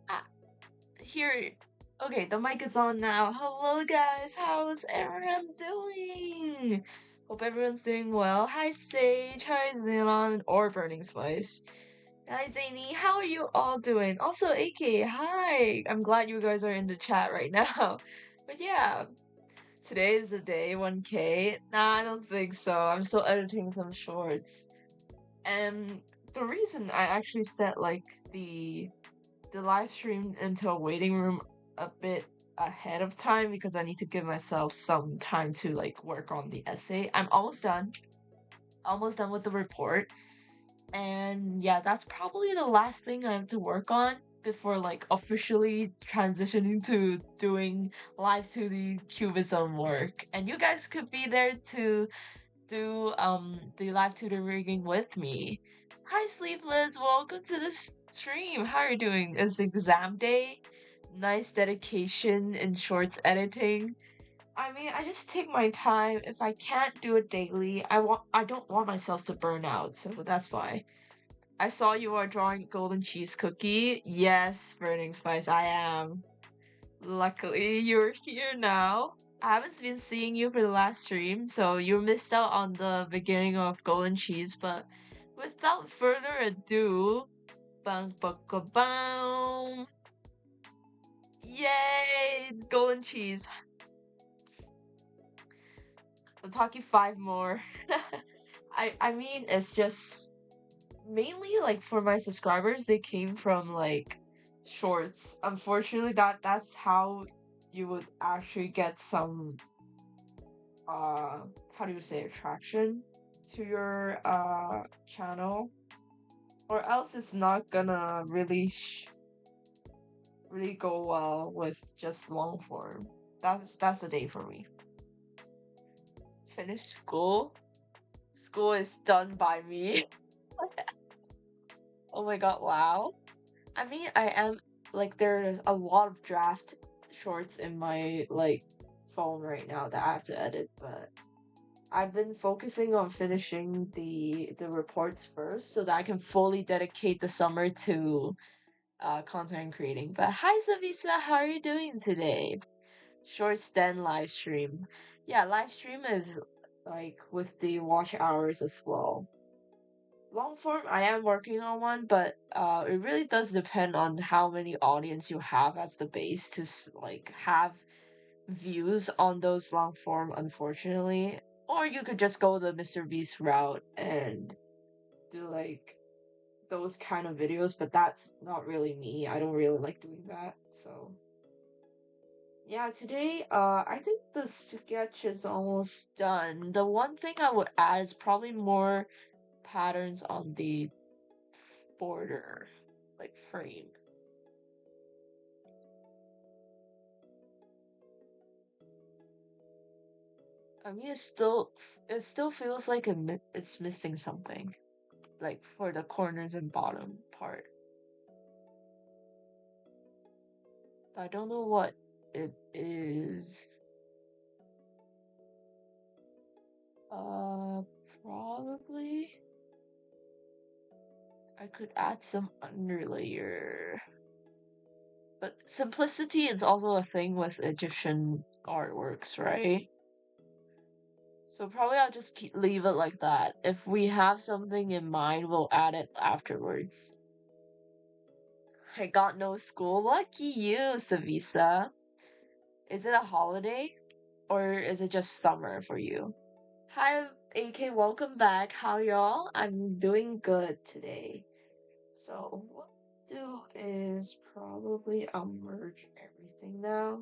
Ah, here. Okay, the mic is on now. Hello, guys. How's everyone doing? Hope everyone's doing well. Hi, Sage. Hi, Xenon or Burning Spice. Hi, Zany. How are you all doing? Also, AK. Hi. I'm glad you guys are in the chat right now. But yeah, today is the day 1K. Nah, I don't think so. I'm still editing some shorts. And the reason I actually set like the live stream into a waiting room a bit ahead of time because I need to give myself some time to like work on the essay. I'm almost done with the report. And yeah, that's probably the last thing I have to work on before like officially transitioning to doing live 2D cubism work. And you guys could be there to do the live tutoring with me. Hi Sleepless, welcome to the stream. How are you doing? It's exam day. Nice dedication in shorts editing. I mean, I just take my time. If I can't do it daily, I don't want myself to burn out, so that's why. I saw you are drawing golden cheese cookie. Yes, Burning Spice, I am. Luckily, you're here now. I haven't been seeing you for the last stream, so you missed out on the beginning of Golden Cheese, but without further ado, bang baka bang! Yay! Golden Cheese. I'm talking 5 more. I mean, it's just mainly like for my subscribers, they came from like shorts. Unfortunately, that's how you would actually get some how do you say attraction to your channel, or else it's not gonna really go well with just long form. That's the day for me. Finish school. School is done by me. Oh my god, wow. I mean, I am like there's a lot of draft shorts in my like phone right now that I have to edit, but I've been focusing on finishing the reports first so that I can fully dedicate the summer to content creating. But hi Savisa, how are you doing today? Short stand live stream. Yeah, live stream is like with the watch hours as well. Long form, I am working on one, but it really does depend on how many audience you have as the base to like have views on those long form, unfortunately. Or you could just go the Mr. Beast route and do like those kind of videos, but that's not really me. I don't really like doing that. So yeah, today I think the sketch is almost done. The one thing I would add is probably more patterns on the border, like frame. I mean, it still feels like it's missing something, like for the corners and bottom part. I don't know what it is. Uh, Probably I could add some underlayer. But simplicity is also a thing with Egyptian artworks, right? So probably I'll just leave it like that. If we have something in mind, we'll add it afterwards. I got no school. Lucky you, Savisa. Is it a holiday? Or is it just summer for you? Hi, AK, welcome back. How y'all? I'm doing good today. So, what I'll do is probably I'll merge everything now.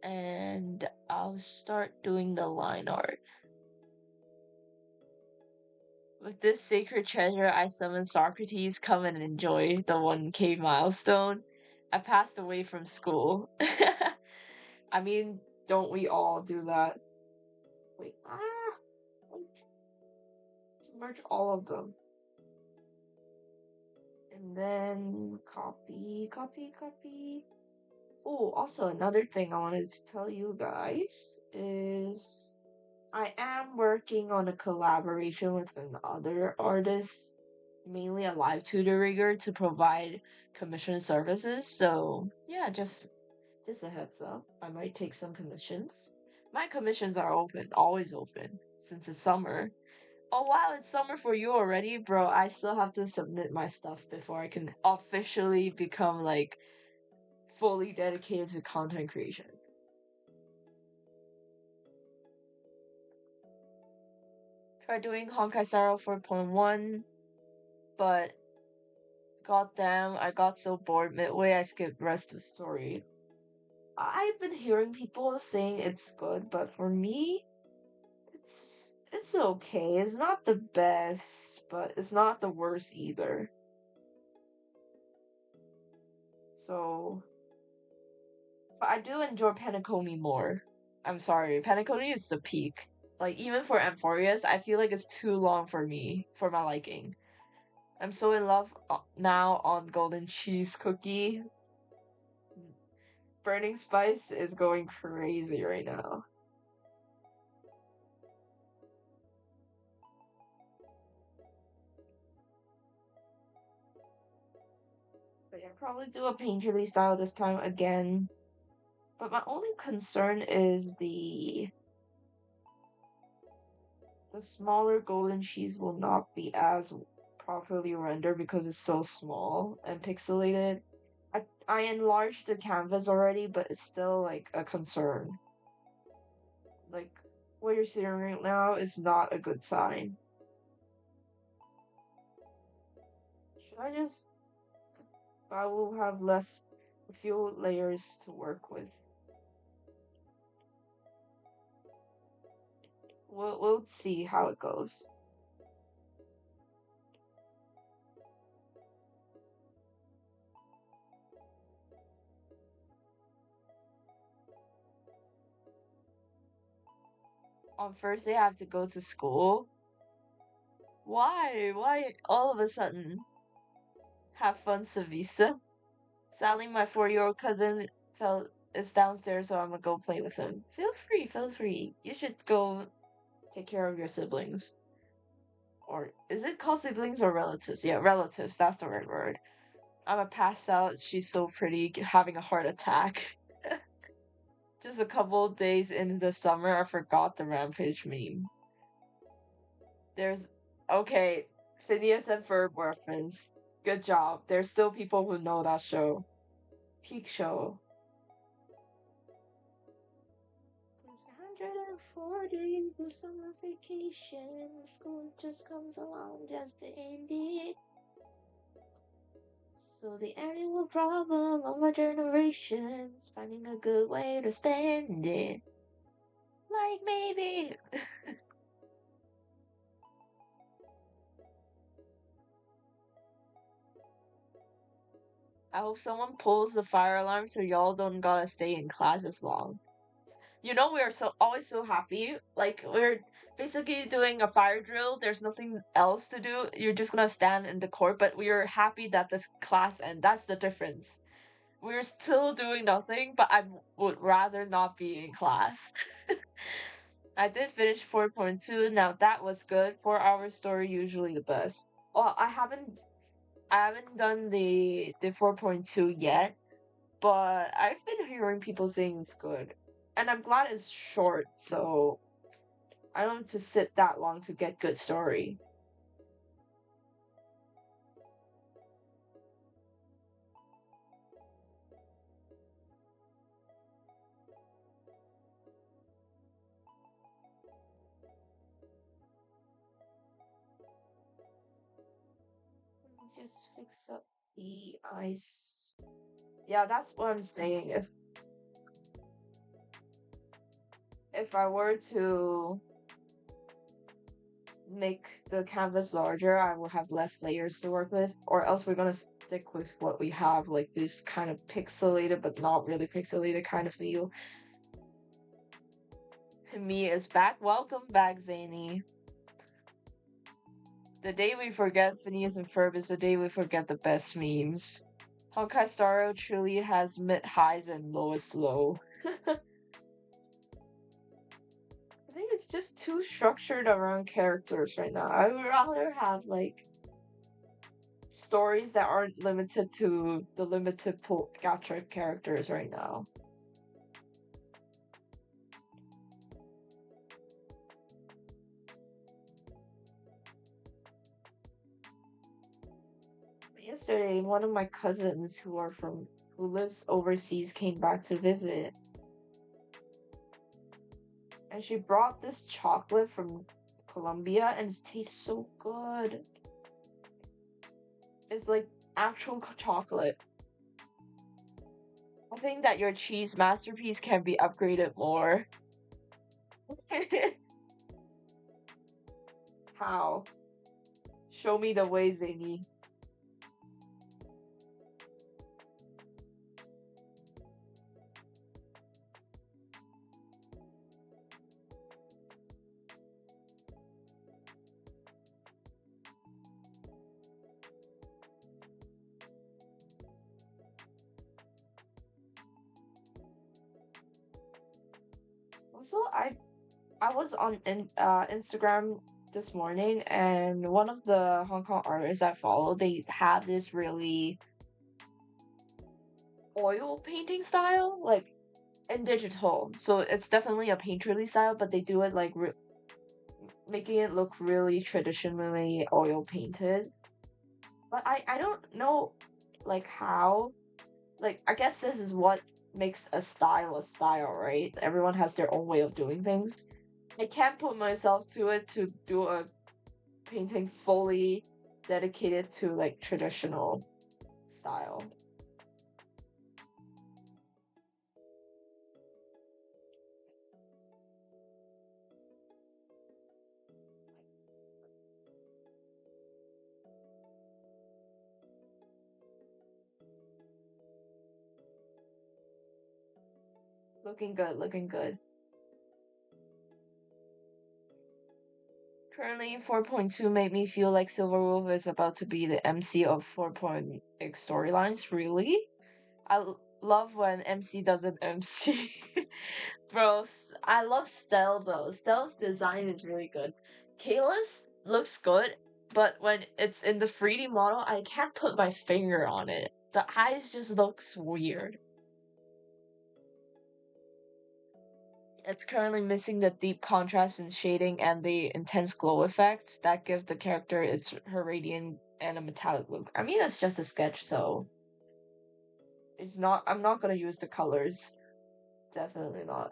And I'll start doing the line art. With this sacred treasure, I summon Socrates. Come and enjoy the 1K milestone. I passed away from school. I mean, don't we all do that? Wait, wait. To merge all of them. And then copy, copy, copy. Oh, also another thing I wanted to tell you guys is I am working on a collaboration with another artist. mainly a live tutor to provide commission services. So yeah, just a heads up. I might take some commissions. My commissions are open, always open, since it's summer. Oh wow, it's summer for you already, bro. I still have to submit my stuff before I can officially become like fully dedicated to content creation. Try doing Honkai Star 4.1, but goddamn, I got so bored midway I skipped rest of story. I've been hearing people saying it's good, but for me, it's okay. It's not the best, but it's not the worst either. So, but I do enjoy Penacony more. I'm sorry, Penacony is the peak. Like even for Amphorius, I feel like it's too long for me, for my liking. I'm so in love now on Golden Cheese Cookie. Burning Spice is going crazy right now. But yeah, probably do a painterly style this time again. But my only concern is the smaller golden cheese will not be as properly rendered because it's so small and pixelated. I enlarged the canvas already, but it's still like a concern. Like what you're seeing right now is not a good sign. Should I just I will have a few layers to work with. We'll see how it goes. On Thursday, I have to go to school. Why? Why all of a sudden? Have fun, Savisa. Sadly, my 4-year-old cousin is downstairs, so I'm gonna go play with him. Feel free, feel free. You should go take care of your siblings. Or is it called siblings or relatives? Yeah, relatives. That's the right word. I'm gonna pass out. She's so pretty, having a heart attack. Just a couple days into the summer, I forgot the Rampage meme. There's okay, Phineas and Ferb reference. Good job. There's still people who know that show. Peak show. There's 104 days of summer vacation. School just comes along just to end it. So the annual problem of our generation's finding a good way to spend it. Like maybe I hope someone pulls the fire alarm so y'all don't gotta stay in class as long. You know we are so always so happy. Like we're basically doing a fire drill. There's nothing else to do. You're just gonna stand in the court, but we are happy that this class ends. That's the difference. We're still doing nothing, but I would rather not be in class. I did finish 4.2. Now that was good. 4 hour story usually the best. Well, I haven't done the 4.2 yet, but I've been hearing people saying it's good. And I'm glad it's short, so I don't have to sit that long to get good story. Just fix up the ice. Yeah, that's what I'm saying. If I were to make the canvas larger, I will have less layers to work with, or else we're gonna stick with what we have, like this kind of pixelated but not really pixelated kind of feel. Me is back. Welcome back, Zany. The day we forget Phineas and Ferb is the day we forget the best memes. Honkai Star truly has mid highs and lowest low. I think it's just too structured around characters right now. I would rather have like stories that aren't limited to the limited gacha characters right now. Yesterday, one of my cousins who lives overseas came back to visit. And she brought this chocolate from Colombia and it tastes so good. It's like actual chocolate. I think that your cheese masterpiece can be upgraded more. How? Show me the way, Zany. Also, I was on Instagram this morning, and one of the Hong Kong artists I follow, they have this really oil painting style, like in digital. So it's definitely a painterly style, but they do it like making it look really traditionally oil painted. But I don't know like how, like I guess this is what makes a style, right? Everyone has their own way of doing things. I can't put myself to it to do a painting fully dedicated to like traditional style. Looking good, looking good. Currently, 4.2 made me feel like Silverwolf is about to be the MC of 4.x storylines. Really? Love when MC doesn't MC. Bro, I love Stell though. Stell's design is really good. Kayla's looks good, but when it's in the 3D model, I can't put my finger on it. The eyes just looks weird. It's currently missing the deep contrast in shading and the intense glow effects that give the character her radiant and a metallic look. I mean, it's just a sketch, so it's not. I'm not gonna use the colors. Definitely not.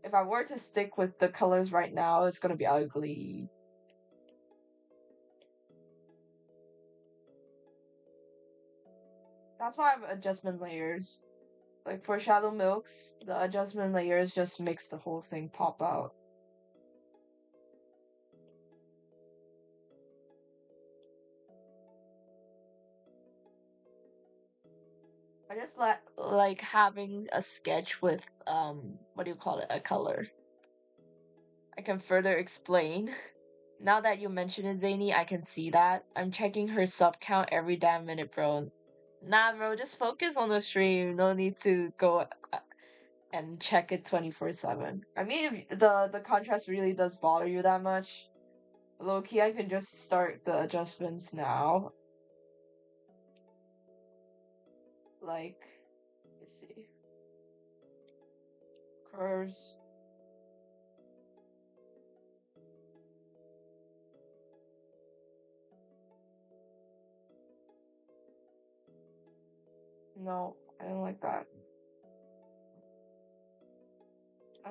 If I were to stick with the colors right now, it's gonna be ugly. That's why I have adjustment layers. Like for Shadow Milks, the adjustment layers just makes the whole thing pop out. I just like having a sketch with what do you call it? A color. I can further explain. Now that you mention it, Zany, I can see that. I'm checking her sub count every damn minute, bro. Nah, bro, just focus on the stream. No need to go and check it 24/7. I mean, if the contrast really does bother you that much, low key, I can just start the adjustments now. Like, let's see, curves. No, I don't like that. Uh,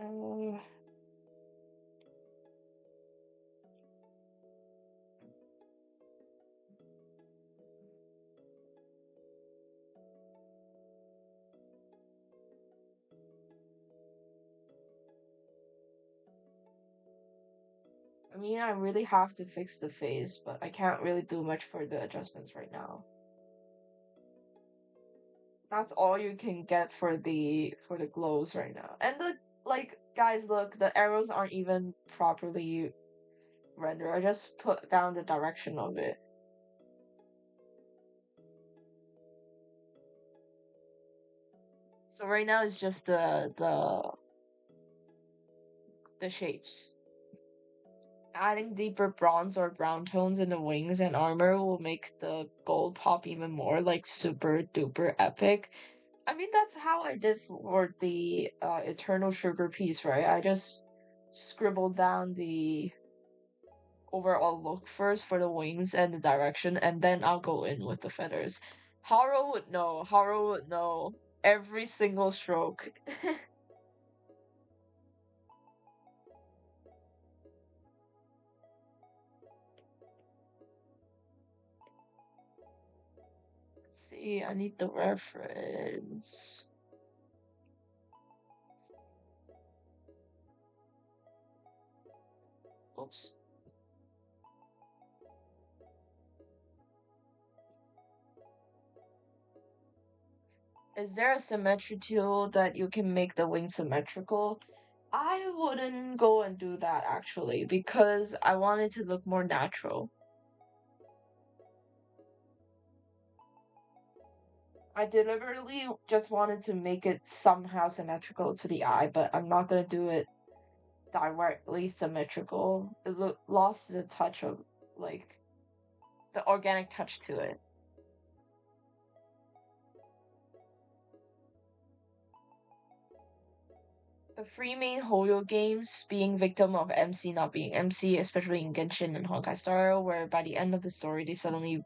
I mean, I really have to fix the face, but I can't really do much for the adjustments right now. That's all you can get for the glows right now. And the like guys, look, the arrows aren't even properly rendered. I just put down the direction of it. So right now it's just the shapes. Adding deeper bronze or brown tones in the wings and armor will make the gold pop even more, like super duper epic. I mean, that's how I did for the Eternal Sugar piece, right? I just scribbled down the overall look first for the wings and the direction, and then I'll go in with the feathers. Haro would know. Haro would know every single stroke. Let's see, I need the reference. Oops. Is there a symmetry tool that you can make the wing symmetrical? I wouldn't go and do that actually because I want it to look more natural. I deliberately just wanted to make it somehow symmetrical to the eye, but I'm not gonna do it directly symmetrical. It lost the touch of, like, the organic touch to it. The three main Hoyo games being victim of MC not being MC, especially in Genshin and Honkai Star, where by the end of the story they suddenly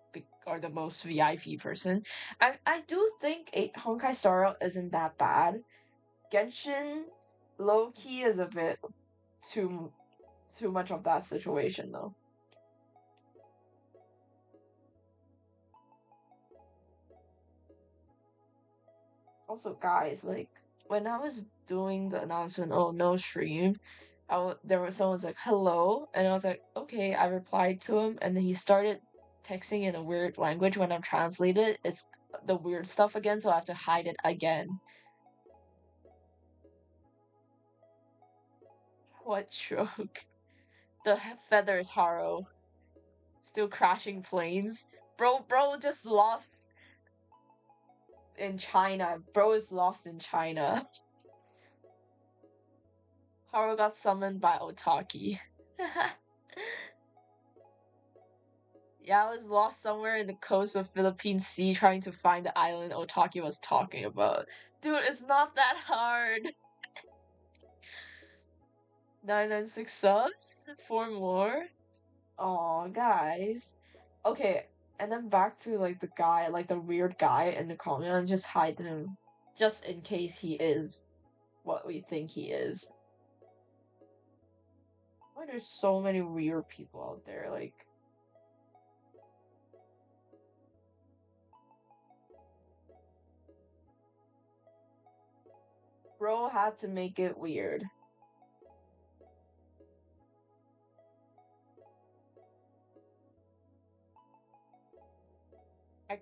are the most VIP person. I do think Honkai Star isn't that bad. Genshin low key is a bit too too much of that situation though. Also, guys, like when I was doing the announcement, oh no stream, there was someone's like hello, and I was like okay. I replied to him, and then he started texting in a weird language. When I'm translated, it's the weird stuff again, so I have to hide it again. What stroke? The feathers, Haro. Still crashing planes. Bro just lost in China. Bro is lost in China. Haru got summoned by Otaki. Yeah, I was lost somewhere in the coast of Philippine Sea trying to find the island Otaki was talking about. Dude, it's not that hard. 996 subs? 4 more? Aw, guys. Okay, and then back to like the guy, like the weird guy in the comment, and just hide him. Just in case he is what we think he is. Why there's so many weird people out there, like bro had to make it weird. I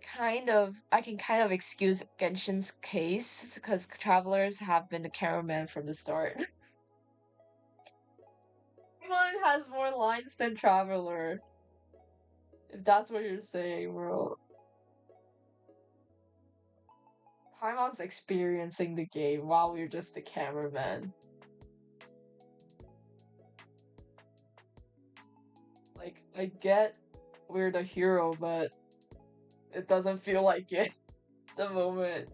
can kind of excuse Genshin's case because travelers have been the cameraman from the start. Paimon has more lines than Traveler. If that's what you're saying, bro. Paimon's experiencing the game while we're just the cameraman. Like, I get we're the hero, but it doesn't feel like it the moment.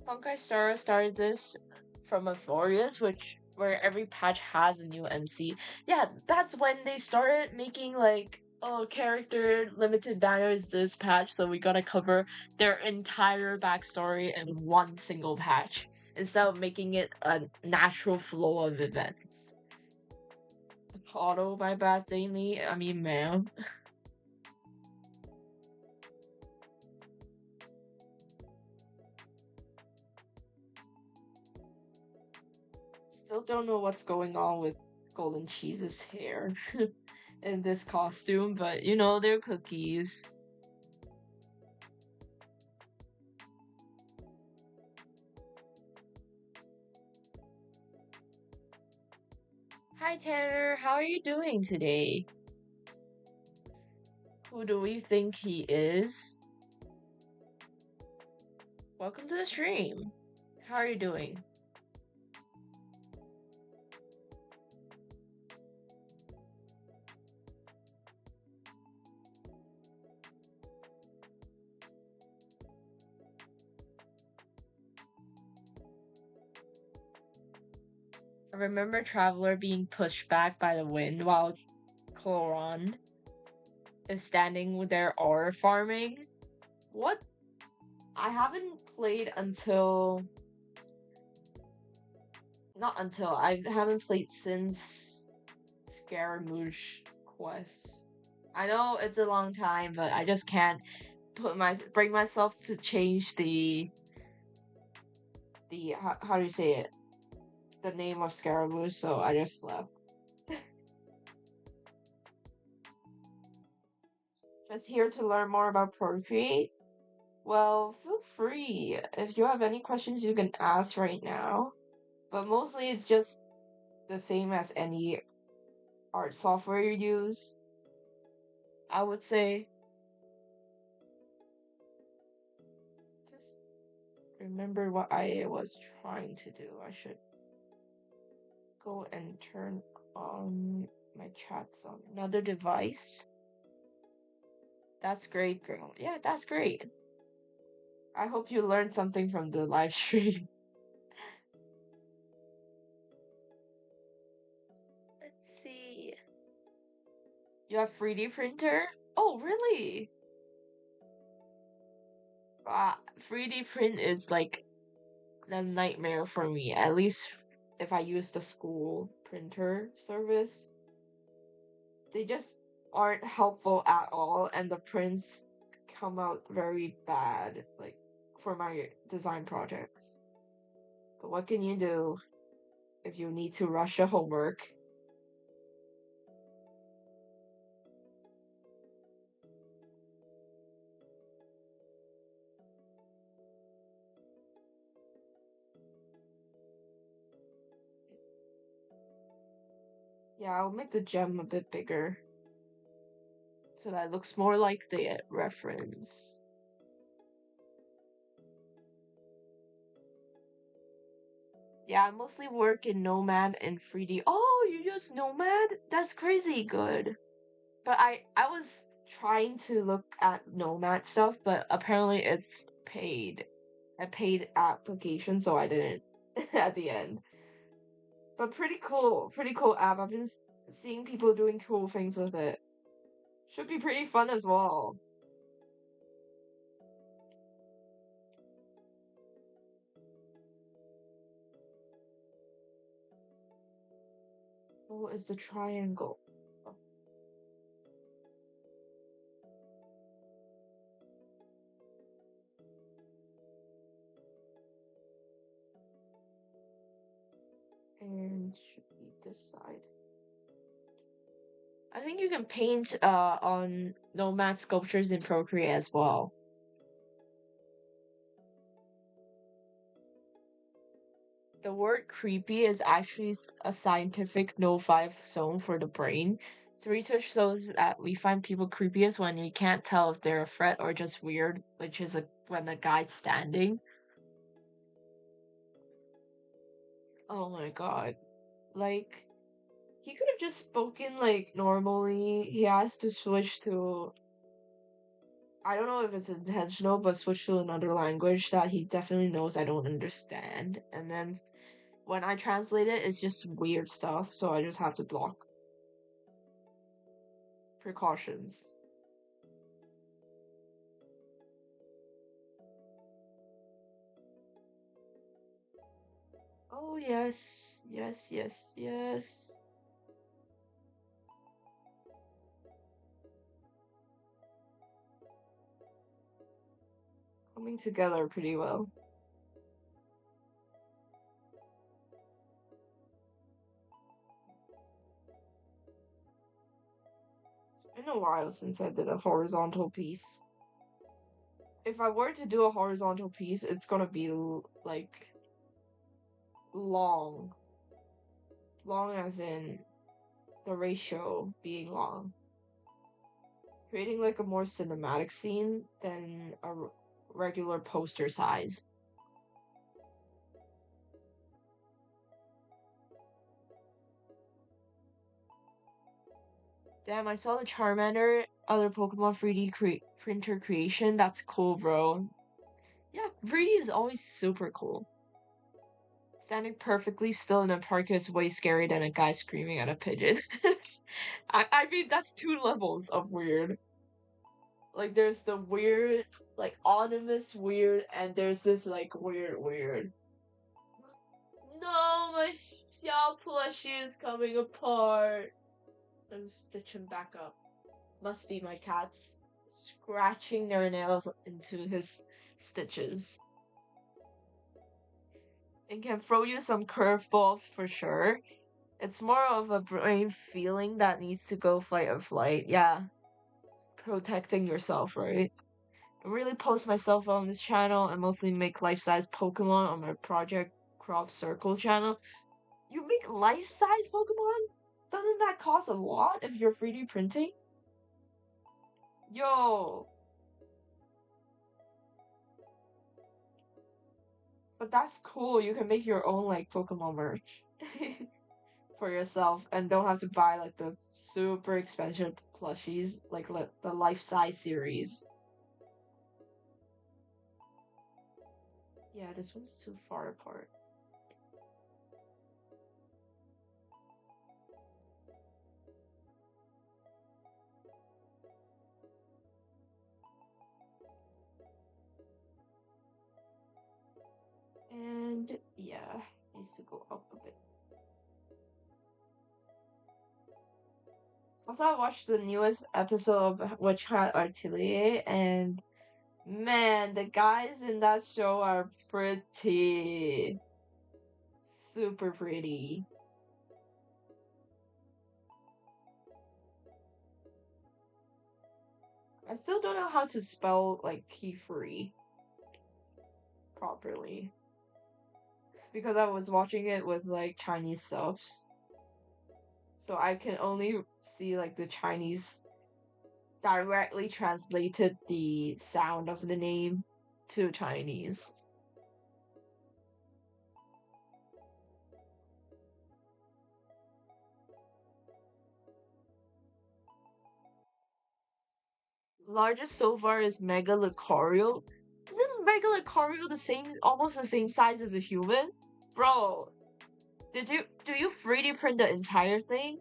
Honkai Star started this from Euphorius, where every patch has a new MC. Yeah, that's when they started making like, oh, character limited banners this patch, so we gotta cover their entire backstory in one single patch instead of making it a natural flow of events. Auto, my bad, Daily. I mean, ma'am. Still don't know what's going on with Golden Cheese's hair in this costume, but you know, they're cookies. Tanner, how are you doing today? Who do we think he is? Welcome to the stream. How are you doing? I remember Traveler being pushed back by the wind while Chloron is standing there aura farming. What? I haven't played until... Not until. I haven't played since Scaramouche Quest. I know it's a long time, but I just can't bring myself to change the how do you say it? The name of Scaramouche, so I just left. Just here to learn more about Procreate? Well, feel free. If you have any questions, you can ask right now. But mostly it's just the same as any art software you use, I would say. Just remember what I was trying to do. I should go and turn on my chats on another device. That's great, girl. Yeah, that's great. I hope you learned something from the live stream. Let's see. You have 3D printer? Oh, really? 3D print is like a nightmare for me. At least if I use the school printer service. They just aren't helpful at all, and the prints come out very bad, like, for my design projects. But what can you do if you need to rush a homework? Yeah, I'll make the gem a bit bigger so that it looks more like the reference. Yeah, I mostly work in Nomad and 3D. Oh, you use Nomad? That's crazy good. But I was trying to look at Nomad stuff, but apparently it's paid. A paid application, so I didn't at the end. But pretty cool app. I've been seeing people doing cool things with it. Should be pretty fun as well. What is the triangle? Oh. And should be this side. I think you can paint on Nomad sculptures in Procreate as well. The word creepy is actually a scientific no-5 zone for the brain. So research shows that we find people creepiest when we can't tell if they're a threat or just weird, which is when a guy's standing. Oh my god. Like, he could have just spoken like normally. He has to switch to, I don't know if it's intentional, but switch to another language that he definitely knows I don't understand. And then when I translate it, it's just weird stuff, so I just have to block. Precautions. Oh, yes. Yes, yes, yes. Coming together pretty well. It's been a while since I did a horizontal piece. If I were to do a horizontal piece, it's gonna be like long. Long as in the ratio being long. Creating like a more cinematic scene than a regular poster size. Damn, I saw the Charmander other Pokemon 3D printer creation. That's cool, bro. Yeah, 3D is always super cool. Standing perfectly still in a park is way scarier than a guy screaming at a pigeon. I mean, that's two levels of weird. Like, there's the weird, like, ominous weird, and there's this, like, weird. No, my Xiao plushie is coming apart. I'm stitching back up. Must be my cats scratching their nails into his stitches. It can throw you some curveballs for sure. It's more of a brain feeling that needs to go fight or flight. Yeah. Protecting yourself, right? I really post myself on this channel and mostly make life-size Pokemon on my Project Crop Circle channel. You make life-size Pokemon? Doesn't that cost a lot if you're 3D printing? Yo! But that's cool. You can make your own like Pokemon merch for yourself and don't have to buy like the super expensive plushies like the life-size series. Yeah, this one's too far apart. And yeah, needs to go up a bit. Also, I watched the newest episode of Witch Hat Atelier, and man, the guys in that show are pretty. Super pretty. I still don't know how to spell like key free properly. Because I was watching it with like Chinese subs. So I can only see like the Chinese directly translated the sound of the name to Chinese. Largest so far is Mega Lucario. Isn't Mega Lucario the same, almost the same size as a human? Bro, do you 3D print the entire thing?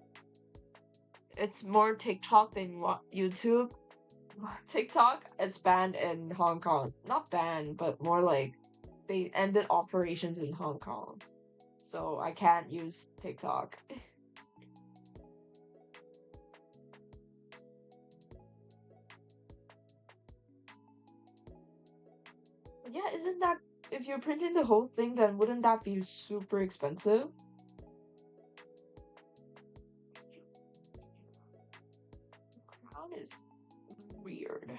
It's more TikTok than YouTube. TikTok is banned in Hong Kong. Not banned, but more like they ended operations in Hong Kong. So I can't use TikTok. Yeah, isn't that if you're printing the whole thing, then wouldn't that be super expensive? The crown is weird.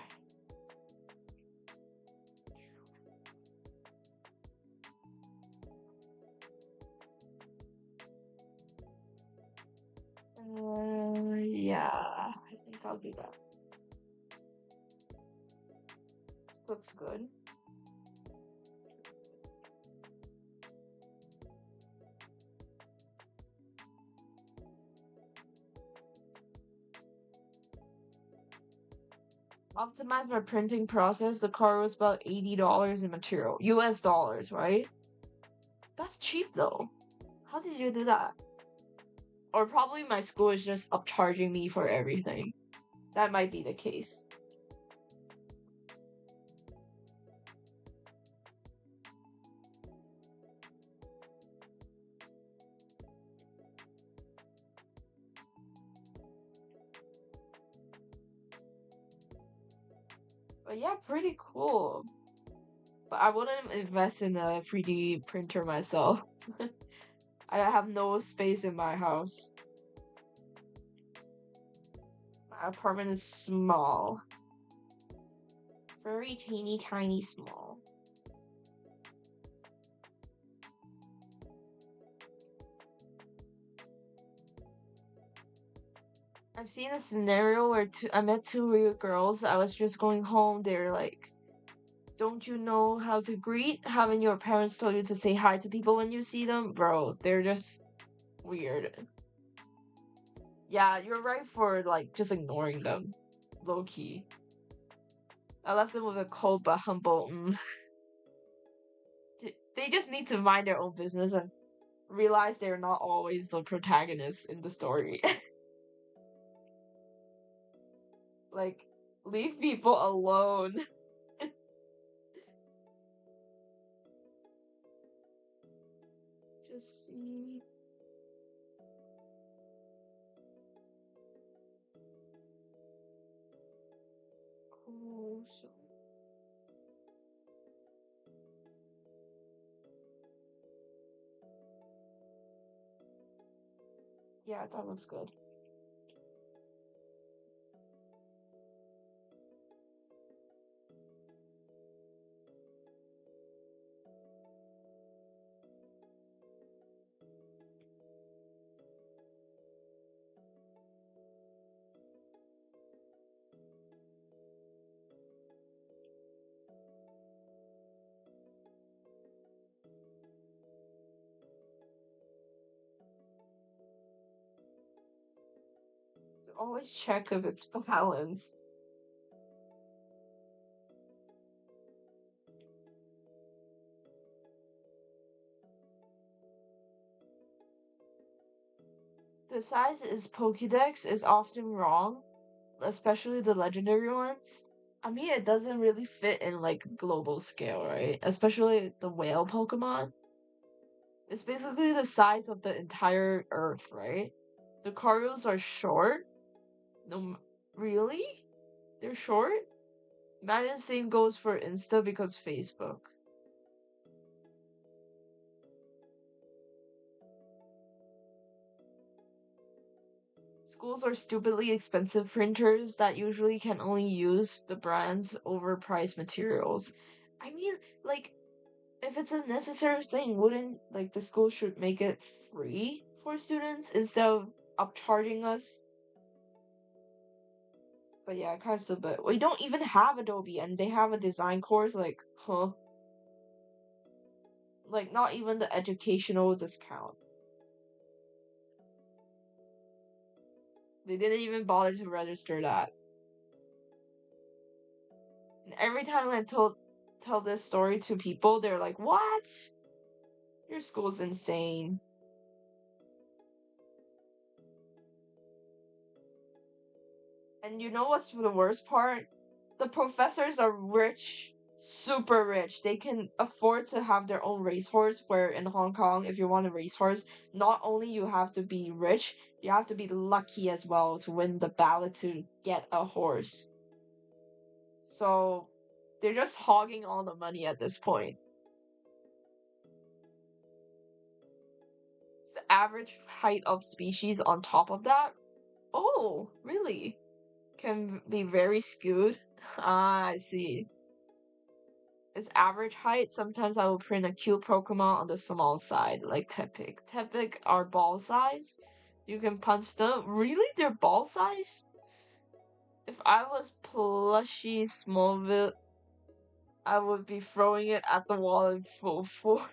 Yeah, I think I'll do that. This looks good. Optimize my printing process. The car was about $80 in material. US dollars, right? That's cheap though. How did you do that? Or probably my school is just upcharging me for everything. That might be the case. But yeah, pretty cool. But I wouldn't invest in a 3D printer myself. I have no space in my house. My apartment is small. Very teeny tiny small. I've seen a scenario where I met two weird girls. I was just going home. They're like, don't you know how to greet? Haven't your parents told you to say hi to people when you see them? Bro, they're just weird. Yeah, you're right for like just ignoring them. Low key. I left them with a cold but humble. They just need to mind their own business and realize they're not always the protagonists in the story. Like, leave people alone. Just see. Oh, so. Yeah, that looks good. So always check if it's balanced. The size is Pokédex is often wrong, especially the legendary ones. I mean, it doesn't really fit in like global scale, right? Especially the whale Pokemon. It's basically the size of the entire Earth, right? The cargos are short. No, really? They're short? Imagine same goes for Insta because Facebook. Schools are stupidly expensive printers that usually can only use the brand's overpriced materials. I mean, like, if it's a necessary thing, wouldn't like the school should make it free for students instead of upcharging us? But yeah, kind of stupid. We don't even have Adobe, and they have a design course. Like, huh? Like, not even the educational discount. They didn't even bother to register that. And every time I tell this story to people, they're like, "What? Your school's insane." And you know what's the worst part? The professors are rich, super rich. They can afford to have their own racehorse. Where in Hong Kong, if you want a racehorse, not only you have to be rich, you have to be lucky as well to win the ballot to get a horse. So they're just hogging all the money at this point. It's the average height of species on top of that. Oh, really? Can be very skewed. Ah, I see. Its average height, sometimes I will print a cute Pokemon on the small side, like Tepig. Tepig are ball size. You can punch them. Really? They're ball size? If I was plushy Smallville, I would be throwing it at the wall in full force.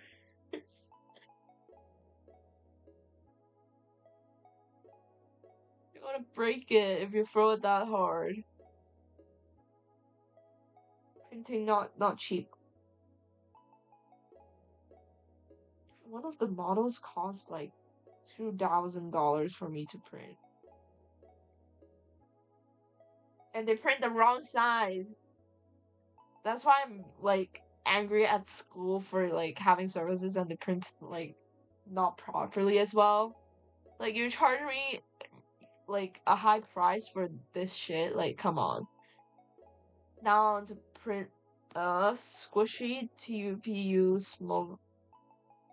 You're gonna break it if you throw it that hard. Printing not cheap. One of the models cost like $2,000 for me to print. And they print the wrong size. That's why I'm like angry at school for like having services and they print like not properly as well. Like you charge me like a high price for this shit. Like come on. Now I want to print a squishy TUPU small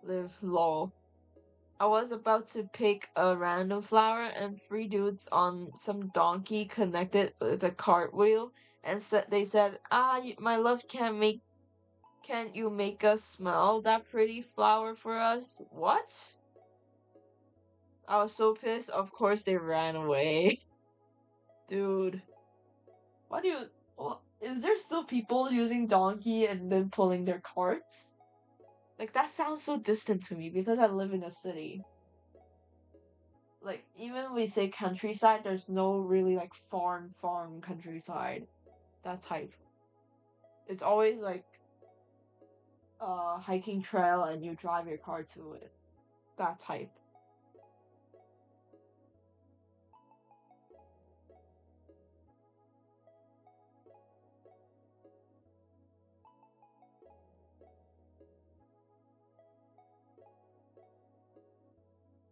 live lol. I was about to pick a random flower and three dudes on some donkey connected with a cartwheel and they said, my love can't you make us smell that pretty flower for us? What? I was so pissed. Of course they ran away. Dude, why do you... is there still people using donkey and then pulling their carts? Like, that sounds so distant to me because I live in a city. Like, even when we say countryside, there's no really, like, farm countryside. That type. It's always, like, a hiking trail and you drive your car to it. That type.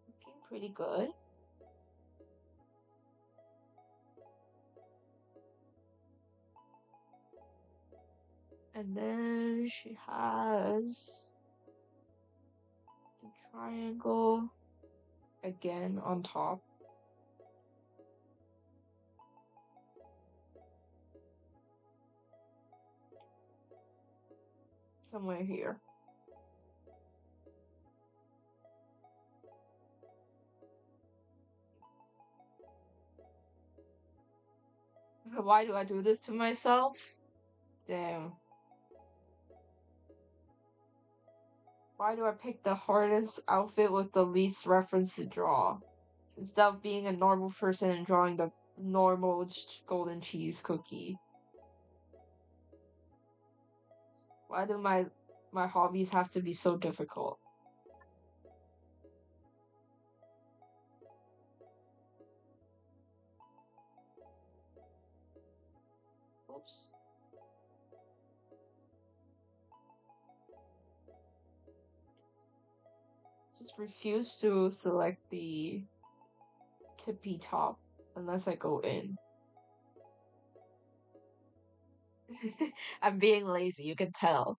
Looking pretty good. And then she has the triangle again on top. Somewhere here. Why do I do this to myself? Damn. Why do I pick the hardest outfit with the least reference to draw? Instead of being a normal person and drawing the normal golden cheese cookie. Why do my hobbies have to be so difficult? Oops. Just refuse to select the tippy top unless I go in. I'm being lazy, you can tell.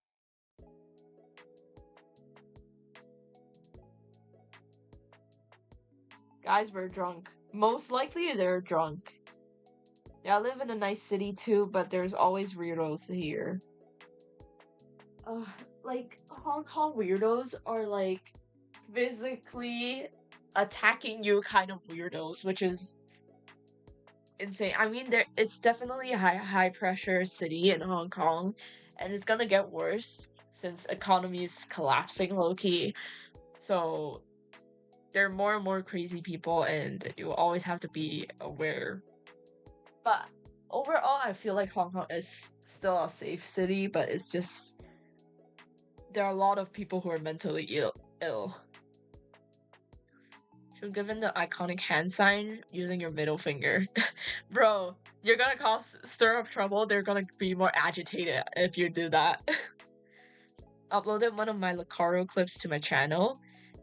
Guys were drunk. Most likely they're drunk. Yeah, I live in a nice city too, but there's always weirdos here. Like, Hong Kong weirdos are like physically attacking you kind of weirdos, which is insane. I mean, it's definitely a high pressure city in Hong Kong, and it's gonna get worse since economy is collapsing low key. So there are more and more crazy people, and you always have to be aware. But overall, I feel like Hong Kong is still a safe city, but it's just there are a lot of people who are mentally ill. You're given the iconic hand sign using your middle finger. Bro, you're gonna stir up trouble. They're gonna be more agitated if you do that. Uploaded one of my Lucaro clips to my channel.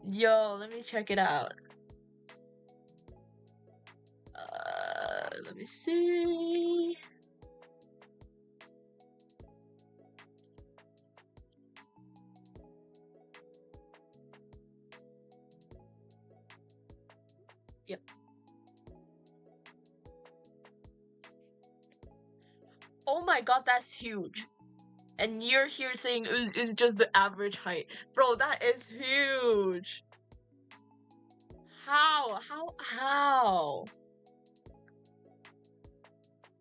Yo, let me check it out. Let me see. Yep. Oh my god, that's huge. And you're here saying is just the average height. Bro, that is huge. How?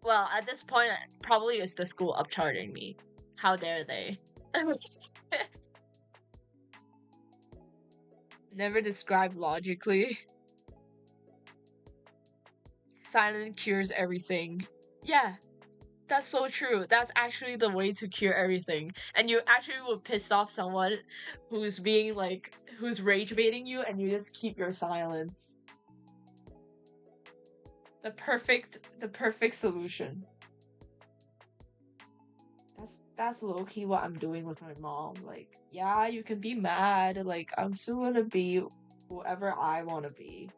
Well, at this point, probably it's the school upcharting me. How dare they? Never described logically. Silence cures everything. Yeah, that's so true. That's actually the way to cure everything. And you actually will piss off someone who's being like, who's rage baiting you, and you just keep your silence. The perfect solution. That's low-key what I'm doing with my mom. Like, yeah, you can be mad. Like, I'm still gonna be whoever I wanna be.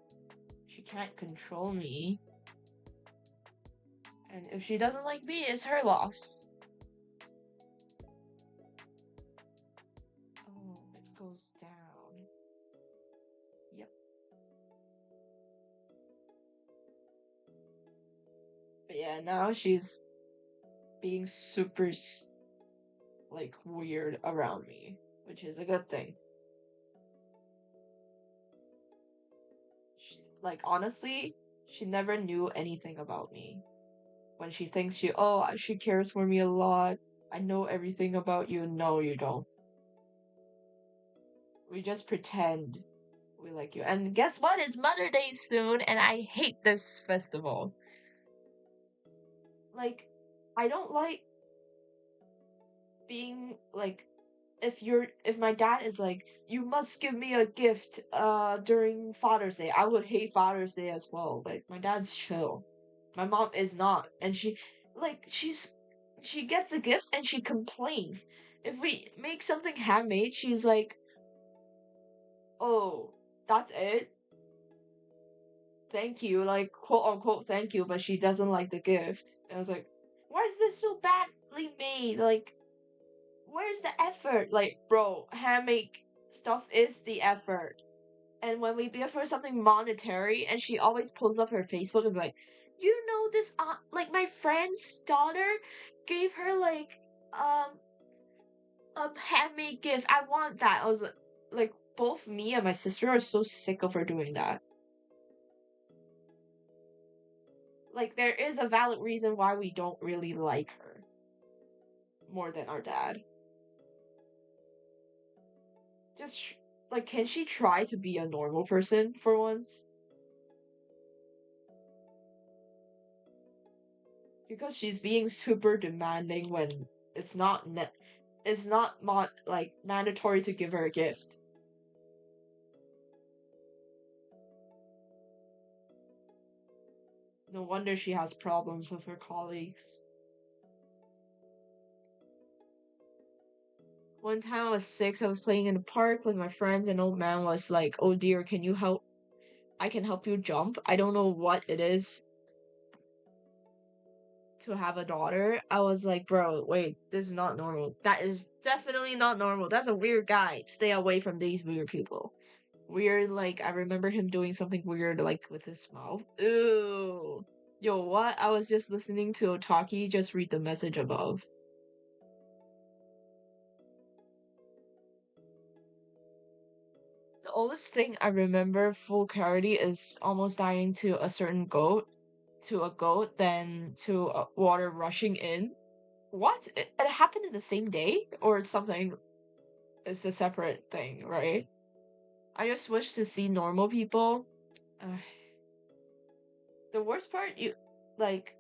She can't control me. And if she doesn't like me, it's her loss. Oh, it goes down. Yep. But yeah, now she's being super, like, weird around me, which is a good thing. Like, honestly, She never knew anything about me. When she thinks she cares for me a lot. I know everything about you. No, you don't. We just pretend we like you. And guess what? It's Mother Day soon, and I hate this festival. Like, I don't like being like if my dad is like, you must give me a gift during Father's Day, I would hate Father's Day as well. Like my dad's chill. My mom is not. And she gets a gift and she complains. If we make something handmade, she's like, oh, that's it? Thank you, like quote unquote thank you, but she doesn't like the gift. And I was like, why is this so badly made? Like, where's the effort? Like, bro, handmade stuff is the effort. And when we bid for something monetary, and she always pulls up her Facebook and is like, you know, this like my friend's daughter gave her like a handmade gift. I want that. I was like, both me and my sister are so sick of her doing that. Like, there is a valid reason why we don't really like her more than our dad. Just like, can she try to be a normal person for once? Because she's being super demanding when it's not like mandatory to give her a gift. No wonder she has problems with her colleagues. One time I was 6, I was playing in the park with my friends, and an old man was like, oh dear, can you help? I can help you jump. I don't know what it is to have a daughter. I was like, bro, wait, this is not normal. That is definitely not normal. That's a weird guy. Stay away from these weird people. Weird, like, I remember him doing something weird, like, with his mouth. Ew. Yo, what? I was just listening to OTAKI, just read the message above. The oldest thing I remember full clarity is almost dying to a goat, then to water rushing in. What? It happened in the same day? Or something is a separate thing, right? I just wish to see normal people. Uh, the worst part, like,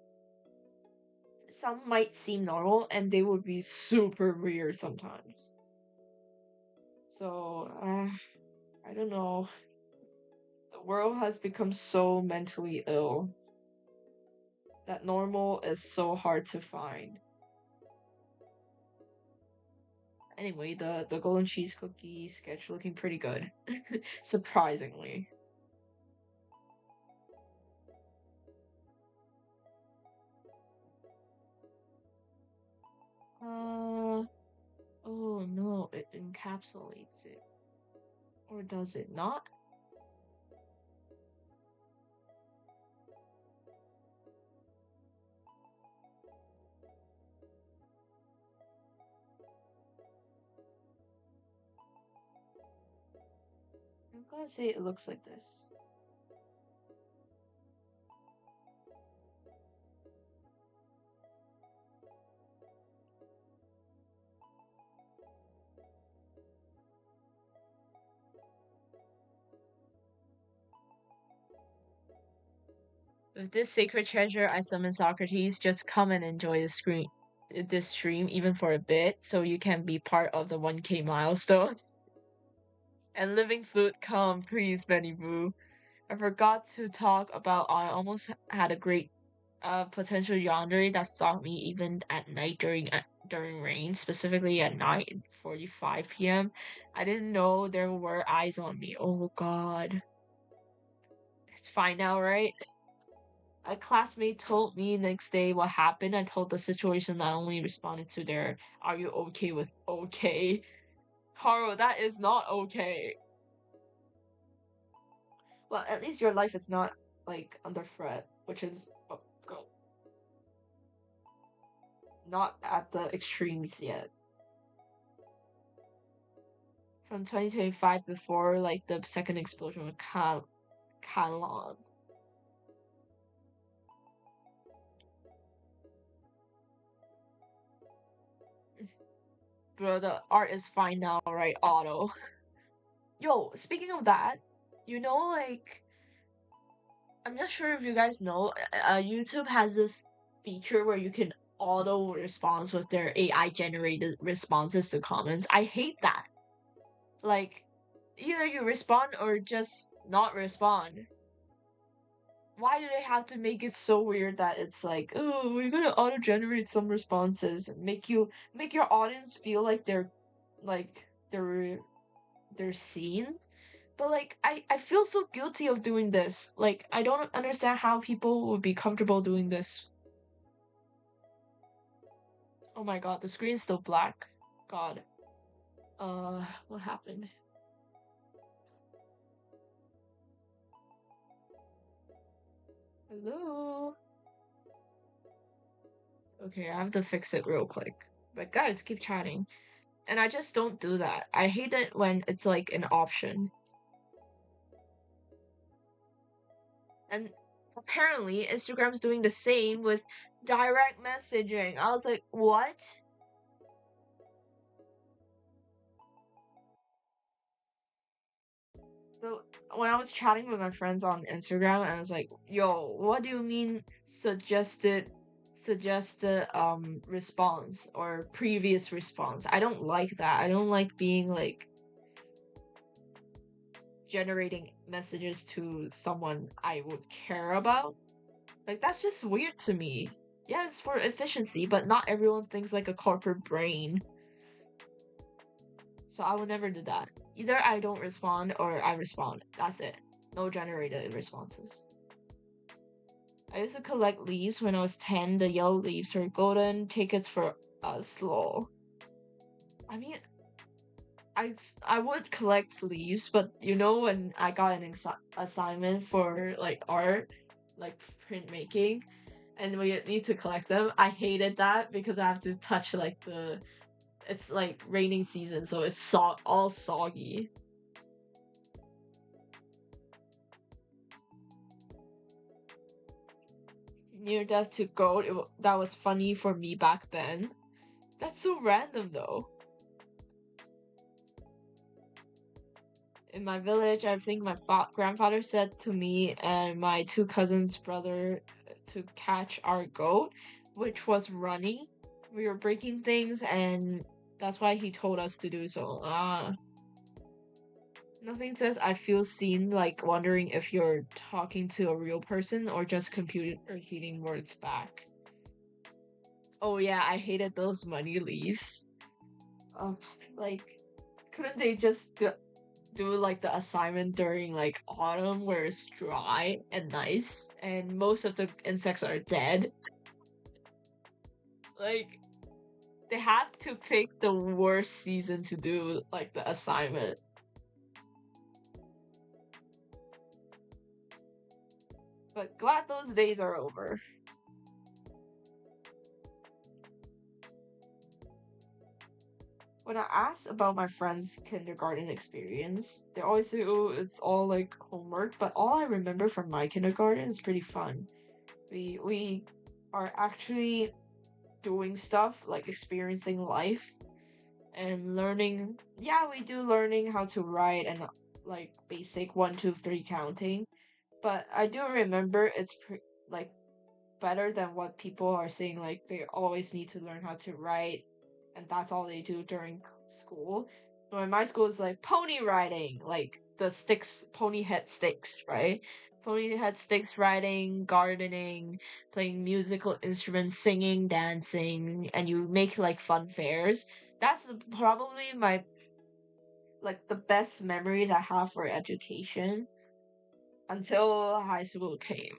some might seem normal and they would be super weird sometimes. So, I don't know. The world has become so mentally ill that normal is so hard to find. Anyway, the golden cheese cookie sketch looking pretty good. Surprisingly. Oh no, it encapsulates it. Or does it not? I'm gonna say it looks like this. With this sacred treasure, I summon Socrates. Just come and enjoy this stream, even for a bit, so you can be part of the 1K milestone. And living flute, come, please, Benny Boo. I forgot to talk about I almost had a great potential yandere that stalked me even at night during rain, specifically at 9:45 p.m. I didn't know there were eyes on me. Oh god. It's fine now, right? A classmate told me next day what happened. I told the situation. I only responded to their "Are you okay with okay?" Haru, that is not okay. Well, at least your life is not like under threat, which is not at the extremes yet. From 2025 before like the second explosion with Kalon. Bro, the art is fine now, right? Auto. Yo, speaking of that, like, I'm not sure if you guys know, YouTube has this feature where you can auto response with their AI generated responses to comments. I hate that. Like, either you respond or just not respond. Why do they have to make it so weird that it's like, oh, we're gonna auto generate some responses, and make your audience feel like like they're seen? But like I feel so guilty of doing this. Like I don't understand how people would be comfortable doing this. Oh my god, the screen's still black. God. What happened? Hello? Okay, I have to fix it real quick. But guys, keep chatting. And I just don't do that. I hate it when it's like an option. And apparently Instagram's doing the same with direct messaging. I was like, what? So when I was chatting with my friends on Instagram, I was like, "Yo, what do you mean suggested response or previous response? I don't like that. I don't like being like generating messages to someone I would care about. Like that's just weird to me. Yeah, it's for efficiency, but not everyone thinks like a corporate brain. So I would never do that. Either I don't respond or I respond. That's it. No generated responses. I used to collect leaves when I was 10. The yellow leaves are golden tickets for us, lol. I mean, I would collect leaves, but when I got an assignment for like art, like printmaking, and we need to collect them, I hated that because I have to touch like it's like raining season, so it's all soggy. Near death to gold, that was funny for me back then. That's so random though. In my village, I think my grandfather said to me and my two cousins' brother to catch our goat, which was running. We were breaking things, and that's why he told us to do so. Nothing says I feel seen, like wondering if you're talking to a real person or just computer repeating words back. Oh yeah, I hated those money leaves. Um, like, couldn't they just do like the assignment during like autumn where it's dry and nice and most of the insects are dead? Like, they have to pick the worst season to do like the assignment. But glad those days are over. When I ask about my friend's kindergarten experience, they always say, oh, it's all like homework, but all I remember from my kindergarten is pretty fun. We are actually doing stuff, like experiencing life and learning. Yeah, we do learning how to write and like basic 1, 2, 3 counting. But I do remember it's like better than what people are saying, like they always need to learn how to write and that's all they do during school. When my school is like pony riding, like the sticks, pony head sticks, right? Pony head sticks riding, gardening, playing musical instruments, singing, dancing, and you make like fun fairs. That's probably my like the best memories I have for education until high school came.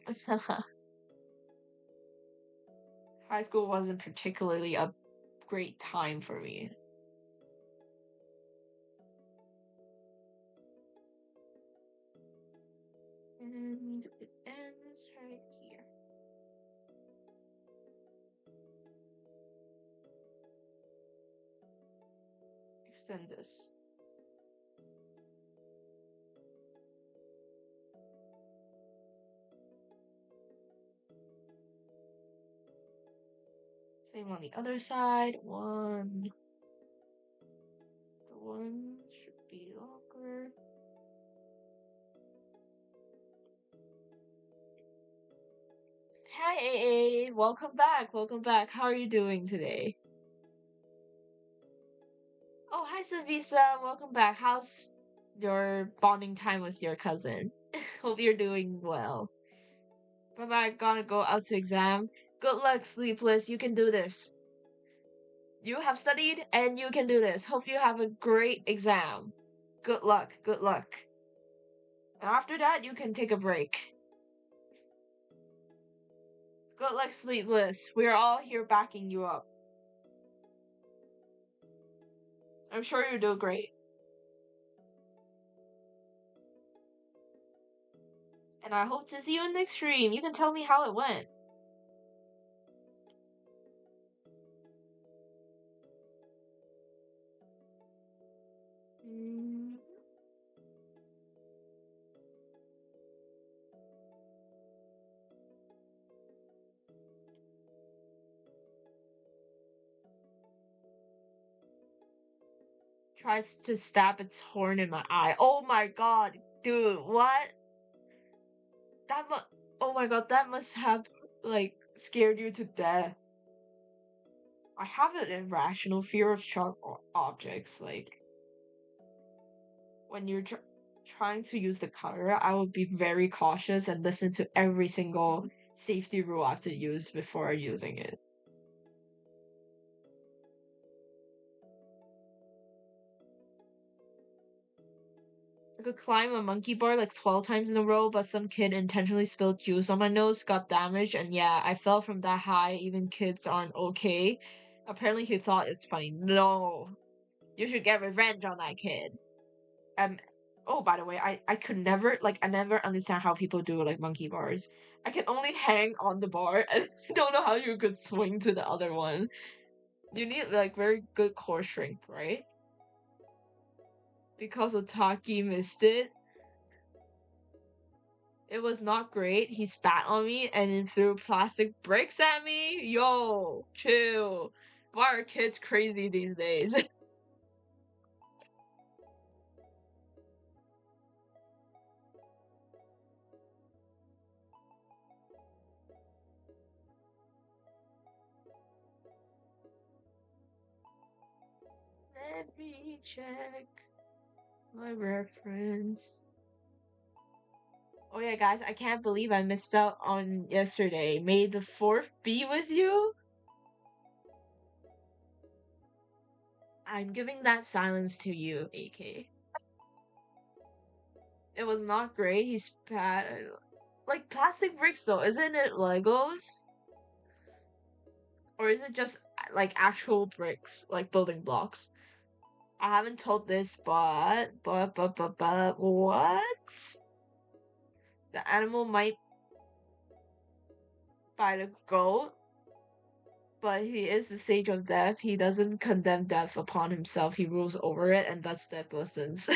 High school wasn't particularly a great time for me. And it ends right here. Extend this. Same on the other side. One, Hi, AA. Welcome back. Welcome back. How are you doing today? Oh, hi, Savisa. Welcome back. How's your bonding time with your cousin? Hope you're doing well. Bye-bye. Gonna go out to exam. Good luck, Sleepless. You can do this. You have studied and you can do this. Hope you have a great exam. Good luck. Good luck. And after that, you can take a break. Good luck, Sleepless. We're all here backing you up. I'm sure you'll do great. And I hope to see you in the next stream. You can tell me how it went. Tries to stab its horn in my eye. Oh my god, dude, what? Oh my god, that must have, like, scared you to death. I have an irrational fear of sharp objects. Like, when you're trying to use the cutter, I would be very cautious and listen to every single safety rule I have to use before using it. I could climb a monkey bar like 12 times in a row, but some kid intentionally spilled juice on my nose, got damaged, and yeah, I fell from that high. Even kids aren't okay. Apparently, he thought it's funny. No, you should get revenge on that kid. Oh, by the way, I could never, like, I never understand how people do, like, monkey bars. I can only hang on the bar, and I don't know how you could swing to the other one. You need, like, very good core strength, right? Because OTAKI missed it. It was not great. He spat on me and then threw plastic bricks at me. Yo, chill. Why are kids crazy these days? Let me check my reference. Oh yeah, guys, I can't believe I missed out on yesterday. May the 4th be with you? I'm giving that silence to you, AK. It was not great. He spat. Like, plastic bricks though, isn't it Legos? Or is it just, like, actual bricks, like building blocks? I haven't told this, but, what? The animal might bite a goat, but he is the sage of death. He doesn't condemn death upon himself. He rules over it, and thus death listens.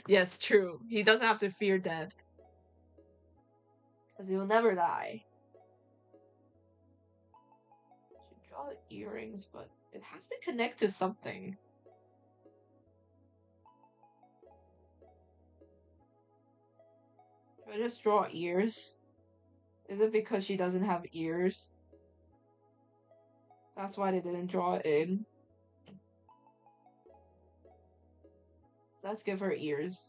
Yes, true. He doesn't have to fear death. Because he will never die. Should draw earrings, but it has to connect to something. Should I just draw ears? Is it because she doesn't have ears? That's why they didn't draw it in. Let's give her ears.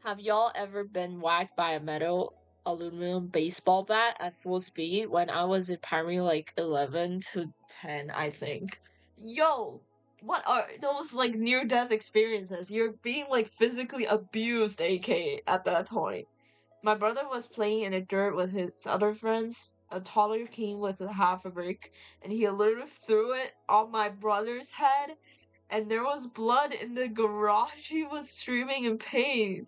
Have y'all ever been whacked by a metal aluminum baseball bat at full speed when I was in primary like 11 to 10, I think? Yo, what are those like near death experiences? You're being like physically abused, AK, at that point. My brother was playing in the dirt with his other friends. A toddler came with a half a brick and he literally threw it on my brother's head and there was blood in the garage. He was screaming in pain.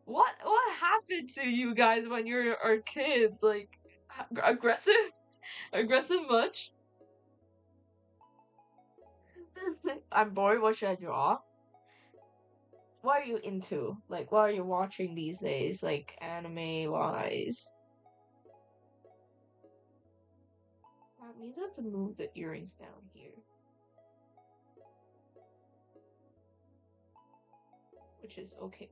What happened to you guys when you are kids? Like aggressive? Aggressive much? I'm bored. What should I draw? What are you into? Like, what are you watching these days? Like, anime wise? means I have to move the earrings down here. Which is okay.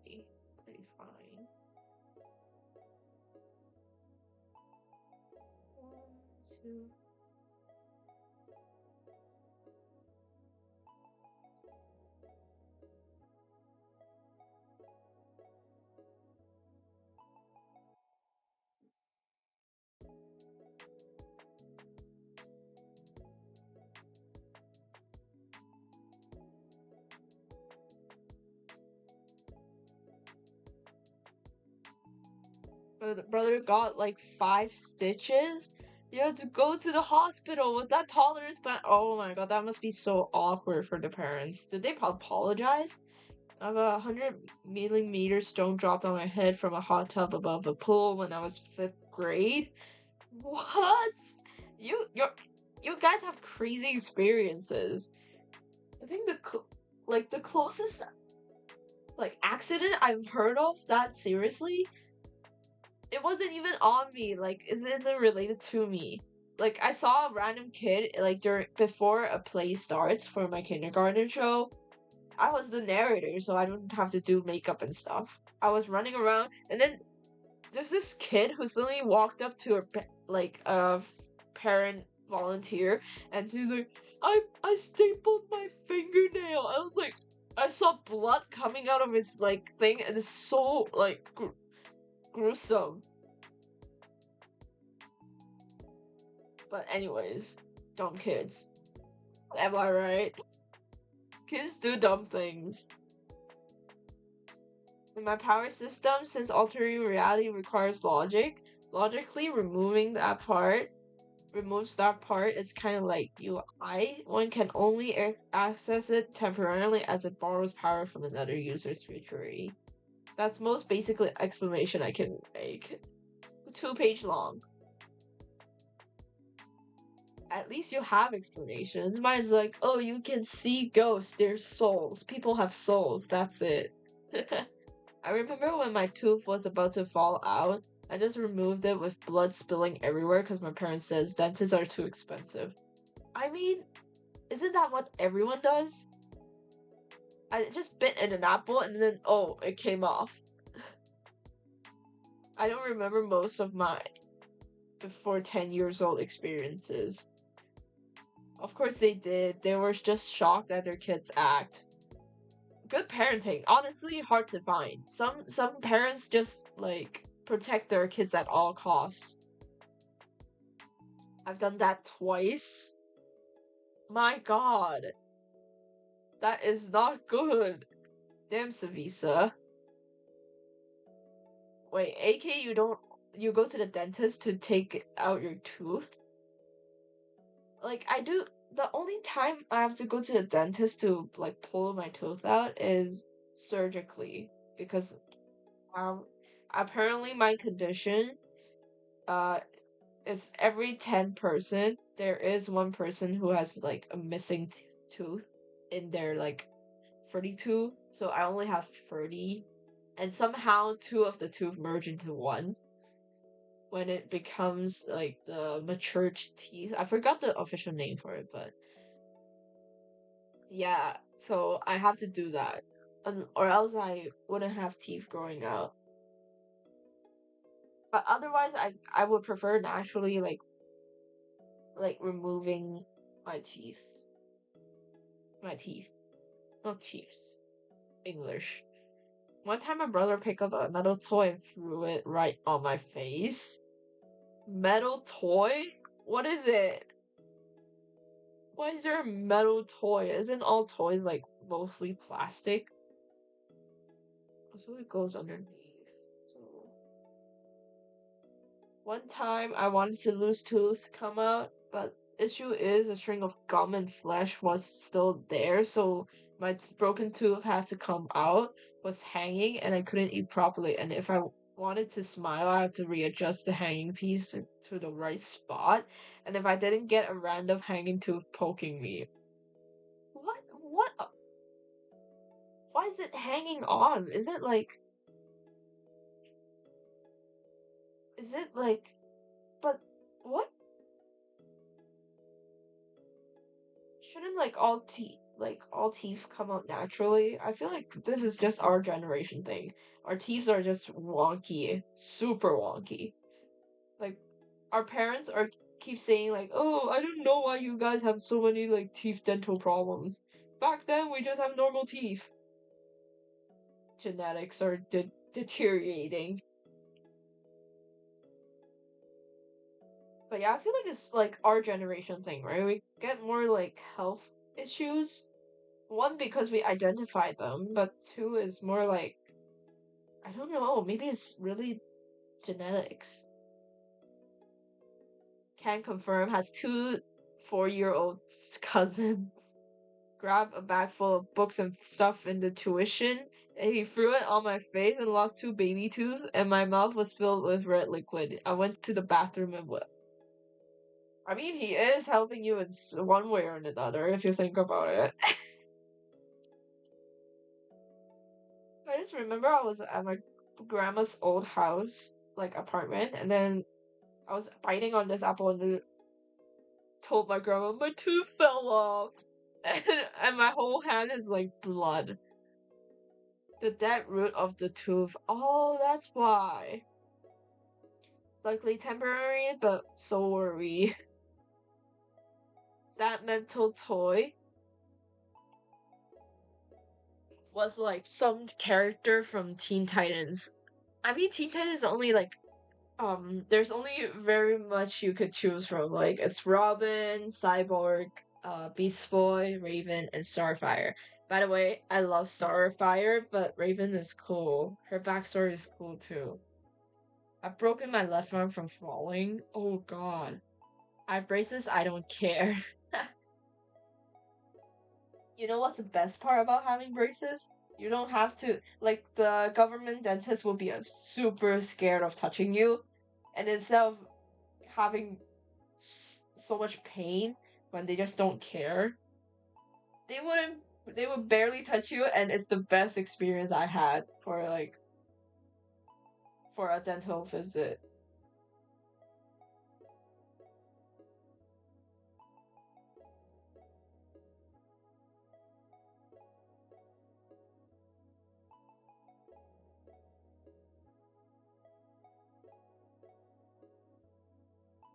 Pretty fine. 1, 2. The brother got like 5 stitches. You have to go to the hospital with that tolerance band. Oh my god, that must be so awkward for the parents. Did they apologize? I have a 100 millimeter stone dropped on my head from a hot tub above a pool when I was 5th grade. What? You guys have crazy experiences. I think the closest like accident I've heard of that seriously, it wasn't even on me. Like, it isn't related to me. Like, I saw a random kid like before a play starts for my kindergarten show. I was the narrator, so I didn't have to do makeup and stuff. I was running around, and then there's this kid who suddenly walked up to a parent volunteer, and she's like, I stapled my fingernail. I was like, I saw blood coming out of his like thing, and it's so like gruesome. But anyways, dumb kids. Am I right? Kids do dumb things. In my power system, since altering reality requires logic, logically removing that part removes that part. It's kind of like UI. One can only access it temporarily as it borrows power from another user's futury. That's most basic explanation I can make. 2-page long. At least you have explanations. Mine's like, oh, you can see ghosts. They're souls. People have souls. That's it. I remember when my tooth was about to fall out, I just removed it with blood spilling everywhere because my parents says dentists are too expensive. I mean, isn't that what everyone does? I just bit in an apple and then, oh, it came off. I don't remember most of my before 10 years old experiences. Of course they did. They were just shocked at their kids' act. Good parenting. Honestly, hard to find. Some parents just like protect their kids at all costs. I've done that twice. My god. That is not good. Damn, Savisa. Wait, AK, you go to the dentist to take out your tooth? Like, I do, the only time I have to go to the dentist to, like, pull my tooth out is surgically. Because, apparently my condition, is every 10 person, there is one person who has, like, a missing tooth in their, like, 32. So I only have 30. And somehow 2 of the tooth merge into 1 when it becomes like the matured teeth. I forgot the official name for it, but yeah, so I have to do that. Or else I wouldn't have teeth growing out. But otherwise I would prefer naturally like removing my teeth. My teeth. Not teeth. English. One time my brother picked up a metal toy and threw it right on my face. Metal toy? What is it? Why is there a metal toy? Isn't all toys like mostly plastic? So it goes underneath. So one time I wanted to lose tooth come out, but issue is a string of gum and flesh was still there, so my broken tooth had to come out, was hanging, and I couldn't eat properly. And if I wanted to smile, I had to readjust the hanging piece to the right spot. And if I didn't get a random hanging tooth poking me, what? Why is it hanging on? Is it like, but what? Shouldn't like all teeth come out naturally? I feel like this is just our generation thing. Our teeth are just wonky, super wonky. Like our parents are keep saying like, "Oh, I don't know why you guys have so many like teeth dental problems. Back then we just have normal teeth." Genetics are deteriorating. But yeah, I feel like it's like our generation thing, right? We get more like health issues. One, because we identify them, but two is more like, I don't know, maybe it's really genetics. Can confirm, has two 4-year-old cousins. Grabbed a bag full of books and stuff in the tuition, and he threw it on my face and lost 2 baby teeth, and my mouth was filled with red liquid. I went to the bathroom and what? I mean, he is helping you in one way or another, if you think about it. I just remember I was at my grandma's old house, like apartment, and then I was biting on this apple and told my grandma my tooth fell off, and my whole hand is like blood. The dead root of the tooth. Oh, that's why. Likely temporary, but so were we. That mental toy was like some character from Teen Titans. I mean, Teen Titans only like there's only very much you could choose from. Like it's Robin, Cyborg, Beast Boy, Raven, and Starfire. By the way, I love Starfire, but Raven is cool. Her backstory is cool too. I've broken my left arm from falling. Oh god. I have braces, I don't care. You know what's the best part about having braces? You don't have to, like, the government dentist will be super scared of touching you. And instead of having so much pain when they just don't care, they wouldn't, they would barely touch you, and it's the best experience I had for, like, for a dental visit.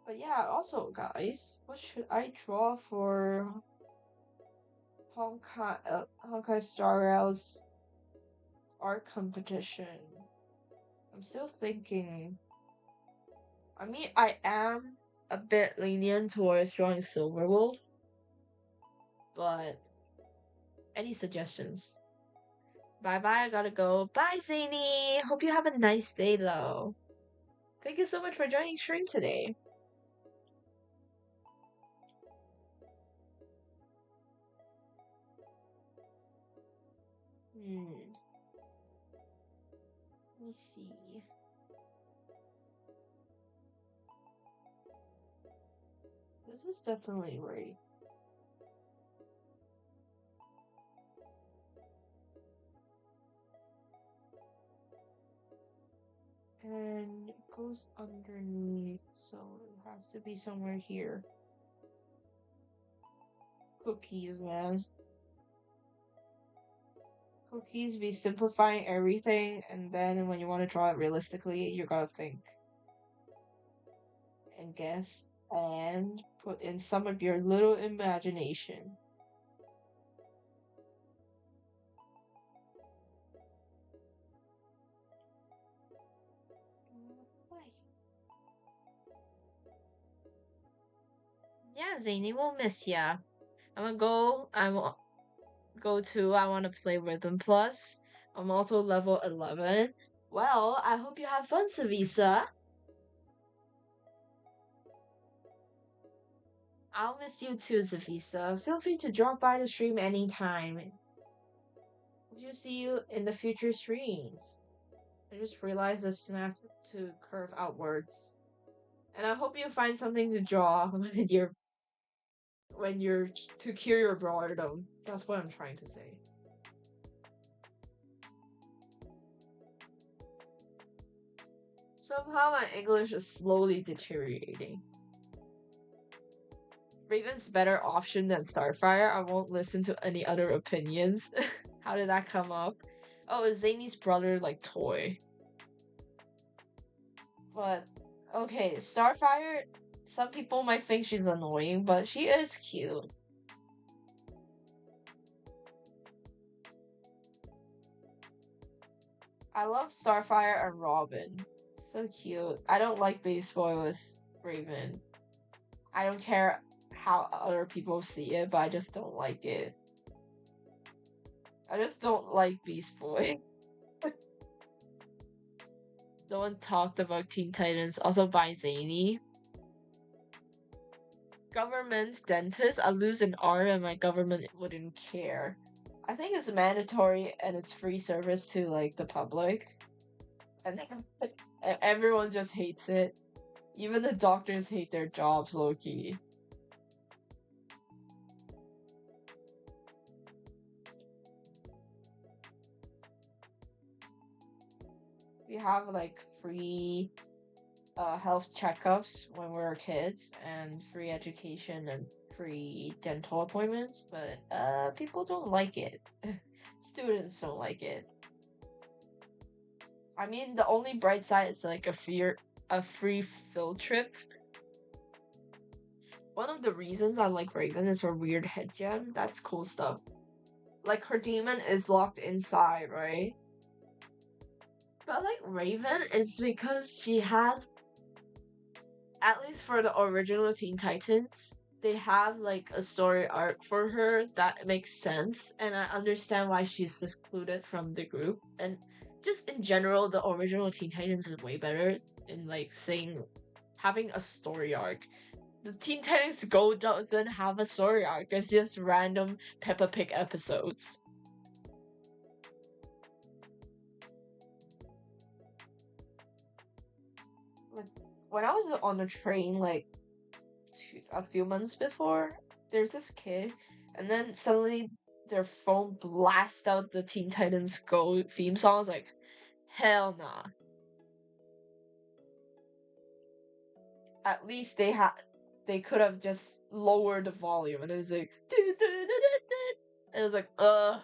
But yeah, also, guys, what should I draw for Honkai Star Rail's art competition? I'm still thinking. I mean, I am a bit lenient towards drawing Silverwolf, but any suggestions? Bye bye, I gotta go. Bye, Zany! Hope you have a nice day, though. Thank you so much for joining stream today. Let me see. This is definitely right. And it goes underneath, so it has to be somewhere here. Cookies, man. Cookies be simplifying everything, and then when you want to draw it realistically, you gotta think and guess and put in some of your little imagination. Yeah, Zany, we'll miss ya. I'm gonna go. I will go to. I want to play Rhythm Plus. I'm also level 11. Well, I hope you have fun, Savisa. I'll miss you too, Savisa. Feel free to drop by the stream anytime. Hope to see you in the future streams. I just realized the snaps to curve outwards. And I hope you find something to draw when you're to cure your boredom. That's what I'm trying to say. Somehow my English is slowly deteriorating. Raven's better option than Starfire. I won't listen to any other opinions. How did that come up? Oh, it's Zany's brother, like, toy. But, okay, Starfire, some people might think she's annoying, but she is cute. I love Starfire and Robin. So cute. I don't like Beast Boy with Raven. I don't care how other people see it, but I just don't like it. I just don't like Beast Boy. No one talked about Teen Titans, also by Zany. Government dentist, I lose an arm and my government wouldn't care. I think it's mandatory and it's free service to like the public. And everyone just hates it. Even the doctors hate their jobs, low-key. We have like free health checkups when we were kids and free education and free dental appointments, but people don't like it. Students don't like it. I mean, the only bright side is like a free field trip. One of the reasons I like Raven is her weird head gem. That's cool stuff. Like, her demon is locked inside, right? But like Raven, it's because she has, at least for the original Teen Titans, they have like a story arc for her that makes sense, and I understand why she's excluded from the group. And just in general, the original Teen Titans is way better in like having a story arc. The Teen Titans Go doesn't have a story arc, it's just random Peppa Pig episodes. When I was on the train, like, a few months before, there's this kid, and then suddenly their phone blasts out the Teen Titans Go theme song. I was like, hell nah. At least they could have just lowered the volume, and it was like, and it was like, ugh.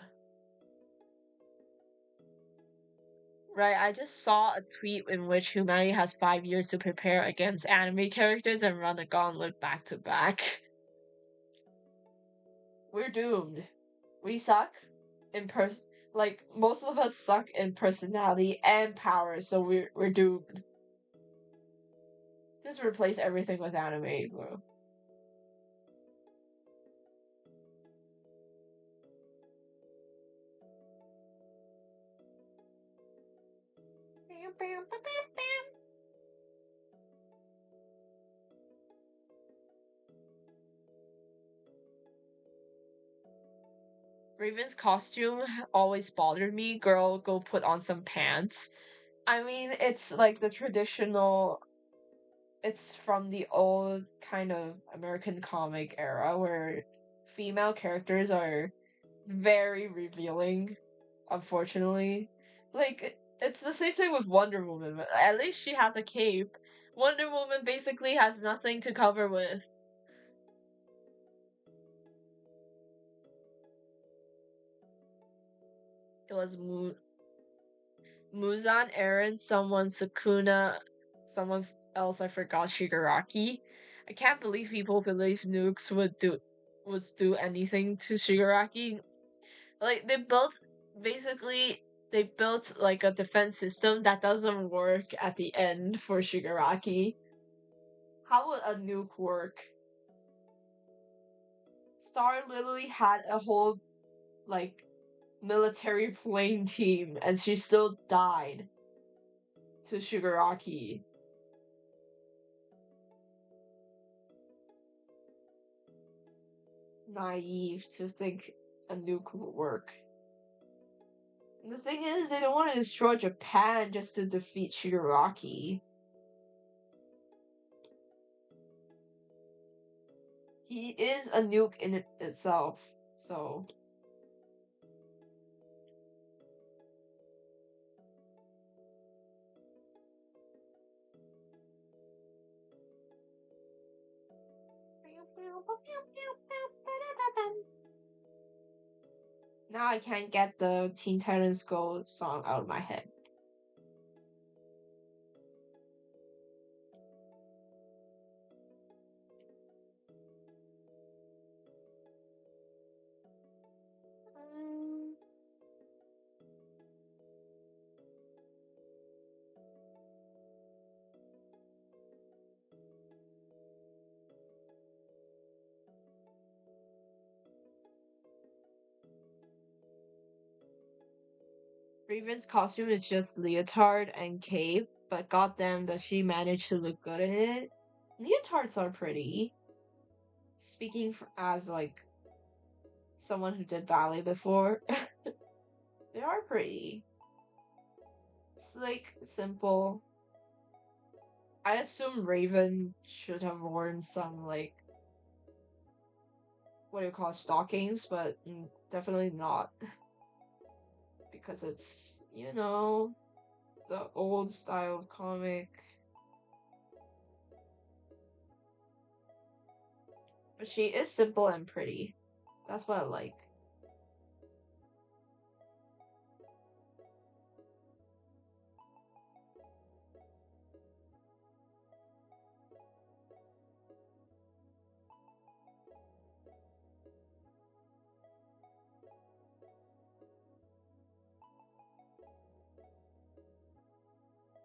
Right, I just saw a tweet in which humanity has 5 years to prepare against anime characters and run the gauntlet back to back. We're doomed. We suck in like, most of us suck in personality and power, so we're doomed. Just replace everything with anime, bro. Raven's costume always bothered me. Girl, go put on some pants. I mean, it's like the traditional. It's from the old kind of American comic era where female characters are very revealing, unfortunately. Like, it's the same thing with Wonder Woman. At least she has a cape. Wonder Woman basically has nothing to cover with. It was Muzan, Eren, someone Sukuna, someone else I forgot, Shigaraki. I can't believe people believe nukes would do anything to Shigaraki. Like, they built like a defense system that doesn't work at the end for Shigaraki. How would a nuke work? Star literally had a whole like military plane team and she still died to Shigaraki. Naive to think a nuke would work. And the thing is, they don't want to destroy Japan just to defeat Shigaraki. He is a nuke in itself, so. Now I can't get the Teen Titans Go song out of my head. Raven's costume is just leotard and cape, but goddamn does she manage to look good in it. Leotards are pretty. Speaking as like someone who did ballet before, they are pretty. Slick, simple. I assume Raven should have worn some like what do you call it, stockings, but definitely not. Because it's, you know, the old style of comic. But she is simple and pretty. That's what I like.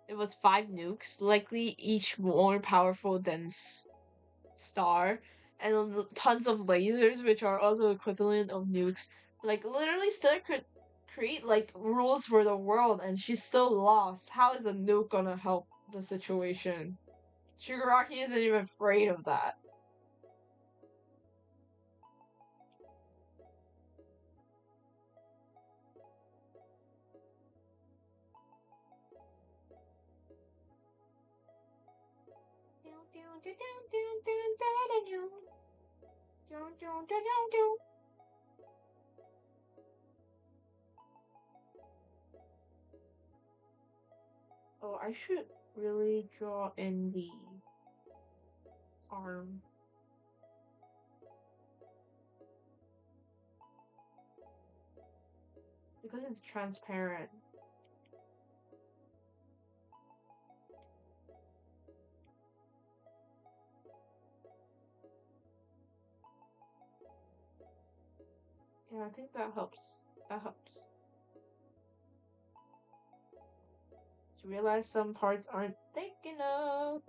It was 5 nukes, likely each more powerful than Star, and tons of lasers, which are also equivalent of nukes. Like, literally, Star could create, like, rules for the world, and she's still lost. How is a nuke gonna help the situation? Shigaraki isn't even afraid of that. Oh, I should really draw in the arm. Because it's transparent. Yeah, I think that helps. That helps. To realize some parts aren't thick enough.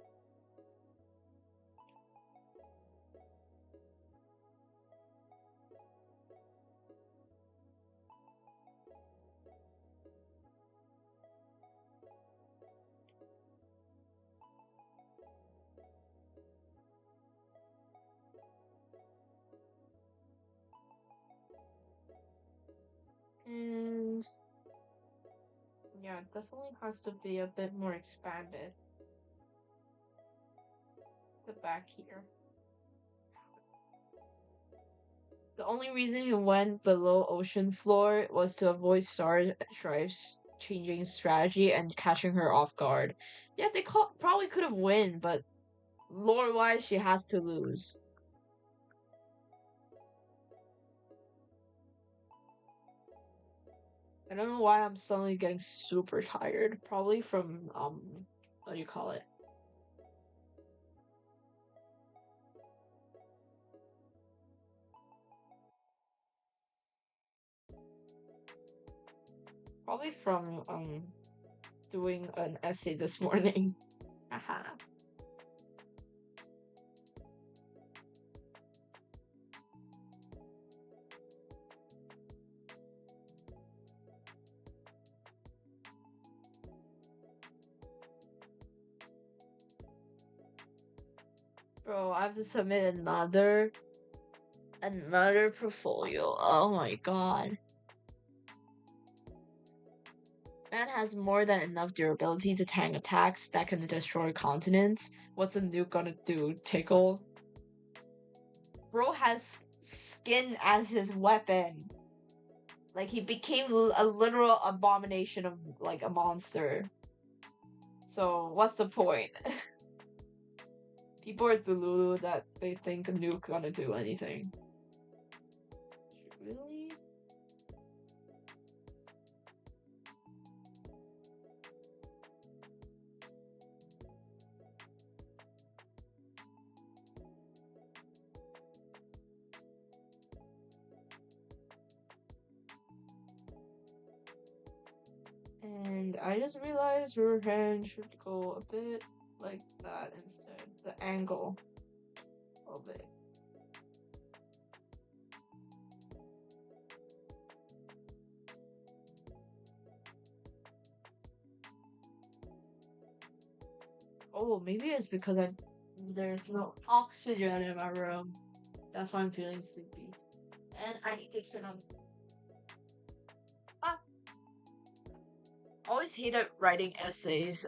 And yeah, it definitely has to be a bit more expanded. The back here. The only reason he went below ocean floor was to avoid Star Stripes changing strategy and catching her off guard. Yeah, they probably could have won, but lore-wise, she has to lose. I don't know why I'm suddenly getting super tired. Probably from, what do you call it? Probably from, doing an essay this morning. Haha. Bro, I have to submit another portfolio. Oh my god. Man has more than enough durability to tank attacks that can destroy continents. What's a nuke gonna do? Tickle? Bro has skin as his weapon. Like, he became a literal abomination of, like, a monster. So, what's the point? People are delulu that they think a nuke gonna do anything. Really? And I just realized your hand should go a bit like that instead. The angle of it. Oh, maybe it's because there's no oxygen in my room. That's why I'm feeling sleepy. And I need to turn on. Ah! Always hated writing essays.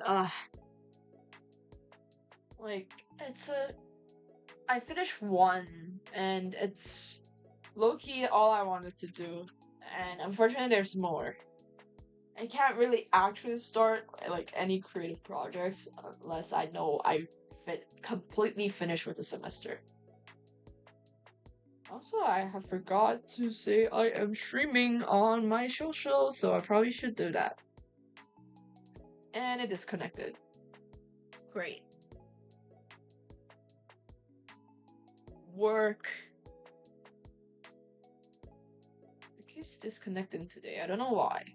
Like, I finished one, and it's low-key all I wanted to do. And unfortunately, there's more. I can't really actually start like any creative projects unless I know I completely finished with the semester. Also, I have forgot to say I am streaming on my social, so I probably should do that. And it disconnected. Great. Work. It keeps disconnecting today. I don't know why.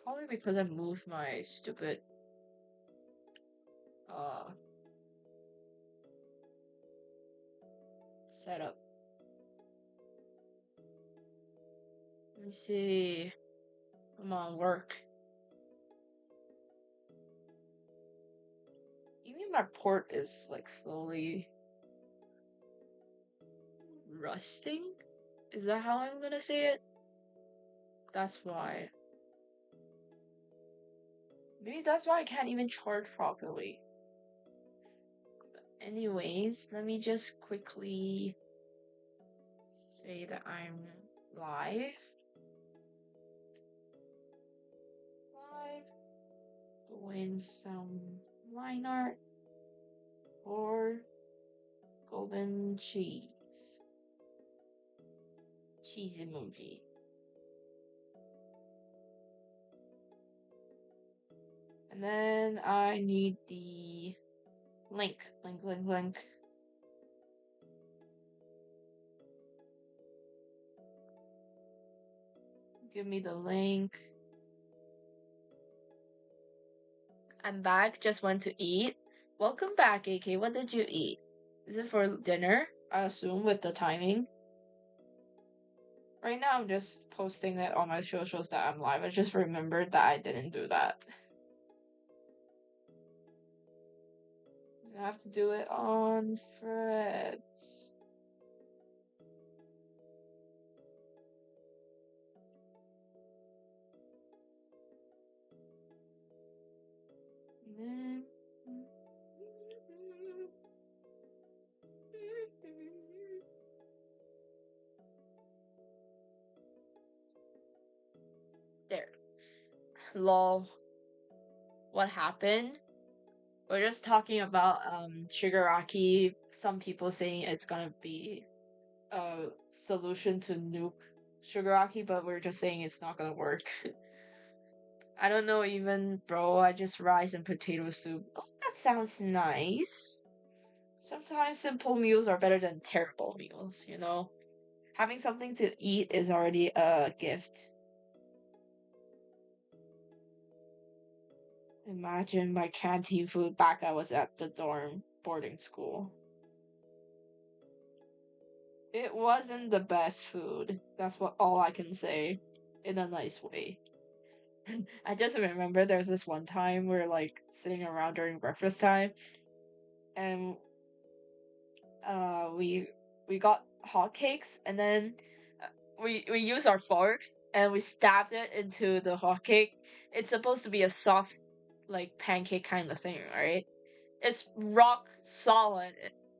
Probably because I moved my stupid setup. Let me see. Come on, work. Even my port is like slowly rusting? Is that how I'm gonna say it? That's why. Maybe that's why I can't even charge properly. But anyways, let me just quickly say that I'm live. Doing some line art for golden cheese. Cheese emoji. And then I need the link. Give me the link. I'm back, just went to eat. Welcome back, AK. What did you eat? Is it for dinner? I assume with the timing. Right now I'm just posting it on my socials that I'm live. I just remembered that I didn't do that. I have to do it on Threads. There. Lol. What happened? We're just talking about Shigaraki. Some people saying it's gonna be a solution to nuke Shigaraki, but we're just saying it's not gonna work. I don't know even, bro. I just rice and potato soup. Oh, that sounds nice. Sometimes simple meals are better than terrible meals, you know? Having something to eat is already a gift. Imagine my canteen food back I was at the dorm boarding school. It wasn't the best food. That's all I can say. In a nice way. I just remember there's this one time we're like sitting around during breakfast time and we got hotcakes and then we used our forks and we stabbed it into the hotcake. It's supposed to be a soft like pancake kind of thing, right? It's rock solid,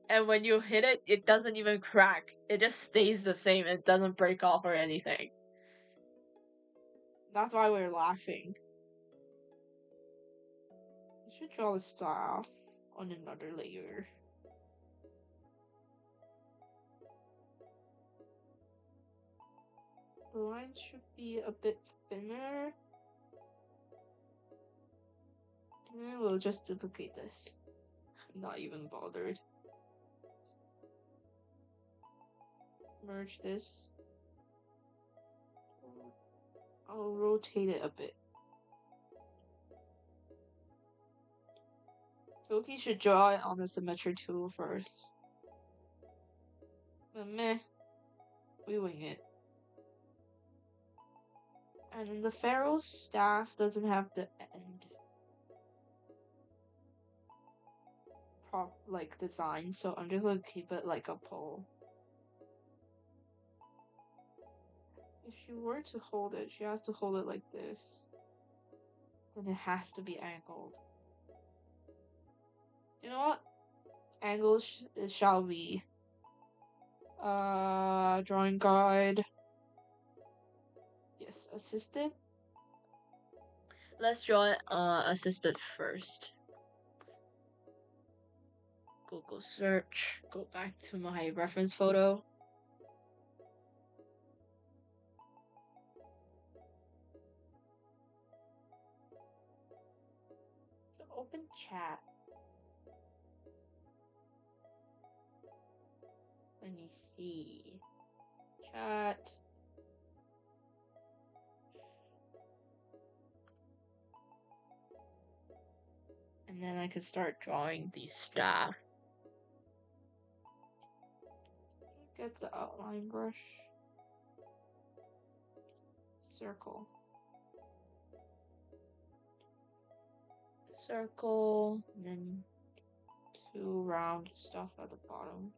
and when you hit it, it doesn't even crack. It just stays the same. It doesn't break off or anything. That's why we're laughing. You should draw the star off. on another layer. The line should be a bit thinner. And we'll just duplicate this. I'm not even bothered. Merge this. I'll rotate it a bit. Loki should draw it on the symmetry tool first. But meh, we wing it. And then the Pharaoh's staff doesn't have the end like design, so I'm just gonna keep it like a pole. If she were to hold it, she has to hold it like this. Then it has to be angled. You know what? Angles it shall be. Drawing guide. Yes, assisted. Let's draw it assisted first. Google search. Go back to my reference photo. So open chat. Let me see. Chat. And then I can start drawing the staff. Get the outline brush. Circle. Circle. And then 2 round stuff at the bottom.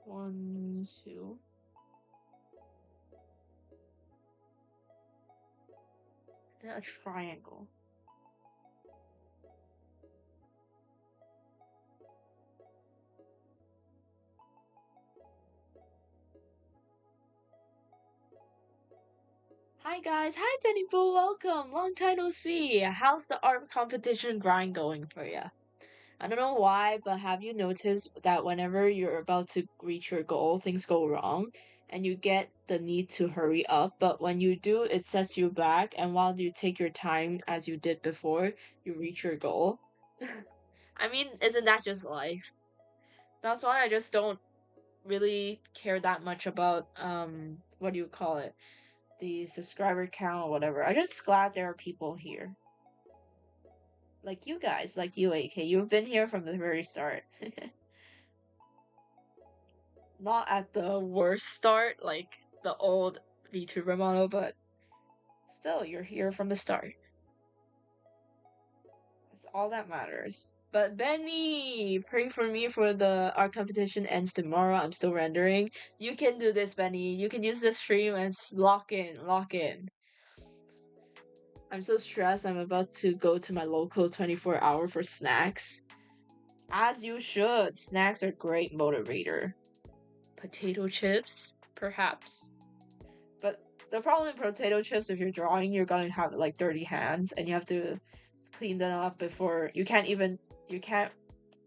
1, 2. Then a triangle. Hi guys, hi Penny Boo, welcome! Long time no see! How's the art competition grind going for you? I don't know why, but have you noticed that whenever you're about to reach your goal, things go wrong, and you get the need to hurry up, but when you do, it sets you back, and while you take your time as you did before, you reach your goal? I mean, isn't that just life? That's why I just don't really care that much about, what do you call it? The subscriber count or whatever. I'm just glad there are people here. Like you guys, like you, AK. You've been here from the very start. Not at the worst start, like the old VTuber model, but still, you're here from the start. That's all that matters. But Benny, pray for me for the art competition ends tomorrow. I'm still rendering. You can do this, Benny. You can use this stream and lock in, lock in. I'm so stressed. I'm about to go to my local 24-hour for snacks. As you should. Snacks are great motivator. Potato chips? Perhaps. But the problem with potato chips, if you're drawing, you're gonna have like dirty hands and you have to clean them up before you can't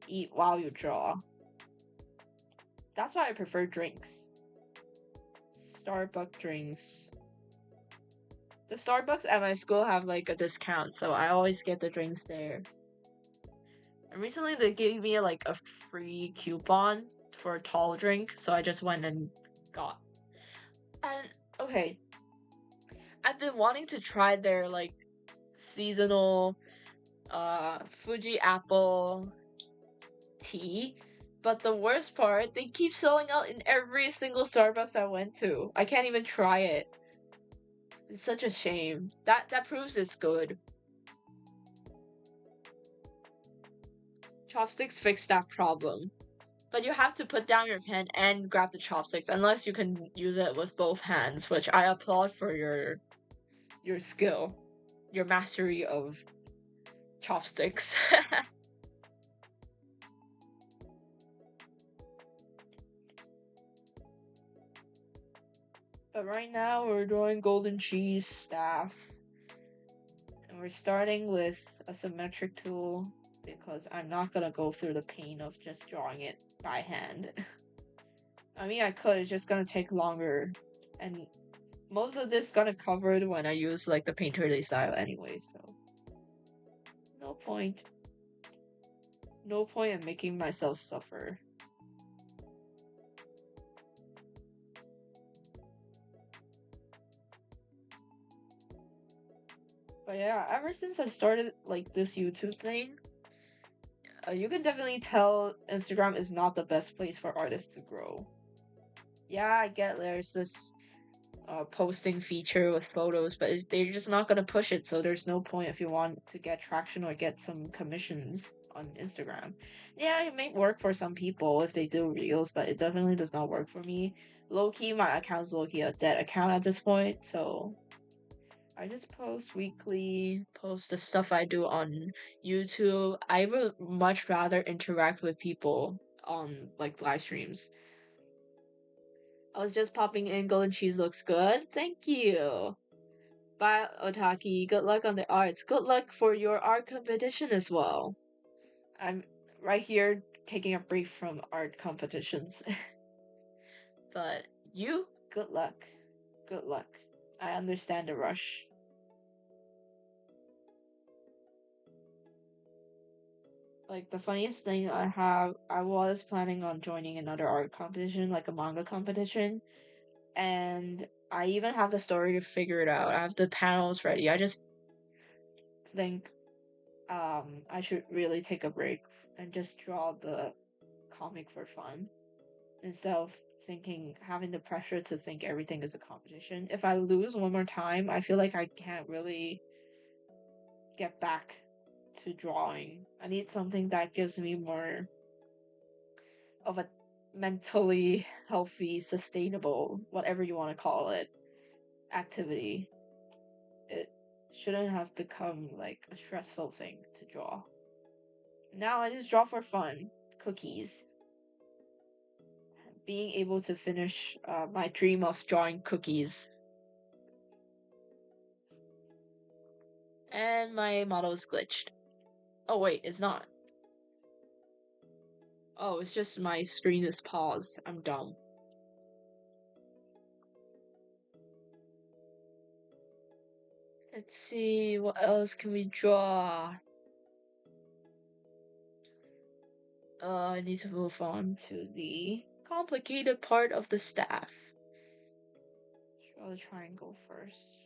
eat while you draw. That's why I prefer drinks. Starbucks drinks. The Starbucks at my school have like a discount, so I always get the drinks there. And recently they gave me like a free coupon for a tall drink, so I just went and got. And okay, I've been wanting to try their like seasonal Fuji apple tea, but the worst part, they keep selling out in every single Starbucks I went to. I can't even try it. It's such a shame. That proves it's good. Chopsticks fix that problem. But you have to put down your pen and grab the chopsticks, unless you can use it with both hands, which I applaud for your skill. Your mastery of chopsticks. But right now we're drawing golden cheese staff. And we're starting with a symmetric tool. because I'm not gonna go through the pain of just drawing it by hand. I mean, I could, it's just gonna take longer, and most of this got covered when I use like the painterly style anyway, so no point. No point in making myself suffer. But yeah, ever since I started like this YouTube thing, you can definitely tell Instagram is not the best place for artists to grow. Yeah, I get there's this posting feature with photos, but they're just not gonna push it, so there's no point if you want to get traction or get some commissions on Instagram. Yeah, it may work for some people if they do reels, but it definitely does not work for me. Low-key, my account's low-key a dead account at this point, so I just post weekly, post the stuff I do on YouTube. I would much rather interact with people on like live streams. I was just popping in. Golden cheese looks good. Thank you. Bye, Otaki. Good luck on the arts. Good luck for your art competition as well. I'm right here taking a break from art competitions. But you, good luck. Good luck. I understand the rush. Like, the funniest thing I was planning on joining another art competition, like a manga competition, and I even have the story to figure it out. I have the panels ready. I just think I should really take a break and just draw the comic for fun instead of having the pressure to think everything is a competition. If I lose one more time, I feel like I can't really get back to drawing. I need something that gives me more of a mentally healthy, sustainable, whatever you want to call it, activity. It shouldn't have become like a stressful thing to draw. Now I just draw for fun. Cookies. Being able to finish my dream of drawing cookies. And my model is glitched. Oh wait, it's not. Oh, it's just my screen is paused. I'm dumb. Let's see, what else can we draw? I need to move on to the complicated part of the staff. Draw the triangle first.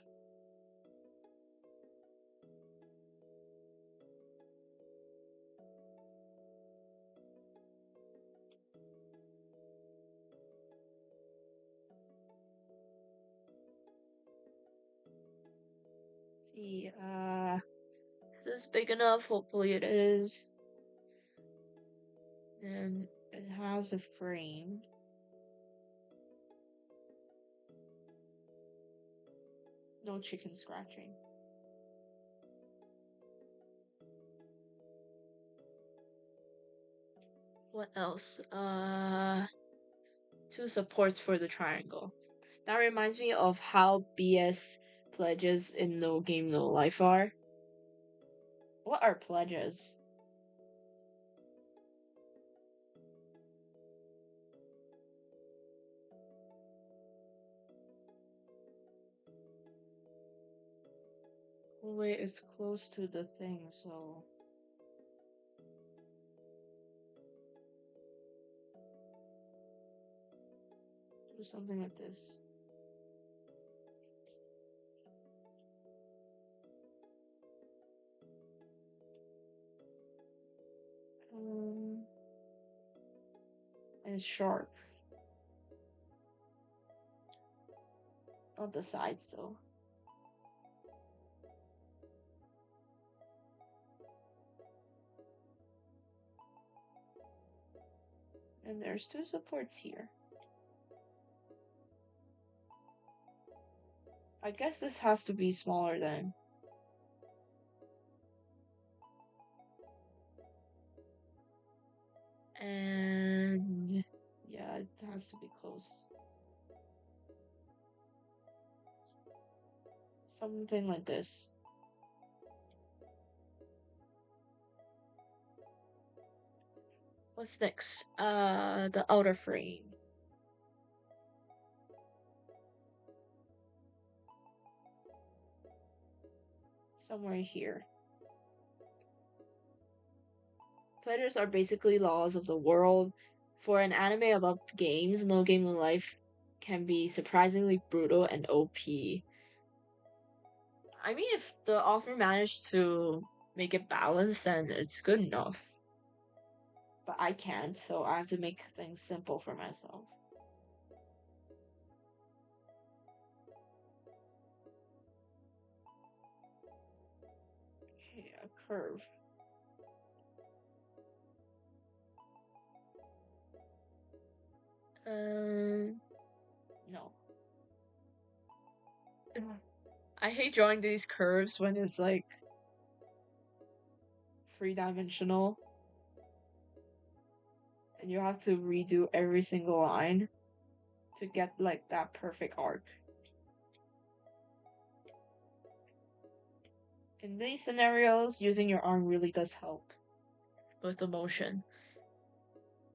Let's see, is this big enough? Hopefully it is. Then it has a frame. No chicken scratching. What else? Two supports for the triangle. That reminds me of how BS pledges in No Game No Life are. What are pledges? Wait, it's close to the thing, so... do something like this. And it's sharp. Not the sides, though. And there's two supports here. I guess this has to be smaller then. And yeah, it has to be close. Something like this. What's next? The outer frame. Somewhere here. Pleasures are basically laws of the world. For an anime about games, No Game No Life can be surprisingly brutal and OP. I mean, if the author managed to make it balanced, then it's good enough. But I can't, so I have to make things simple for myself. Okay, a curve. No. I hate drawing these curves when it's like three-dimensional and you have to redo every single line to get like that perfect arc. In these scenarios, using your arm really does help with the motion.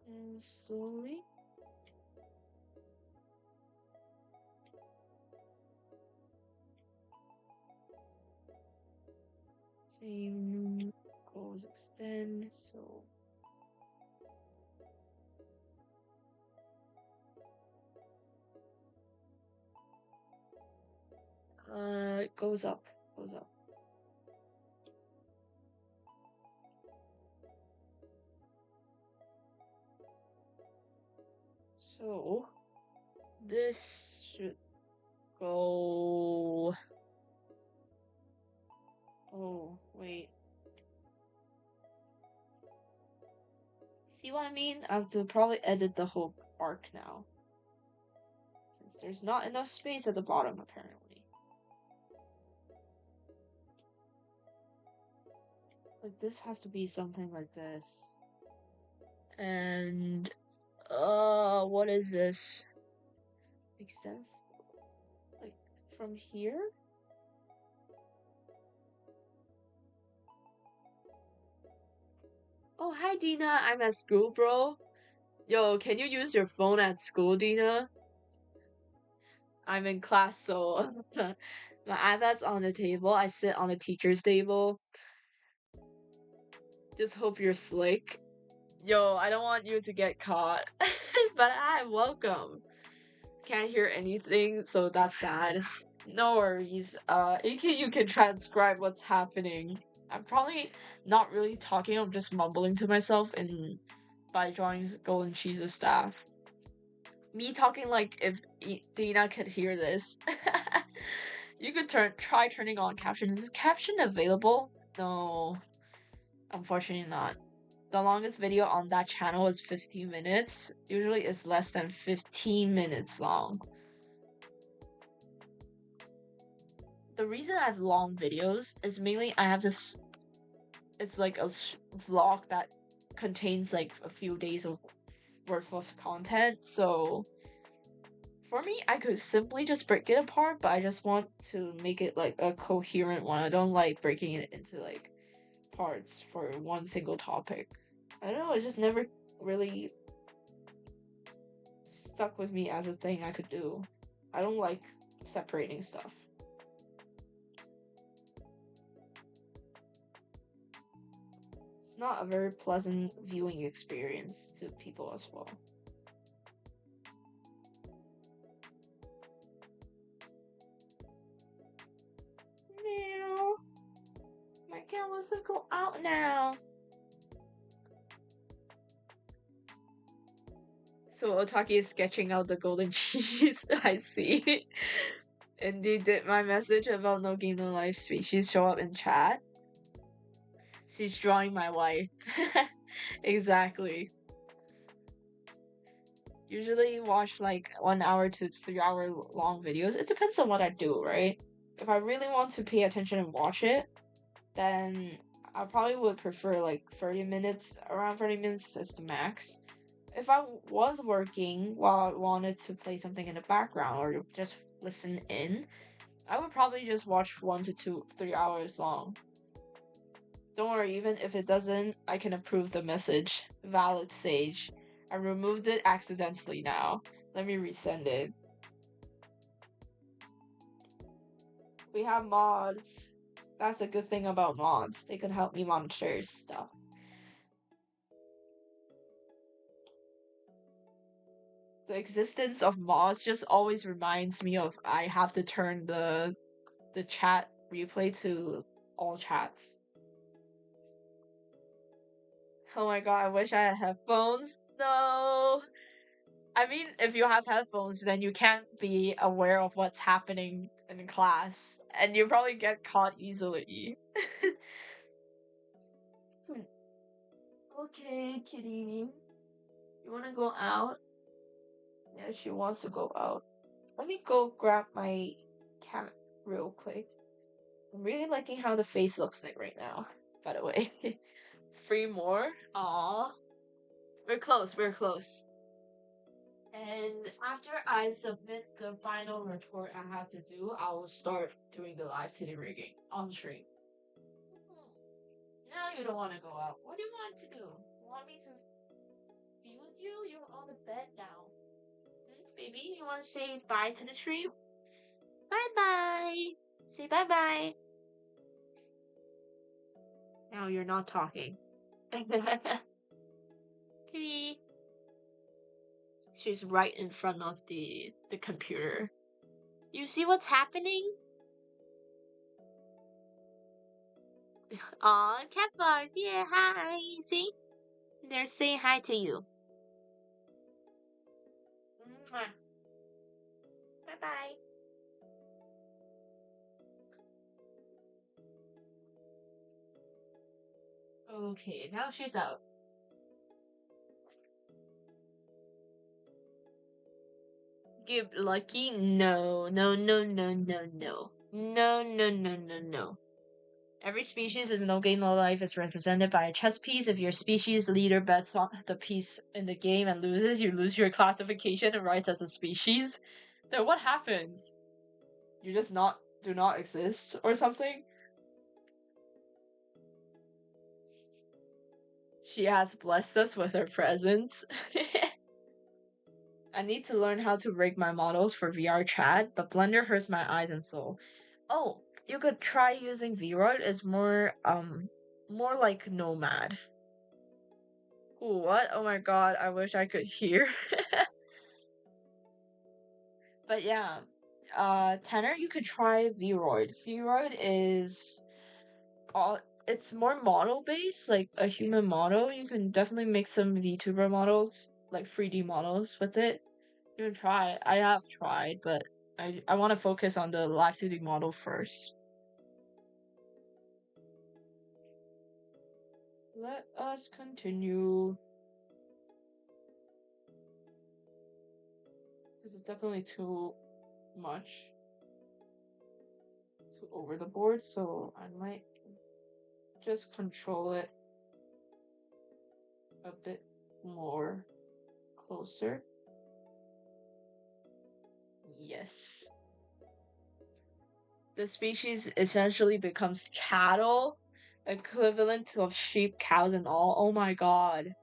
And slowly. Same goes extend, so it goes up. So this should go. Oh, wait. See what I mean? I have to probably edit the whole arc now. Since there's not enough space at the bottom, apparently. Like, this has to be something like this. And, what is this? Extends? Like, from here? Oh, hi, Dina. I'm at school, bro. Yo, can you use your phone at school, Dina? I'm in class, so my iPad's on the table. I sit on the teacher's table. Just hope you're slick. Yo, I don't want you to get caught. But I'm welcome. Can't hear anything, so that's sad. No worries. AK, you can transcribe what's happening. I'm probably not really talking, I'm just mumbling to myself and by drawing golden cheese's staff. Me talking like if Dina could hear this. You could try turning on captions. Is caption available? No. Unfortunately not. The longest video on that channel is 15 minutes. Usually it's less than 15 minutes long. The reason I have long videos is mainly I have this. It's like a vlog that contains like a few days of worth of content. So for me, I could simply just break it apart, but I just want to make it like a coherent one. I don't like breaking it into like parts for one single topic. I don't know, it just never really stuck with me as a thing I could do. I don't like separating stuff. It's not a very pleasant viewing experience to people as well. Meow. My cat wants to go out now. So Otaki is sketching out the golden cheese. I see. Indeed, did my message about No Game No Life species show up in chat? She's drawing my wife. Exactly. Usually watch like 1 hour to 3 hour long videos. It depends on what I do, right? If I really want to pay attention and watch it, then I probably would prefer like 30 minutes. Around 30 minutes is the max. If I was working while I wanted to play something in the background or just listen in, I would probably just watch 1 to 3 hours long. Don't worry, even if it doesn't, I can approve the message. Valid Sage. I removed it accidentally now. Let me resend it. We have mods. That's the good thing about mods. They can help me monitor stuff. The existence of mods just always reminds me of I have to turn the chat replay to all chats. Oh my god, I wish I had headphones. No. I mean, if you have headphones, then you can't be aware of what's happening in class, and you probably get caught easily. Okay, kitty. You wanna go out? Yeah, she wants to go out. Let me go grab my cat real quick. I'm really liking how the face looks like right now, by the way. 3 more? Aww. We're close, we're close. And after I submit the final report I have to do, I will start doing the live city rigging on stream. Now you don't want to go out. What do you want to do? You want me to be with you? You're on the bed now. Baby, you want to say bye to the stream? Bye-bye. Say bye-bye. Now you're not talking. Kitty. She's right in front of the computer. You see what's happening? Aw, cat boys, yeah, hi. See? They're saying hi to you. Bye-bye. Okay, now she's out. Give lucky? No, no, no, no, no, no. No, no, no, no, no. Every species in No Game No Life is represented by a chess piece. If your species leader bets on the piece in the game and loses, you lose your classification and rights as a species. Then what happens? You just do not exist or something? She has blessed us with her presence. I need to learn how to rig my models for VR chat, but Blender hurts my eyes and soul. Oh, you could try using VRoid. It's more like Nomad. Ooh, what? Oh my god, I wish I could hear. But yeah, Tanner, you could try VRoid. VRoid is it's more model based, like a human model. You can definitely make some VTuber models, like 3D models with it. You can try. I have tried, but I want to focus on the live 2D model first. Let us continue. This is definitely too much. Too over the board, so I might just control it a bit more closer. Yes. The species essentially becomes cattle, equivalent of sheep, cows, and all. Oh my god.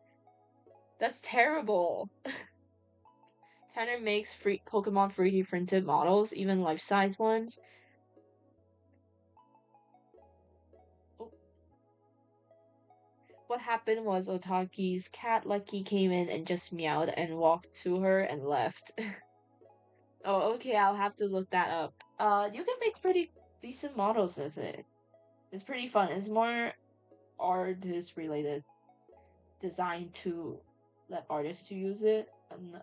That's terrible. Tanner makes free Pokemon 3D printed models, even life-size ones. Oh. What happened was Otaki's cat Lucky came in and just meowed and walked to her and left. Oh, okay, I'll have to look that up. You can make pretty decent models with it. It's pretty fun. It's more artist related, designed to let artists to use it. And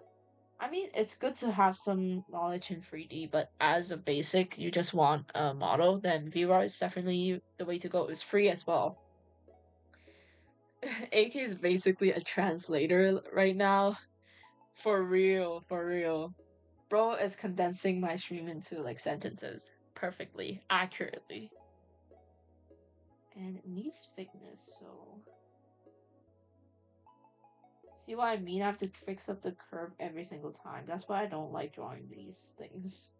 I mean, it's good to have some knowledge in 3D, but as a basic, you just want a model, then VR is definitely the way to go. It's free as well. AK is basically a translator right now. For real, for real. Bro is condensing my stream into like sentences perfectly, accurately. And it needs thickness, so see what I mean? I have to fix up the curve every single time. That's why I don't like drawing these things.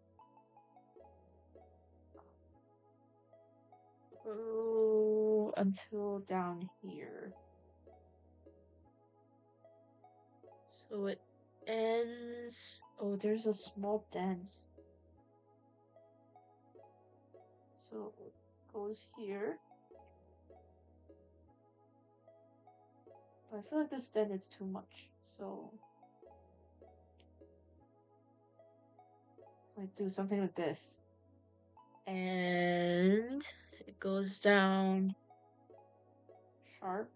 Oh, until down here. So it ends. Oh, there's a small dent. So it goes here. But I feel like this dent is too much. So I do something like this. And it goes down sharp.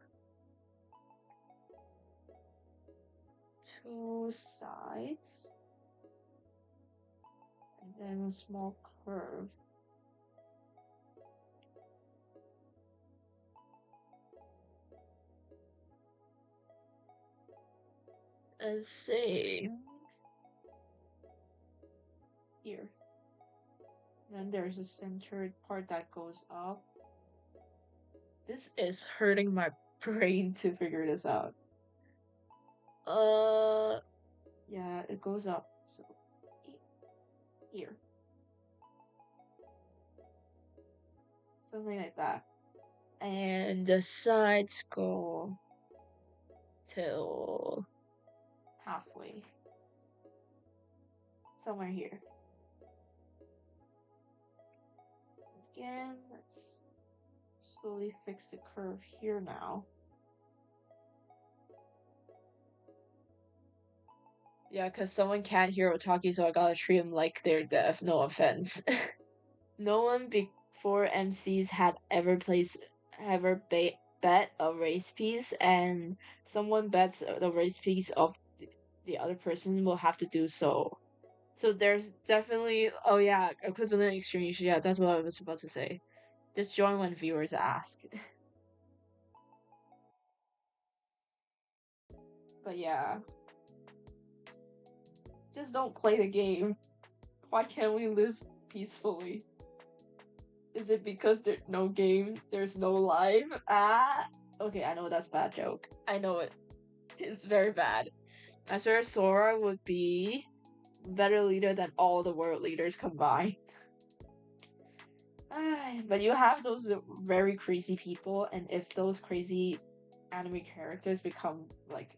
Two sides. And then a small curve. And same here. Then there's a centered part that goes up. This is hurting my brain to figure this out. Yeah, it goes up. So here. Something like that. And the sides go till halfway. Somewhere here. Again, let's slowly fix the curve here now. Yeah, because someone can't hear Otaki, so I gotta treat them like they're deaf. No offense. No one before MCs had ever bet a race piece, and someone bets the race piece of the other person will have to do so. So there's definitely, oh yeah, equivalent exchange. Yeah, that's what I was about to say. Just join when viewers ask. But yeah. Just don't play the game. Why can't we live peacefully? Is it because there's no game, there's no life? Ah! Okay, I know that's a bad joke. I know it. It's very bad. I swear Sora would be a better leader than all the world leaders combined. But you have those very crazy people, and if those crazy anime characters become like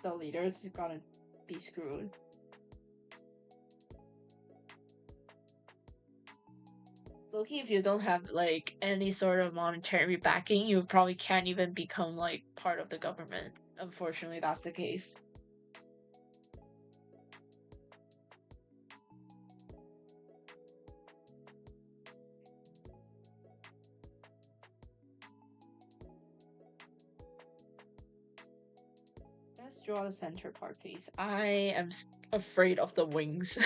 the leaders, you're gonna be screwed. Loki, if you don't have like any sort of monetary backing, you probably can't even become like part of the government. Unfortunately, that's the case. Let's draw the center part, please. I am afraid of the wings.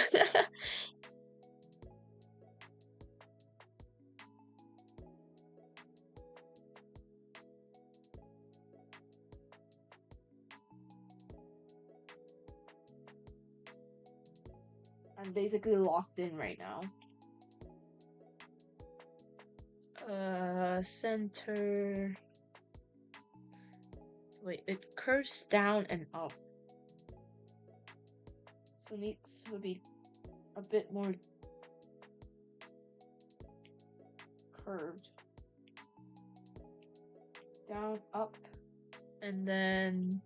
I'm basically locked in right now. Center. Wait, it curves down and up. So it needs to be a bit more curved. Down, up, and then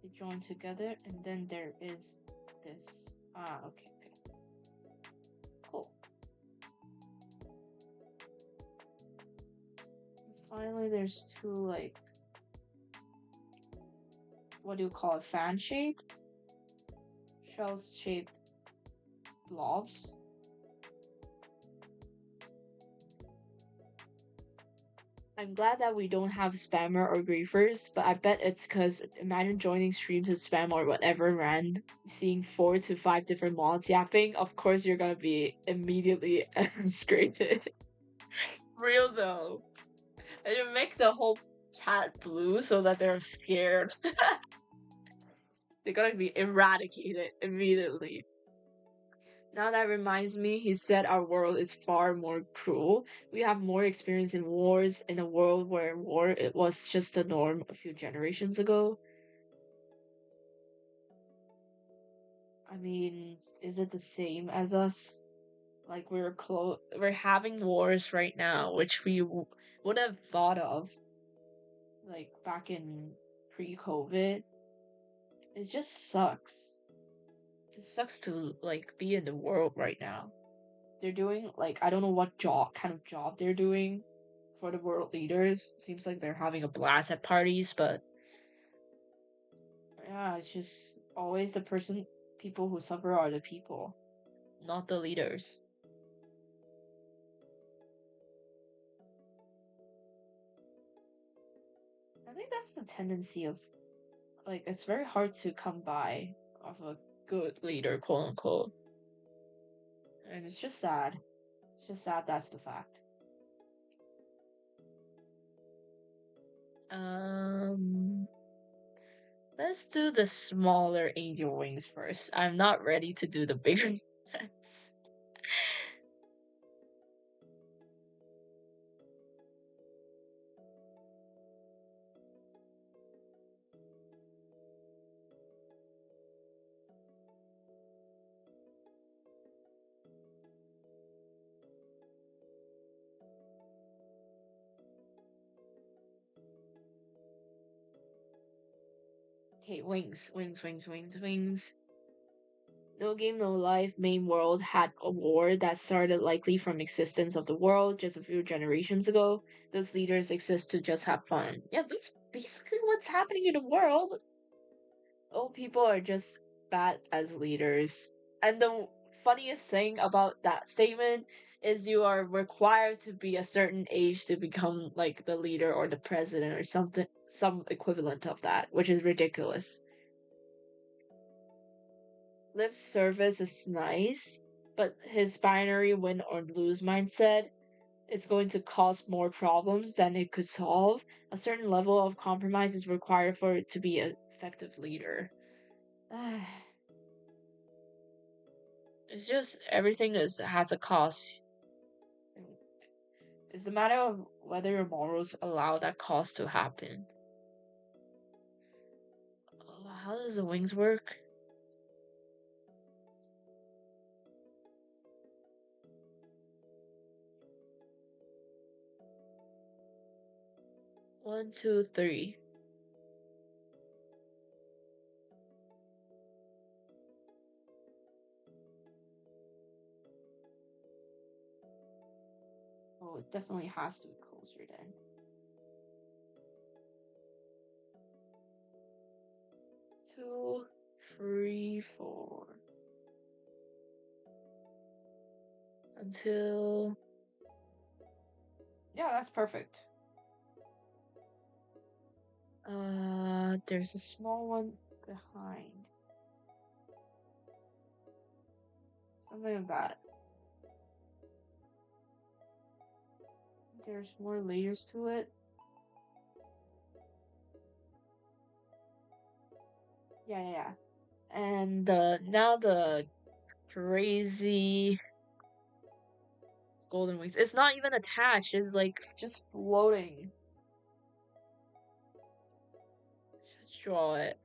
they join together, and then there is this. Ah, okay. Cool. And finally, there's two, like, what do you call it? Fan shaped? Shell shaped blobs. I'm glad that we don't have spammer or griefers, but I bet it's because imagine joining streams with spam or whatever ran, seeing 4 to 5 different mods yapping, of course you're gonna be immediately scraped. Real though. And you make the whole chat blue so that they're scared. They're gonna be eradicated immediately. Now that reminds me, he said our world is far more cruel. We have more experience in wars in a world where war it was just the norm a few generations ago. I mean, is it the same as us? Like we're having wars right now, which would have thought of, like, back in pre-COVID. It just sucks. It sucks to, like, be in the world right now. They're doing, like, I don't know what kind of job they're doing for the world leaders. Seems like they're having a blast at parties, but yeah, it's just always people who suffer are the people, not the leaders. I think that's the tendency of, like, it's very hard to come by of a good leader, quote unquote. And it's just sad. It's just sad that's the fact. Let's do the smaller angel wings first. I'm not ready to do the bigger ones. Okay, wings. No Game No Life main world had a war that started likely from existence of the world just a few generations ago. Those leaders exist to just have fun. Yeah, that's basically what's happening in the world. Old people are just bad as leaders. And the funniest thing about that statement is you are required to be a certain age to become like the leader or the president or something, some equivalent of that, which is ridiculous. Lip service is nice, but his binary win or lose mindset is going to cause more problems than it could solve. A certain level of compromise is required for it to be an effective leader. It's just everything has a cost. It's a matter of whether your morals allow that cost to happen. How does the wings work? One, two, three. Oh, it definitely has to be closer then. 2, 3, 4. Until... Yeah, that's perfect. There's a small one behind. Something like that. There's more layers to it. Yeah. And now the crazy golden wings. It's not even attached. It's like just floating. Let's draw it.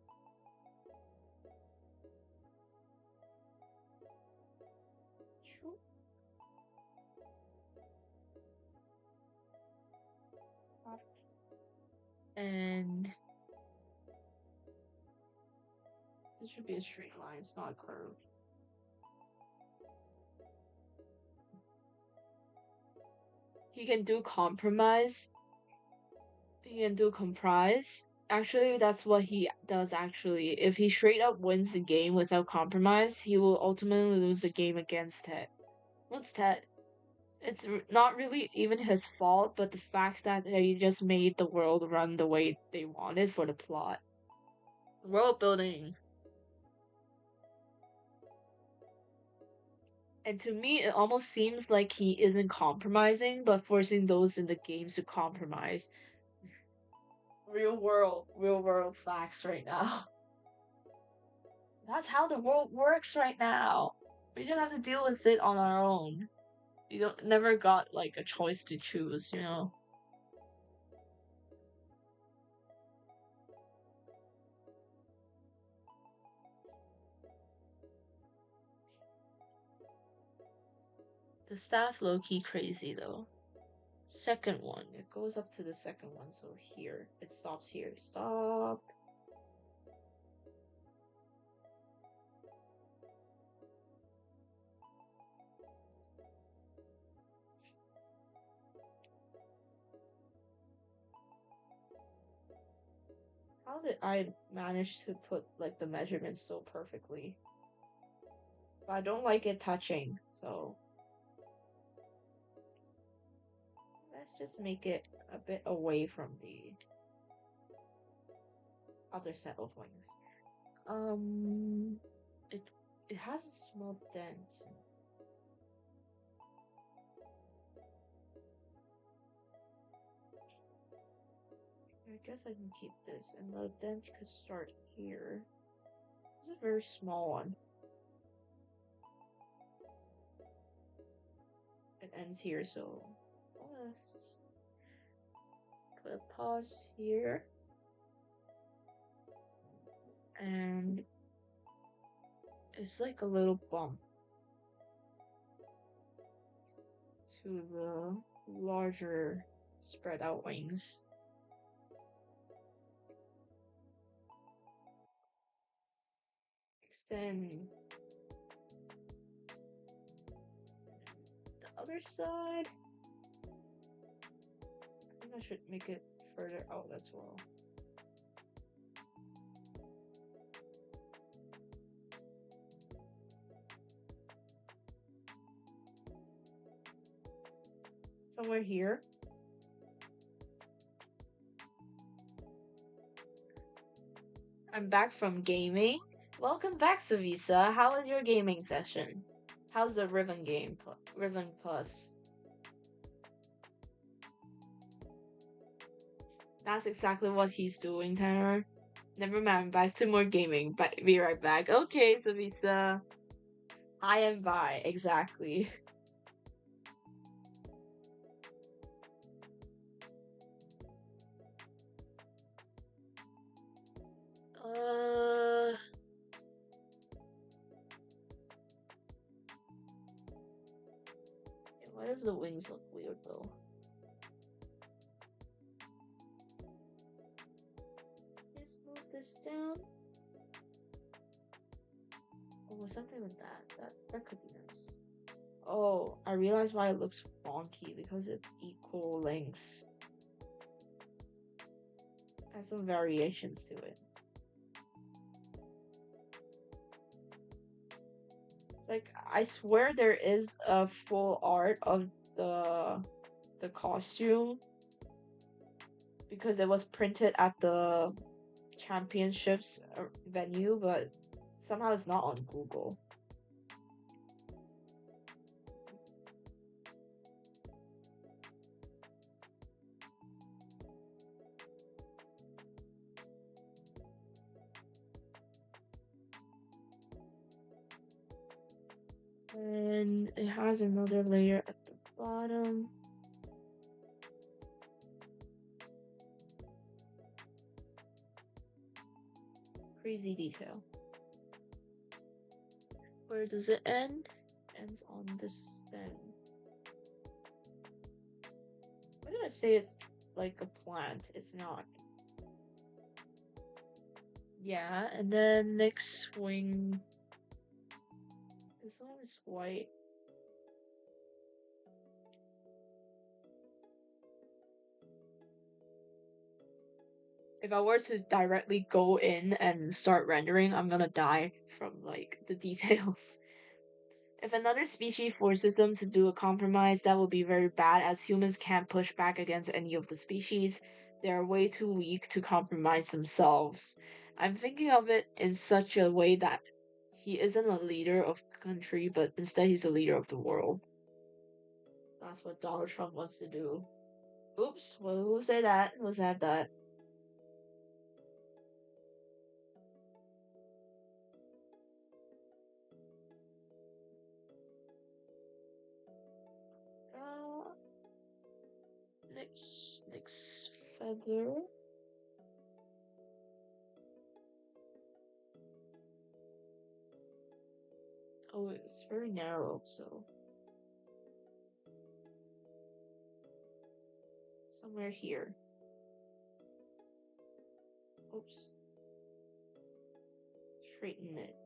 And this should be a straight line. It's not a curve. He can do compromise. He can do comprise. Actually, that's what he does actually. If he straight up wins the game without compromise, he will ultimately lose the game against Ted. What's Ted? It's not really even his fault, but the fact that he just made the world run the way they wanted for the plot. World building. And to me, it almost seems like he isn't compromising, but forcing those in the games to compromise. Real world facts right now. That's how the world works right now. We just have to deal with it on our own. We don't never got like a choice to choose, you know. The staff low-key crazy though. second one. It goes up to the second one, so here. It stops here. Stop. How did I manage to put like the measurements so perfectly? But I don't like it touching, so let's just make it a bit away from the other set of wings. It has a small dent. I guess I can keep this, and the dent could start here. This is a very small one. It ends here, so let's put a pause here. And it's like a little bump to the larger spread out wings. Extend the other side. I think I should make it further out as well. Somewhere here. I'm back from gaming. Welcome back, Savisa. How was your gaming session? How's the Riven game? Riven Plus? That's exactly what he's doing, Tanner. Never mind, back to more gaming. But be right back. Okay, Savisa. I am by, exactly. Why does the wings look weird though? Just move this down. Oh, something like that. That could be nice. Oh, I realize why it looks wonky, because it's equal lengths. Has some variations to it. Like, I swear there is a full art of the costume, because it was printed at the championships venue, but somehow it's not on Google. And it has another layer at the bottom. Crazy detail. Where does it end? Ends on this stem. Why did I say it's like a plant? It's not. Yeah, and then next wing. This one is white. If I were to directly go in and start rendering, I'm gonna die from like the details. If another species forces them to do a compromise, that would be very bad, as humans can't push back against any of the species. They are way too weak to compromise themselves. I'm thinking of it in such a way that he isn't a leader of country, but instead he's a leader of the world. That's what Donald Trump wants to do. Oops, well, who said that? Who said that? Next feather. Oh, it's very narrow, so Somewhere here. Oops. Straighten it.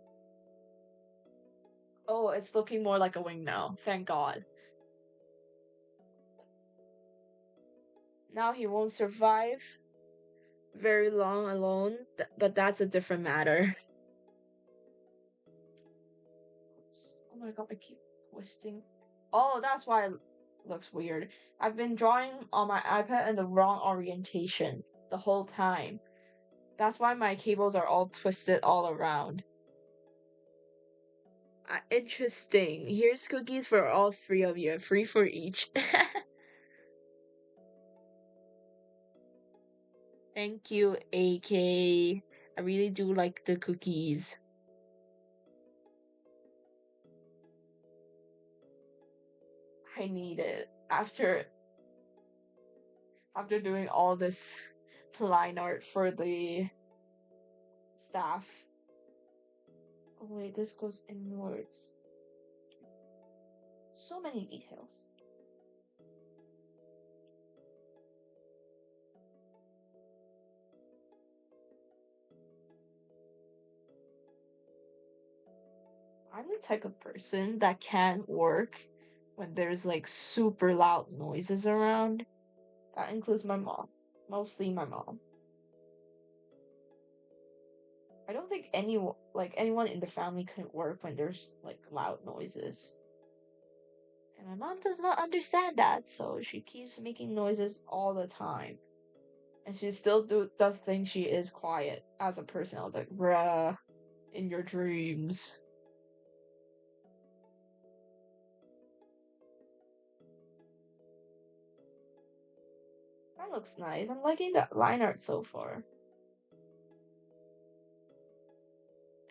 Oh, it's looking more like a wing now. Thank God. Now he won't survive very long alone, but that's a different matter. Oops. Oh my God, I keep twisting. Oh, that's why it looks weird. I've been drawing on my iPad in the wrong orientation the whole time. That's why my cables are all twisted all around. Interesting. Here's cookies for all three of you. 3 for each. Thank you, AK. I really do like the cookies. I need it after doing all this line art for the staff. Oh wait, this goes inwards. So many details. I'm the type of person that can't work when there's like super loud noises around. That includes my mom. Mostly my mom. I don't think anyone in the family can work when there's like loud noises. And my mom does not understand that, so she keeps making noises all the time. And she still does think she is quiet as a person. I was like, bruh, in your dreams. That looks nice. I'm liking that line art so far.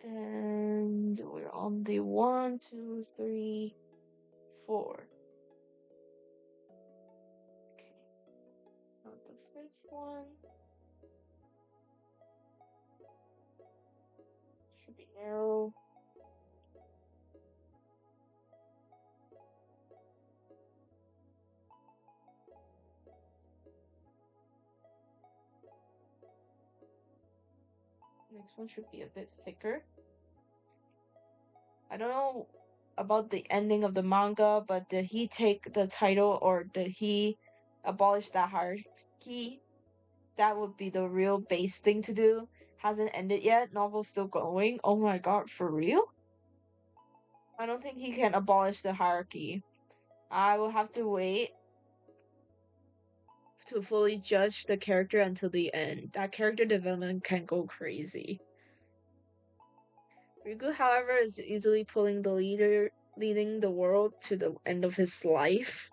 And we're on the 1, 2, 3, 4. Okay. Not the 5th one. Should be narrow. Next one should be a bit thicker. I don't know about the ending of the manga, but did he take the title or did he abolish that hierarchy? That would be the real base thing to do. Hasn't ended yet. Novel's still going. Oh my god, for real? I don't think he can abolish the hierarchy. I will have to wait to fully judge the character until the end. That character development can go crazy. Ryugu, however, is easily pulling the leading the world to the end of his life.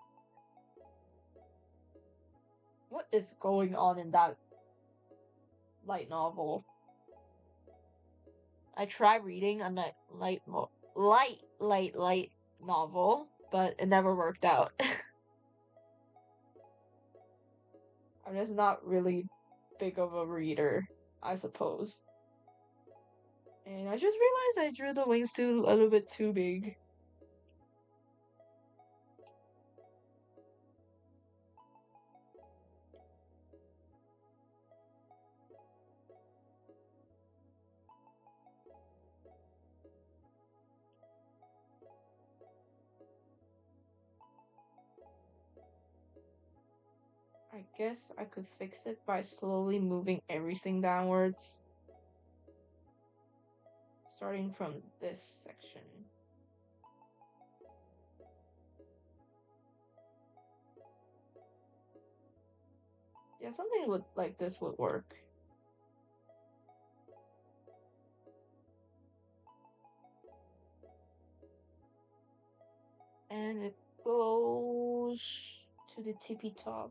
What is going on in that light novel? I tried reading a light novel, but it never worked out. I'm just not really big of a reader, I suppose. And I just realized I drew the wings a little bit too big. I guess I could fix it by slowly moving everything downwards. Starting from this section. Yeah, something like this would work. And it goes to the tippy top.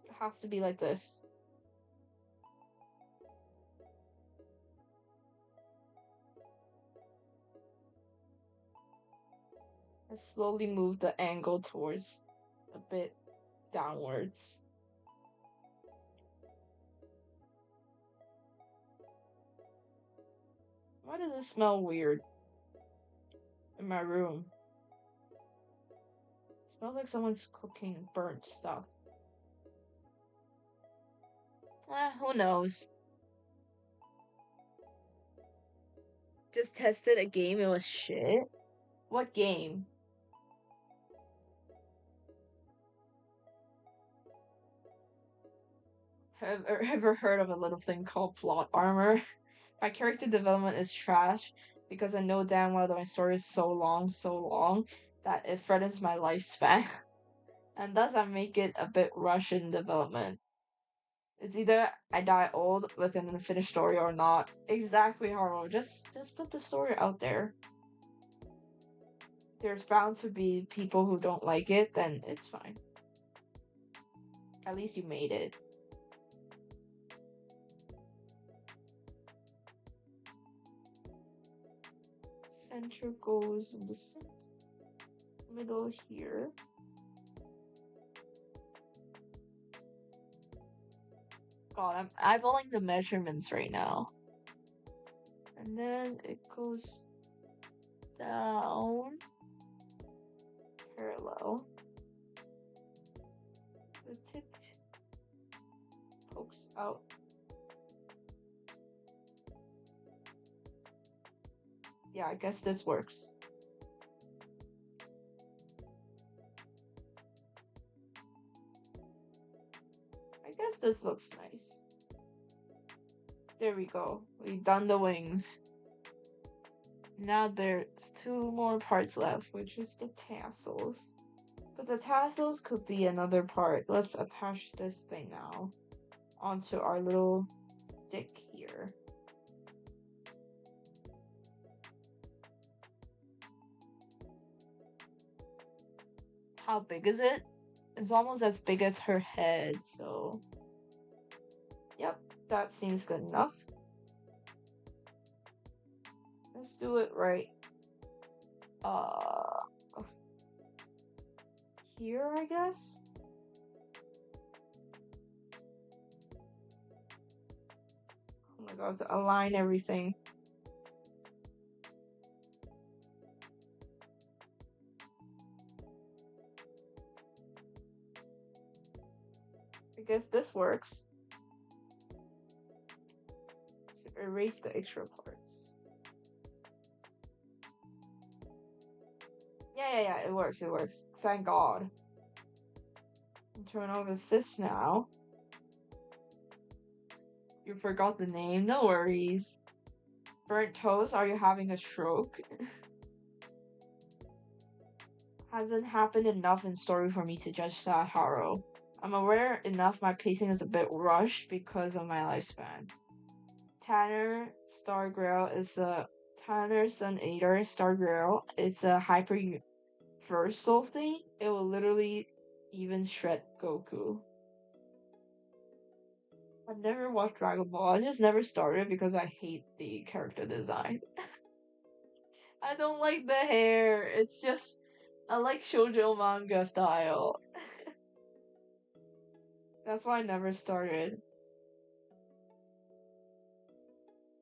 It has to be like this. And slowly move the angle towards a bit downwards. Why does it smell weird in my room? It smells like someone's cooking burnt stuff. Who knows? Just tested a game, it was shit. What game? Have ever heard of a little thing called plot armor? My character development is trash because I know damn well that my story is so long, that it threatens my lifespan. And thus I make it a bit rushed in development. It's either I die old with an unfinished story or not. Exactly, Haru. Just put the story out there. There's bound to be people who don't like it, then it's fine. At least you made it. Center goes in the middle here. God, I'm eyeballing the measurements right now. And then it goes down parallel. The tip pokes out. Yeah, I guess this works. I guess this looks nice. There we go. We've done the wings. Now there's 2 more parts left, which is the tassels. But the tassels could be another part. Let's attach this thing now onto our little dick here. How big is it? It's almost as big as her head, so... Yep, that seems good enough. Let's do it right. Here, I guess? Oh my god, align everything. I guess this works. To erase the extra parts. Yeah, it works, Thank God. Turn on assist now. You forgot the name, no worries. Burnt toast, are you having a stroke? Hasn't happened enough in story for me to judge Haru. I'm aware enough my pacing is a bit rushed because of my lifespan. Tanner Stargirl is a Tanner Sun Eater Stargirl. It's a hyper versal thing. It will literally even shred Goku. I've never watched Dragon Ball. I just never started because I hate the character design. I don't like the hair. It's just I like shoujo manga style. That's why I never started.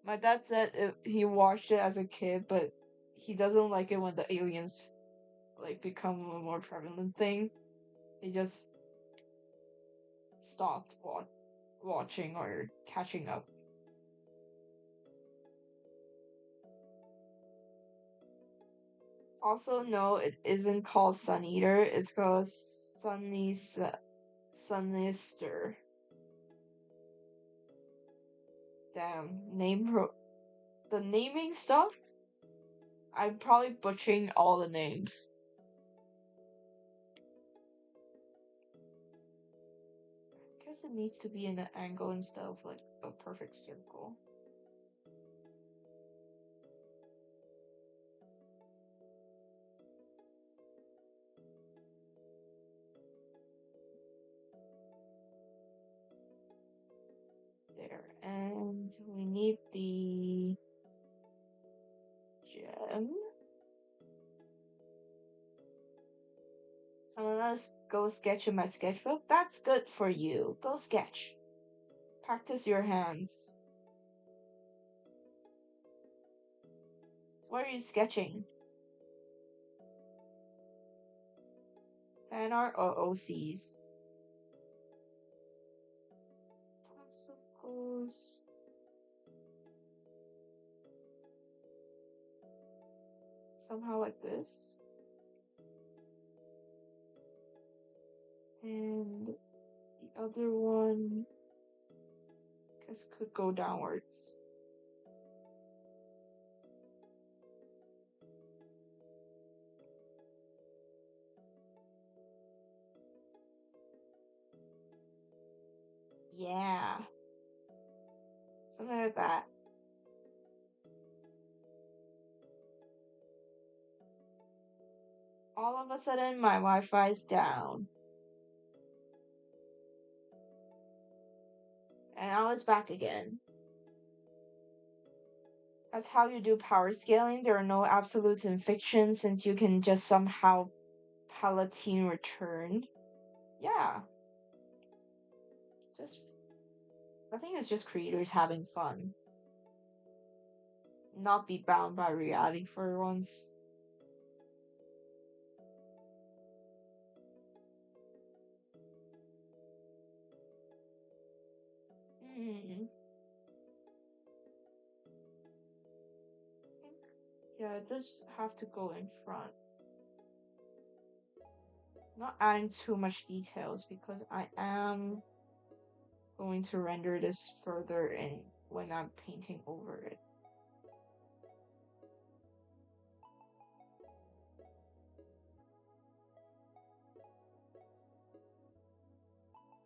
My dad said he watched it as a kid, but he doesn't like it when the aliens like become a more prevalent thing. He just stopped watching or catching up. Also, no, it isn't called Sun Eater. It's called Sunister. Damn, the naming stuff. I'm probably butchering all the names. I guess it needs to be in an angle instead of like a perfect circle. There, and we need the gem. Let's go sketch in my sketchbook. That's good for you. Go sketch. Practice your hands. What are you sketching? Fan art or OCs? Tonsicles. Somehow like this. And the other one, I guess, could go downwards. Yeah. Something like that. All of a sudden, my Wi-Fi's down. And now it's back again. That's how you do power scaling. There are no absolutes in fiction since you can just somehow Palatine return. Yeah. I think it's just creators having fun. Not be bound by reality for once. Yeah, it does have to go in front. Not adding too much details because I am going to render this further in when I'm painting over it.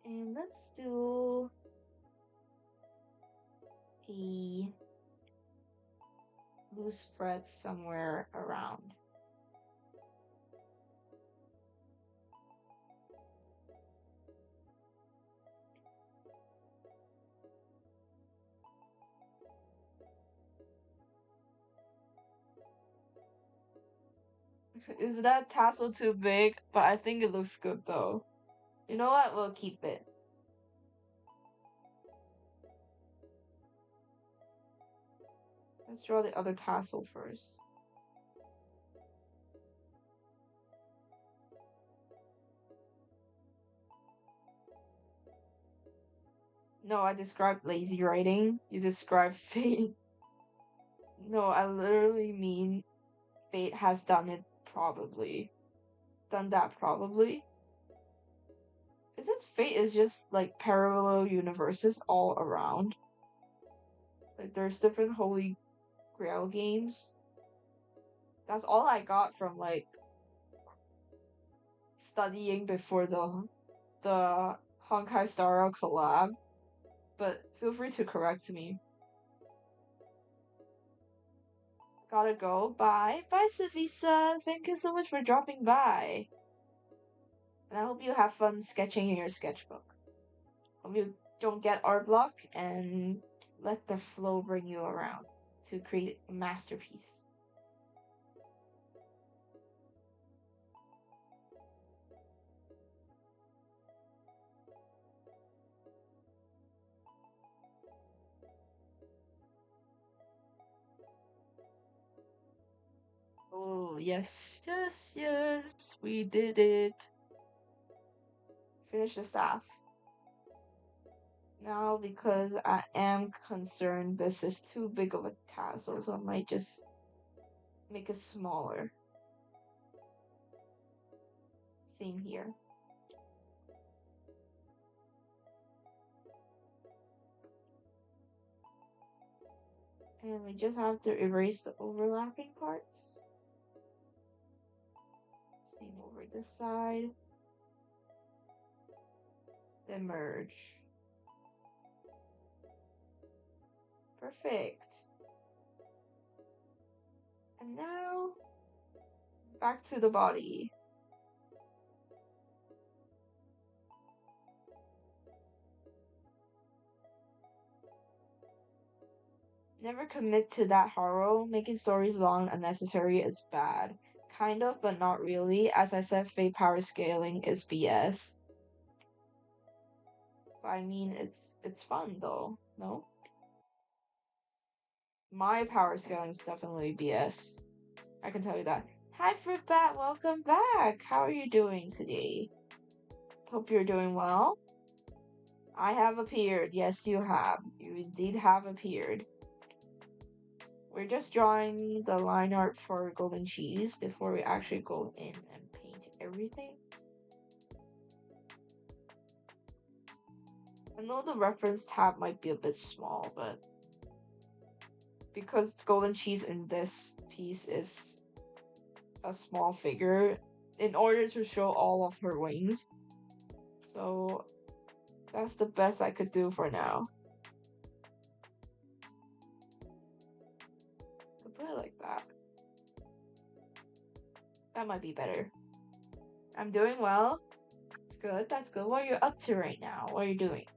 And let's do a loose thread somewhere around. Is that tassel too big? But I think it looks good though. You know what? We'll keep it. Let's draw the other tassel first. No, I described lazy writing. You described fate. No, I literally mean fate has done it probably. Done that probably. Isn't fate is just like parallel universes all around? Like there's different Holy Grail games. That's all I got from like studying before the Honkai Star Rail collab. But feel free to correct me. Gotta go. Bye. Bye, Savisa. Thank you so much for dropping by. And I hope you have fun sketching in your sketchbook. Hope you don't get art block and let the flow bring you around to create a masterpiece. Oh, yes, yes, yes, we did it. Finish the staff. Now, because I am concerned this is too big of a tassel, so I might just make it smaller. Same here. And we just have to erase the overlapping parts. Same over this side. Then merge. Perfect. And now, back to the body. Never commit to that horror. Making stories long unnecessary is bad. Kind of, but not really. As I said, fate power scaling is BS. But I mean, it's fun though, no? My power scaling is definitely BS. I can tell you that. Hi, Fruitbat, welcome back. How are you doing today? Hope you're doing well. I have appeared. Yes, you have. You indeed have appeared. We're just drawing the line art for Golden Cheese before we actually go in and paint everything. I know the reference tab might be a bit small, but because Golden Cheese in this piece is a small figure, in order to show all of her wings, so that's the best I could do for now. I'll put it like that. That might be better. I'm doing well. That's good, that's good. What are you up to right now? What are you doing?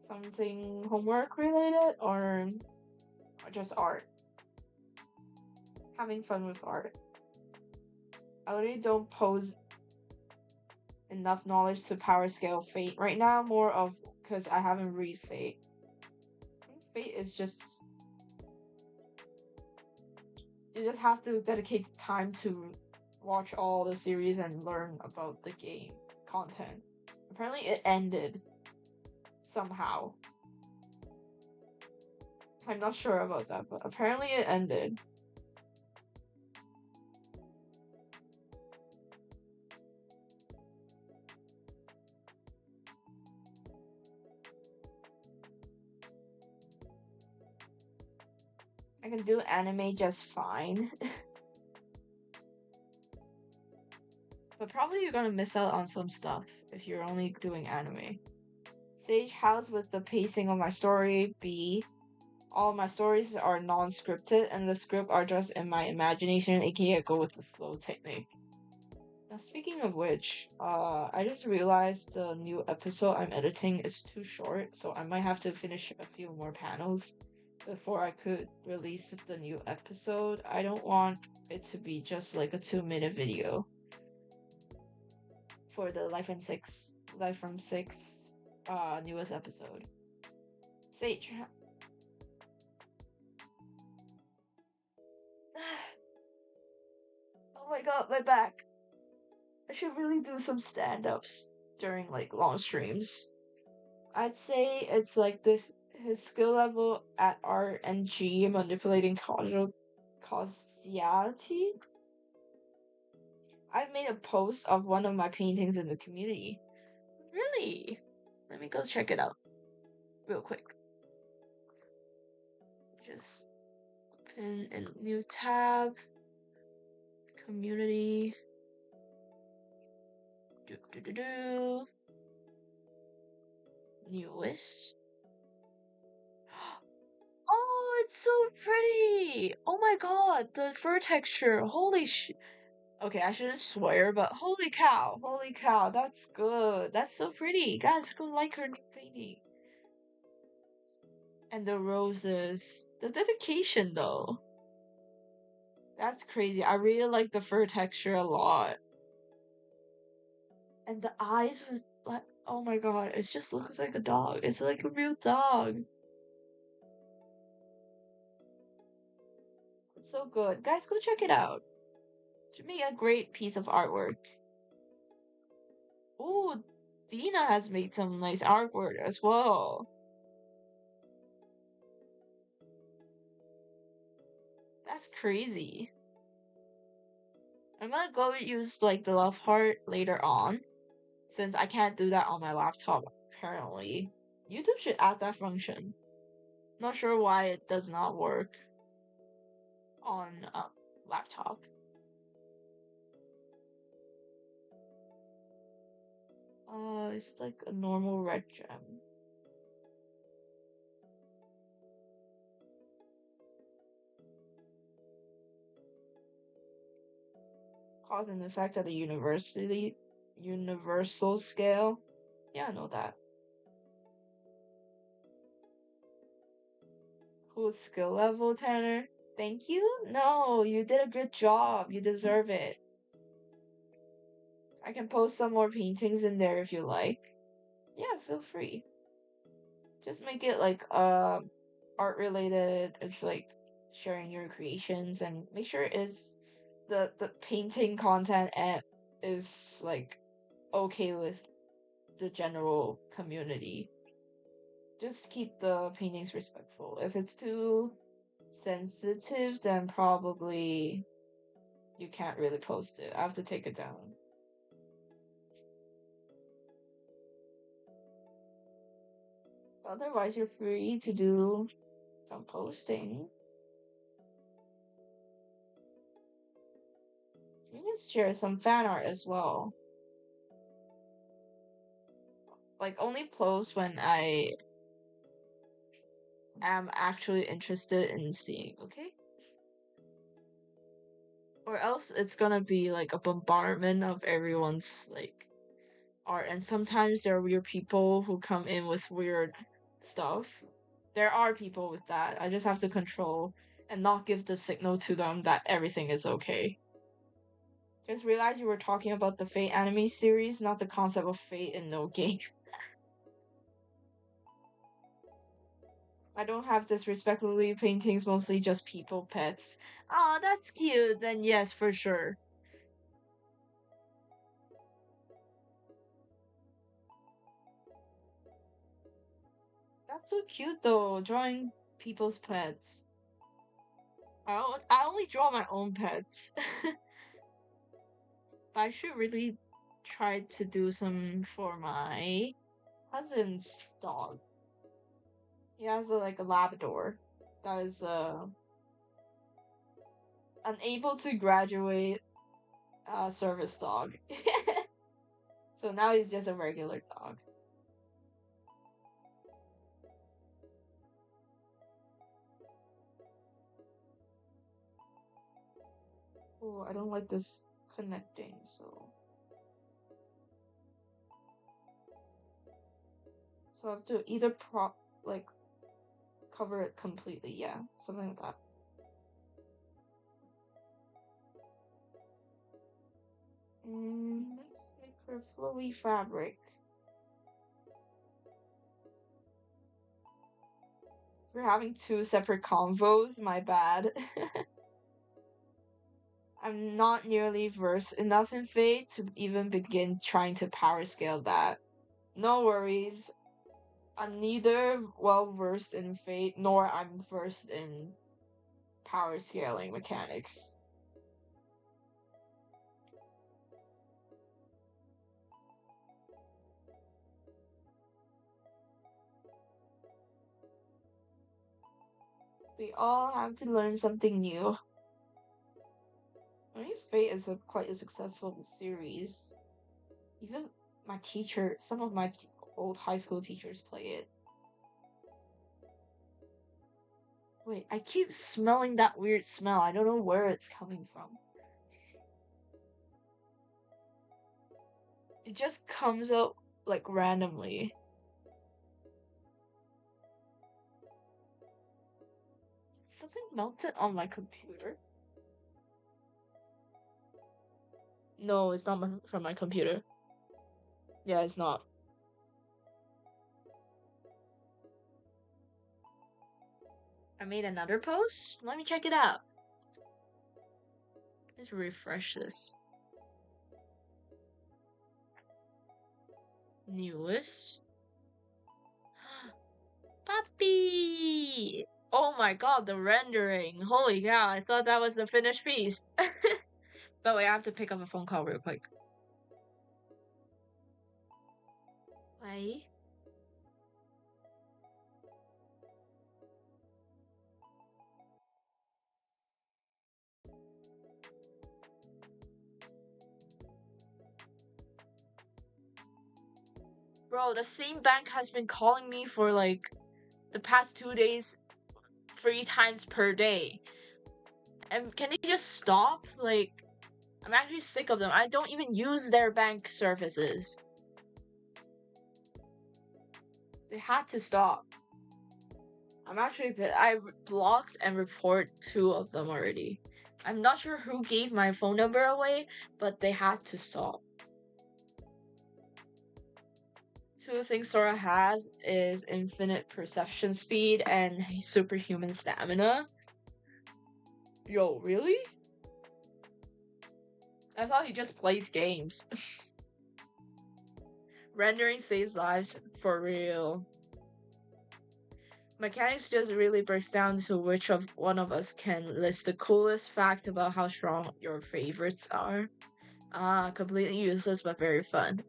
Something homework related or just art? Having fun with art. I literally don't pose enough knowledge to power scale Fate right now, more of because I haven't read Fate. I think Fate is just, you just have to dedicate time to watch all the series and learn about the game content. Apparently it ended somehow. I'm not sure about that, but apparently it ended. I can do anime just fine. But probably you're gonna miss out on some stuff if you're only doing anime. Sage, how's with the pacing of my story? B, all of my stories are non-scripted and the script are just in my imagination, aka go with the flow technique. Now speaking of which, I just realized the new episode I'm editing is too short, so I might have to finish a few more panels before I could release the new episode. I don't want it to be just like a 2-minute video for the Life from 6 newest episode. Sage. Oh my god, my back. I should really do some stand-ups during like long streams. I'd say it's like this his skill level at RNG manipulating causality. I've made a post of one of my paintings in the community. Really? Let me go check it out real quick. Just open a new tab. Community. Newest. Oh, it's so pretty! Oh my god, the fur texture. Holy shit. Okay, I shouldn't swear, but holy cow, that's good. That's so pretty. Guys, go like her new painting. And the roses. The dedication, though. That's crazy. I really like the fur texture a lot. And the eyes was like, oh my god, it just looks like a dog. It's like a real dog. It's so good. Guys, go check it out. Should make a great piece of artwork. Ooh, Dina has made some nice artwork as well. That's crazy. I'm gonna go use like the love heart later on, since I can't do that on my laptop apparently. YouTube should add that function. Not sure why it does not work on laptop. It's like a normal red gem. Cause and effect at a universal scale. Yeah, I know that. Whose skill level, Tanner? Thank you? No, you did a good job. You deserve it. I can post some more paintings in there if you like. Yeah, feel free. Just make it like art art related, it's like sharing your creations, and make sure is the painting content and is like okay with the general community. Just keep the paintings respectful. If it's too sensitive, then probably you can't really post it. I have to take it down. Otherwise, you're free to do some posting. You can share some fan art as well. Like, only post when I am actually interested in seeing, okay? Or else it's gonna be like a bombardment of everyone's like art, and sometimes there are weird people who come in with weird stuff. There are people with that. I just have to control and not give the signal to them that everything is okay. Just realized you were talking about the Fate anime series, not the concept of fate in no game. I don't have disrespectfully paintings, mostly just people, pets. Oh, that's cute. Then yes, for sure. That's so cute though, drawing people's pets. I only draw my own pets. But I should really try to do some for my cousin's dog. He has like a Labrador that is unable to graduate service dog. So now he's just a regular dog. Oh, I don't like this connecting, so I have to either like cover it completely, yeah, something like that. And let's make for flowy fabric. We're having two separate convos, my bad. I'm not nearly versed enough in Fate to even begin trying to power scale that. No worries. I'm neither well versed in Fate nor I'm versed in power scaling mechanics. We all have to learn something new. I mean, Fate is quite a successful series. Even my teacher, some of my old high school teachers play it. Wait, I keep smelling that weird smell. I don't know where it's coming from. It just comes out like randomly. Something melted on my computer. No, it's not from my computer. Yeah, it's not. I made another post? Let me check it out. Let's refresh this. Newest. Puppy! Oh my god, the rendering. Holy cow, I thought that was the finished piece. But wait, I have to pick up a phone call real quick. Wait. Bro, the same bank has been calling me for like the past 2 days 3 times per day. And can they just stop? Like, I'm actually sick of them. I don't even use their bank services. They had to stop. I blocked and report 2 of them already. I'm not sure who gave my phone number away, but they had to stop. Two things Sora has is infinite perception speed and superhuman stamina. Yo, really? I thought he just plays games. Rendering saves lives for real. Mechanics just really breaks down to which of one of us can list the coolest fact about how strong your favorites are. Ah, completely useless but very fun.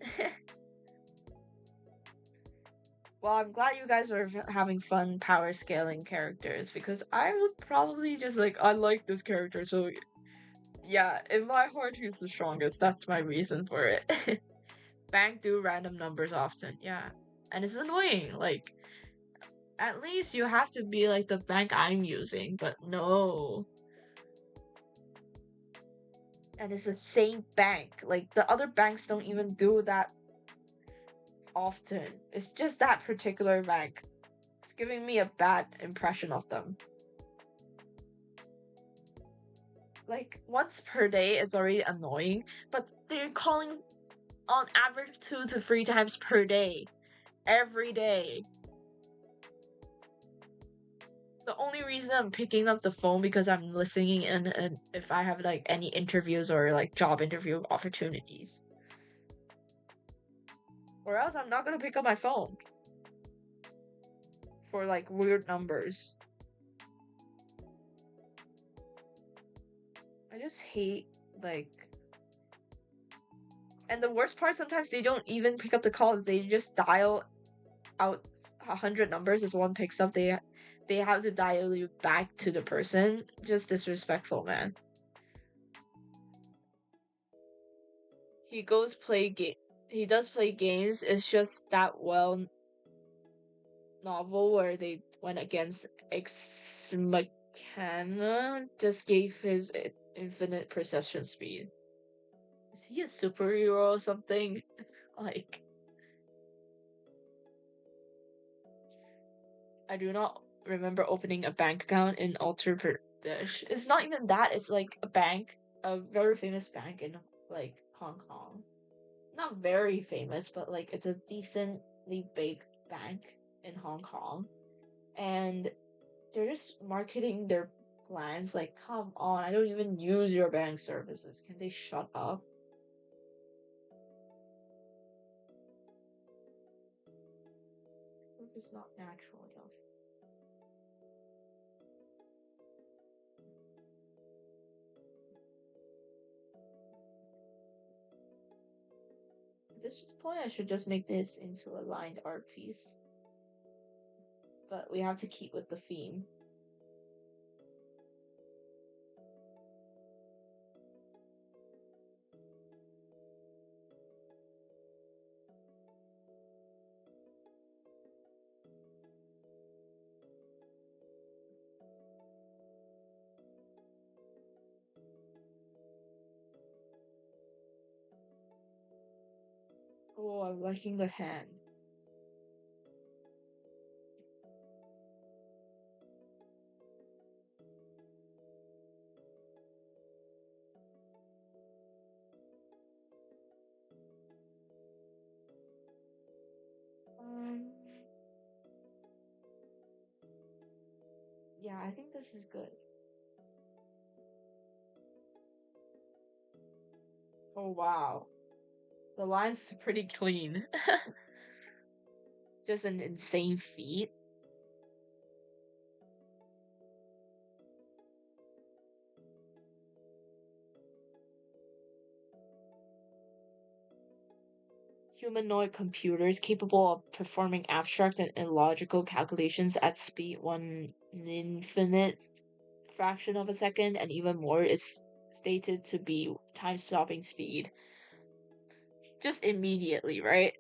Well, I'm glad you guys are having fun power scaling characters because I would probably just like, I like this character, so yeah, in my heart, he's the strongest. That's my reason for it. Bank do random numbers often, yeah. And it's annoying, like, at least you have to be like the bank I'm using, but no. And it's the same bank. Like, the other banks don't even do that often. It's just that particular bank. It's giving me a bad impression of them. Like, once per day, it's already annoying, but they're calling on average 2 to 3 times per day. Every day. The only reason I'm picking up the phone because I'm listening in and if I have like any interviews or like job interview opportunities. Or else I'm not gonna pick up my phone for like weird numbers. I just hate like, and the worst part, sometimes they don't even pick up the calls. They just dial out 100 numbers. If one picks up, they have to dial you back to the person. Just disrespectful, man. He does play games. It's just that well novel where they went against Ex Machina just gave his infinite perception speed. Is he a superhero or something? Like, I do not remember opening a bank account in Uttar Pradesh. It's not even that, it's like a bank, a very famous bank in like Hong Kong. Not very famous, but like it's a decently big bank in Hong Kong. And they're just marketing their plans like, come on, I don't even use your bank services. Can they shut up? It's not natural enough. At this point, I should just make this into a lined art piece. But we have to keep with the theme. Oh, I'm liking the hand. Um, yeah, I think this is good. Oh, wow. The line's pretty clean. Just an insane feat. Humanoid computers capable of performing abstract and illogical calculations at speed 1/infinite fraction of a second, and even more is stated to be time-stopping speed. Just immediately, right?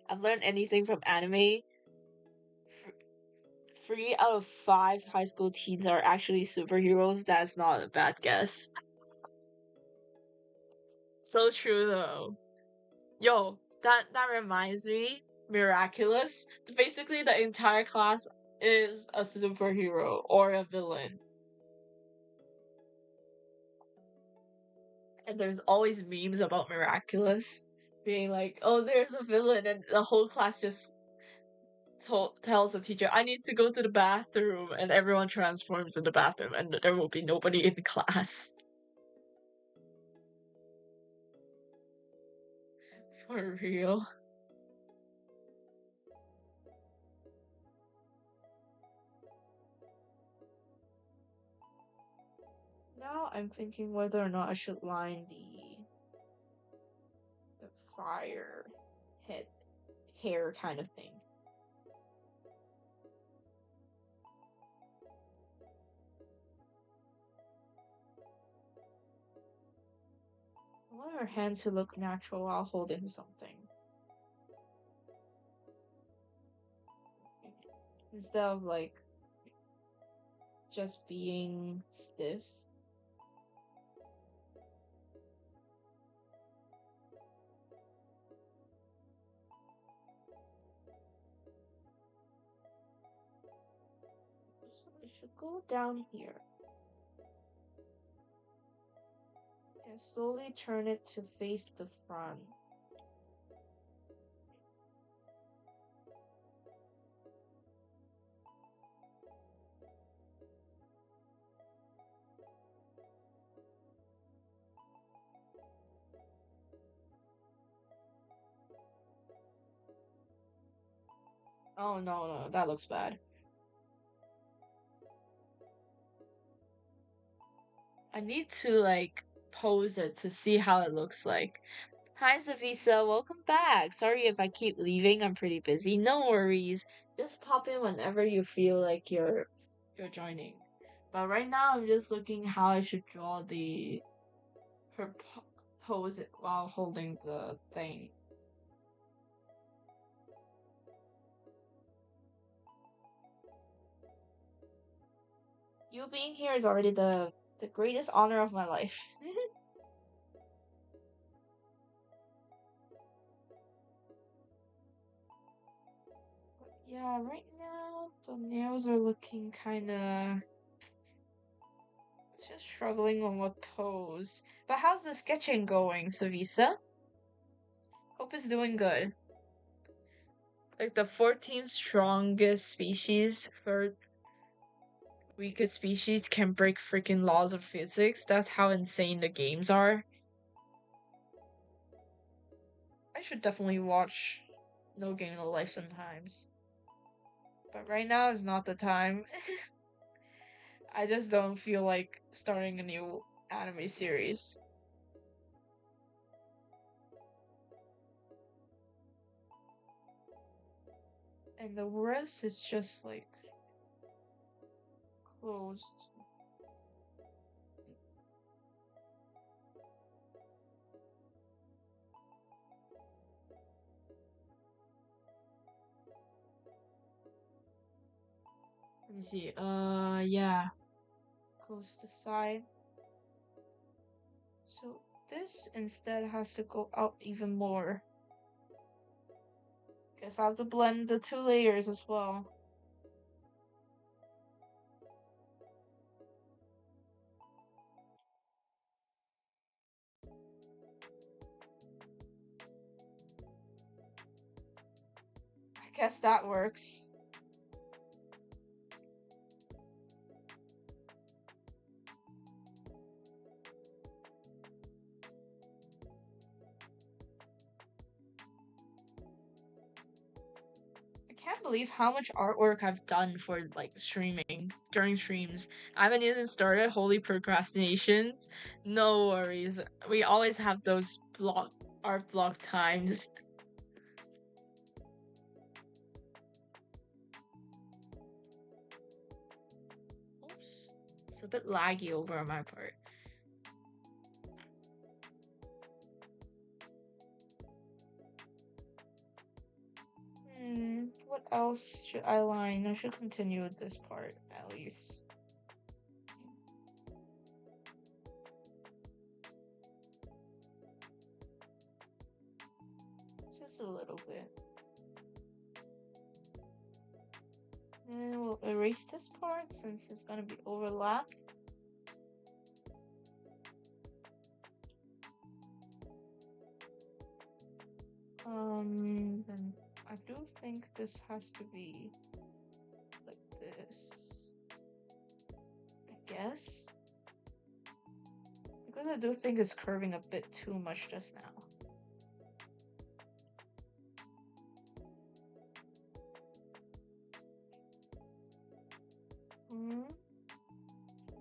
I've learned anything from anime. 3 out of 5 high school teens are actually superheroes. That's not a bad guess. So true though. Yo, that reminds me, Miraculous. Basically, the entire class is a superhero or a villain. And there's always memes about Miraculous being like, oh, there's a villain, and the whole class just tells the teacher, I need to go to the bathroom, and everyone transforms in the bathroom, and there will be nobody in class. For real. Now I'm thinking whether or not I should line the fire head hair kind of thing. I want her hand to look natural while holding something. Instead of like just being stiff. So I should go down here. And slowly turn it to face the front. Oh no, that looks bad. I need to like pose it to see how it looks like. Hi Savisa, welcome back. Sorry if I keep leaving, I'm pretty busy. No worries. Just pop in whenever you feel like you're joining. But right now I'm just looking how I should draw her pose while holding the thing. You being here is already the greatest honor of my life. Yeah, right now the nails are looking kinda just struggling on what pose. But how's the sketching going, Savisa? Hope it's doing good. Like the 14th strongest species for weakest species can break freaking laws of physics. That's how insane the games are. I should definitely watch No Game No Life sometimes. But right now is not the time. I just don't feel like starting a new anime series. And the rest is just like closed. Let me see. Yeah. Close the side. So this instead has to go out even more. Guess I'll have to blend the two layers as well. I guess that works. I can't believe how much artwork I've done for like streaming during streams. I haven't even started. Holy procrastinations. No worries. We always have those art block times. Oops. It's a bit laggy over on my part. What else should I line? I should continue with this part, at least. Just a little bit. And we'll erase this part since it's gonna be overlapped. Then I do think this has to be like this. I guess. Because I do think it's curving a bit too much just now.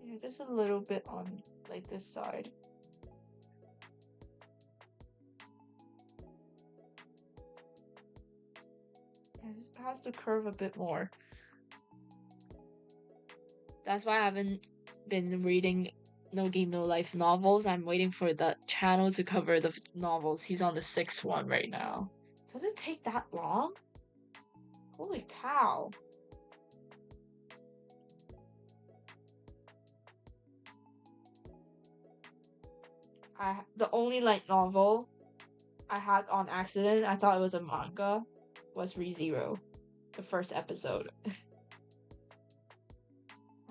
Yeah, just a little bit on like this side. It has to curve a bit more. That's why I haven't been reading No Game No Life novels. I'm waiting for the channel to cover the novels. He's on the 6th one right now. Does it take that long? Holy cow. The only light novel I had on accident, I thought it was a manga, was ReZero, the first episode.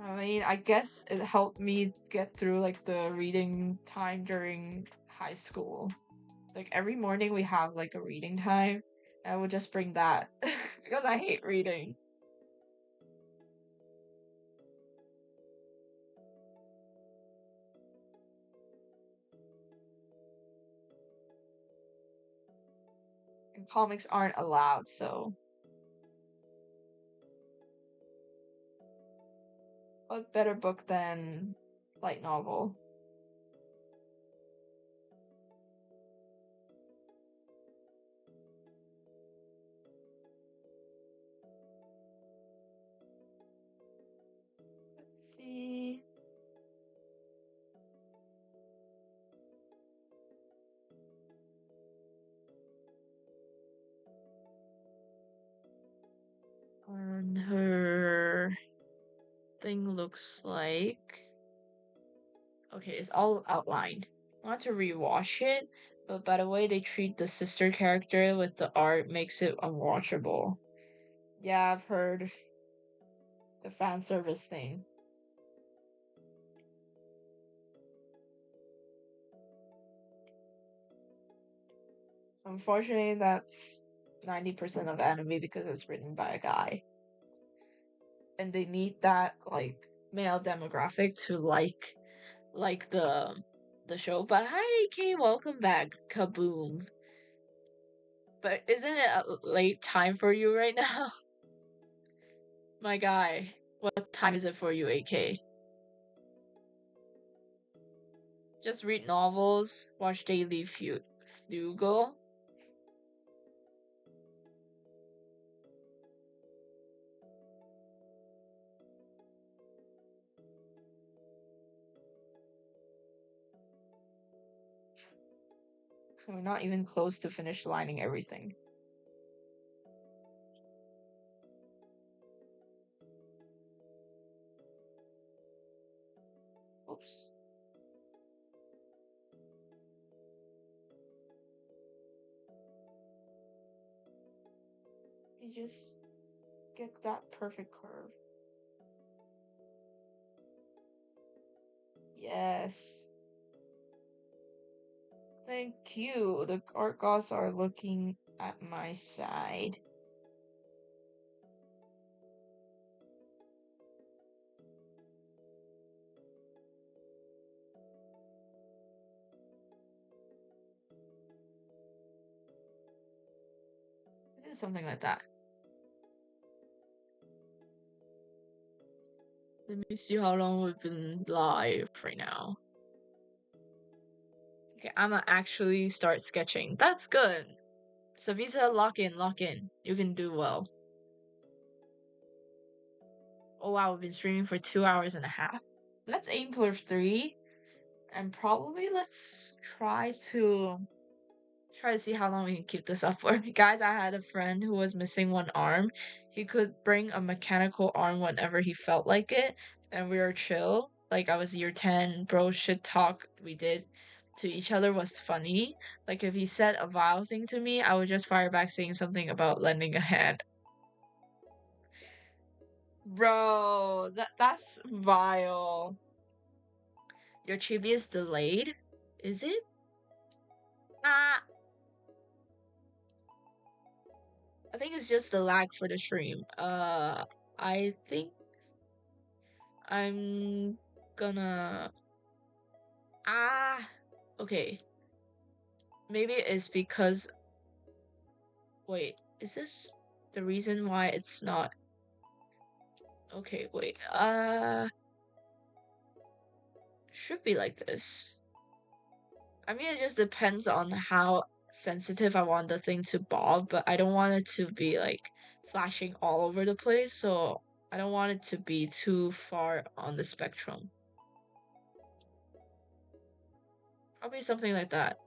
I mean, I guess it helped me get through like the reading time during high school. Like every morning we have like a reading time, and I would just bring that because I hate reading. And comics aren't allowed, so what better book than light novel? Let's see. On her thing looks like okay, it's all outlined. I want to rewatch it, but by the way they treat the sister character with the art makes it unwatchable. Yeah, I've heard the fan service thing. Unfortunately, that's 90% of anime because it's written by a guy. And they need that like male demographic to like the show. But hi Kay, welcome back. Kaboom. But isn't it a late time for you right now? My guy. What time is it for you, AK? Just read novels, watch Daily Fugle. We're not even close to finish lining everything. Oops. You just get that perfect curve. Yes. Thank you. The art gods are looking at my side. I did something like that. Let me see how long we've been live right now. Okay, I'ma actually start sketching. That's good. Savisa, lock in, lock in. You can do well. Oh wow, we've been streaming for 2 hours and a half. Let's aim for 3. And probably let's try to see how long we can keep this up for. Guys, I had a friend who was missing one arm. He could bring a mechanical arm whenever he felt like it, and we were chill. Like I was year 10, bro shit talk we did to each other was funny. Like if he said a vile thing to me, I would just fire back saying something about lending a hand. Bro, that's vile. Your chibi is delayed? Is it? Ah, I think it's just the lag for the stream. I think I'm gonna okay. Maybe it's because wait, is this the reason why it's not okay, wait. Should be like this. I mean, it just depends on how sensitive I want the thing to bob, but I don't want it to be like flashing all over the place, so I don't want it to be too far on the spectrum. Probably something like that.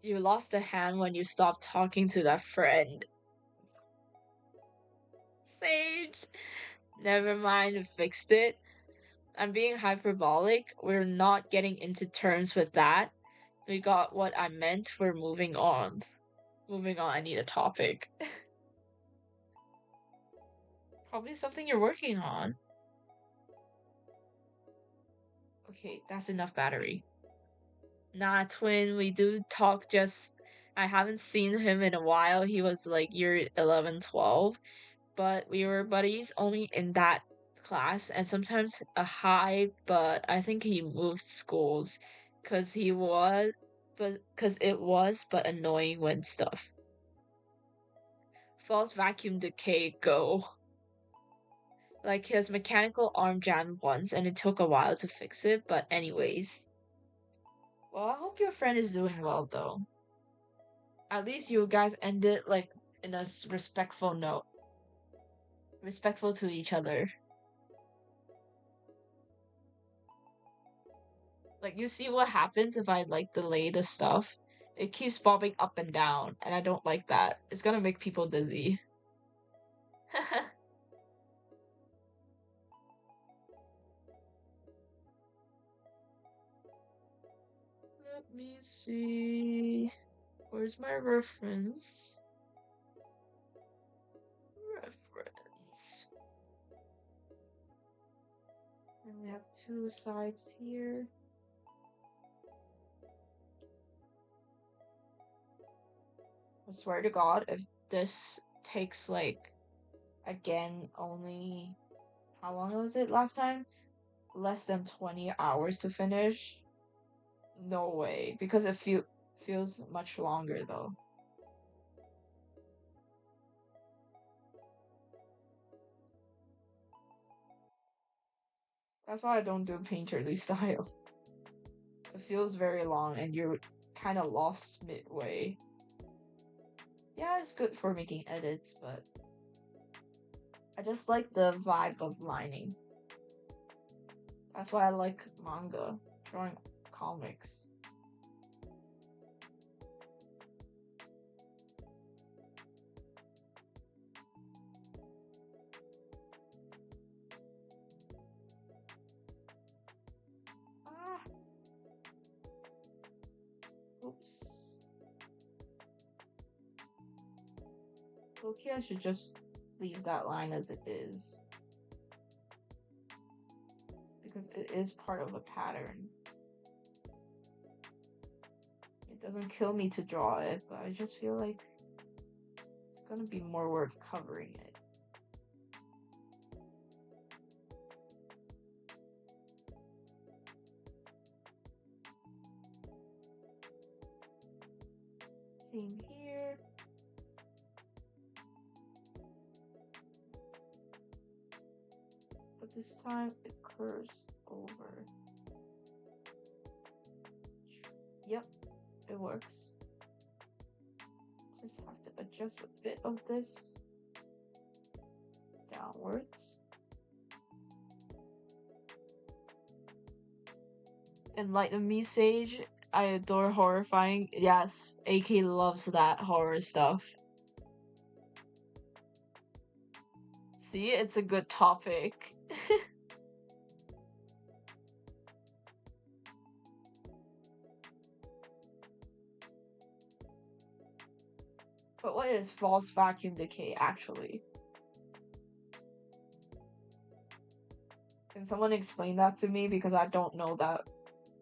You lost a hand when you stopped talking to that friend. Sage! Never mind, fixed it. I'm being hyperbolic. We're not getting into terms with that. We got what I meant. We're moving on. Moving on, I need a topic. Probably something you're working on. Okay, that's enough battery. Nah, twin, we do talk just... I haven't seen him in a while. He was like year 11, 12. But we were buddies only in that class and sometimes a high, but I think he moved schools because it was but annoying when stuff. False vacuum decay, go. Like his mechanical arm jammed once and it took a while to fix it, but anyways. Well, I hope your friend is doing well though. At least you guys ended like in a respectful note. Respectful to each other. Like, you see what happens if I, like, delay the stuff? It keeps bobbing up and down, and I don't like that. It's gonna make people dizzy. Let me see... Where's my reference? Reference. And we have two sides here. I swear to God, if this takes, like, again, only... How long was it last time? Less than 20 hours to finish? No way, because it feels much longer, though. That's why I don't do painterly style. It feels very long and you're kind of lost midway. Yeah, it's good for making edits, but I just like the vibe of lining. That's why I like manga, drawing comics. Oops. Okay, I should just leave that line as it is. Because it is part of a pattern. It doesn't kill me to draw it, but I just feel like it's gonna be more work covering it. Same here. But this time it curves over. Yep, it works. Just have to adjust a bit of this downwards. Enlighten me, Sage. I adore horrifying. Yes, AK loves that horror stuff. See, it's a good topic. But what is false vacuum decay actually? Can someone explain that to me? Because I don't know that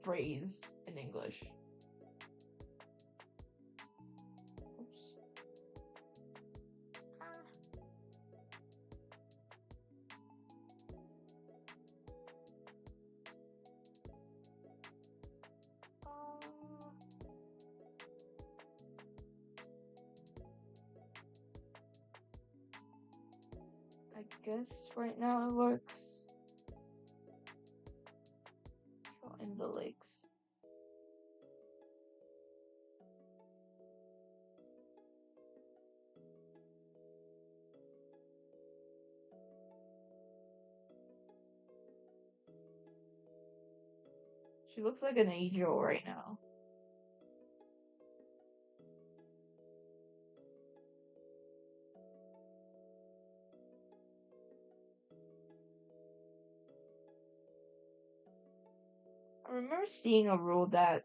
phrase in English? Oops. I guess right now it works. In the legs. She looks like an angel right now. I remember seeing a rule that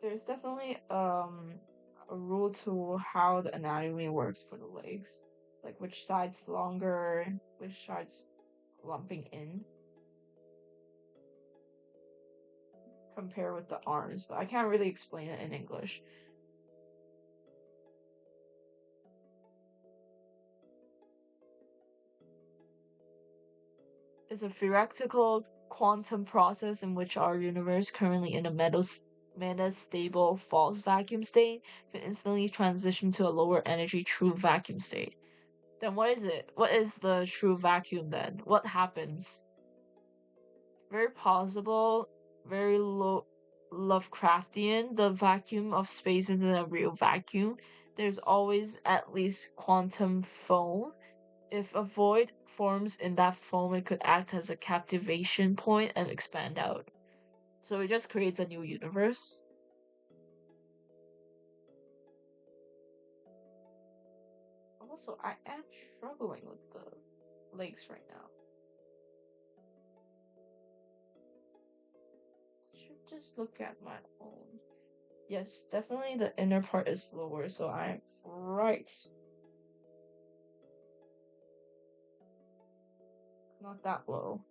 there's definitely a rule to how the anatomy works for the legs. Like which side's longer, which side's lumping in. Compare with the arms, but I can't really explain it in English. It's a theoretical quantum process in which our universe, currently in a metastable false vacuum state, can instantly transition to a lower energy true vacuum state. Then what is it? What is the true vacuum then? What happens? Very plausible, very low Lovecraftian. The vacuum of space isn't a real vacuum. There's always at least quantum foam. If a void forms in that foam, it could act as a captivation point and expand out. So it just creates a new universe. Also, I am struggling with the legs right now. Should just look at my own. Yes, definitely the inner part is lower, so I'm right. Not that low.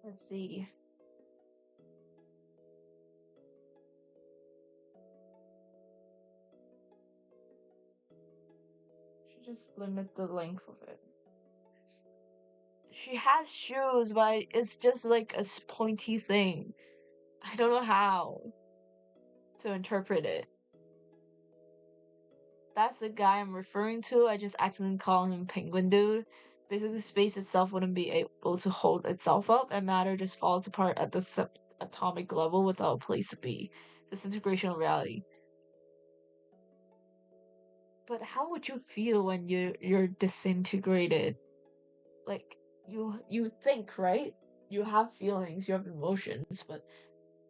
Let's see. Should just limit the length of it. She has shoes, but it's just like a pointy thing. I don't know how to interpret it. That's the guy I'm referring to. I just accidentally call him Penguin Dude. Basically, space itself wouldn't be able to hold itself up, and matter just falls apart at the subatomic level without a place to be. Disintegration of reality. But how would you feel when you're disintegrated? Like you think, right? You have feelings, you have emotions, but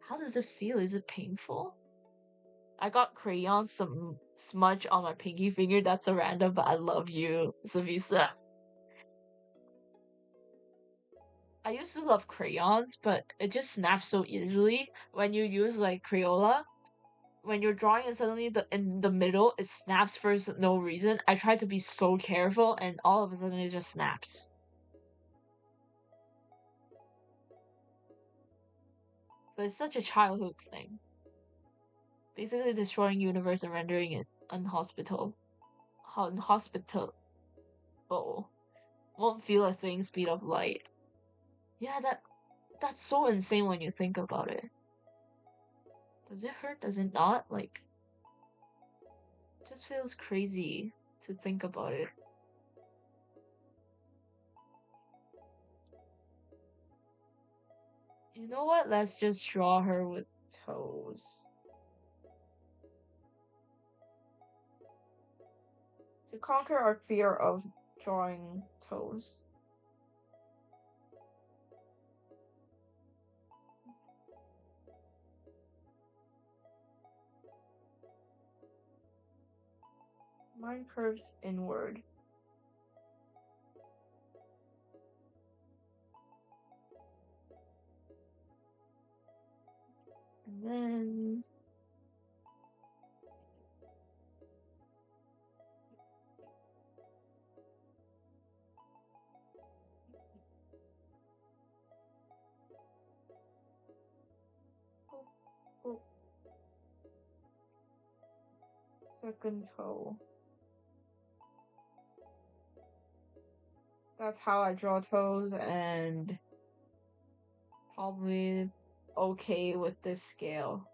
how does it feel? Is it painful? I got crayon some smudge on my pinky finger. That's a random, but I love you, Savisa. I used to love crayons, but it just snaps so easily when you use like Crayola. When you're drawing and suddenly in the middle it snaps for no reason. I tried to be so careful and all of a sudden it just snaps. But it's such a childhood thing. Basically destroying universe and rendering it unhospitable. Unhospitable. Won't feel a thing speed of light. Yeah, that's so insane when you think about it. Does it hurt? Does it not? Like, it just feels crazy to think about it. You know what? Let's just draw her with toes. To conquer our fear of drawing toes. Mine curves inward. And then oh, oh. Second toe. That's how I draw toes, and probably okay with this scale.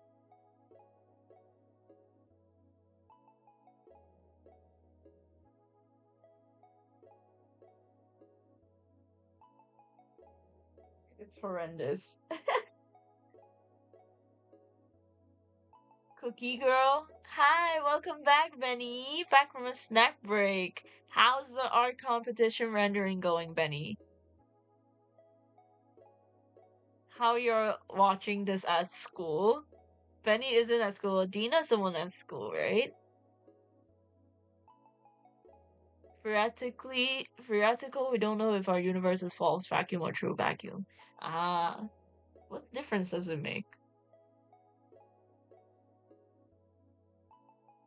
It's horrendous. Cookie girl. Hi, welcome back, Benny. Back from a snack break. How's the art competition rendering going, Benny? How you're watching this at school? Benny isn't at school. Dina's the one at school, right? Theoretical, we don't know if our universe is false vacuum or true vacuum. Ah, what difference does it make?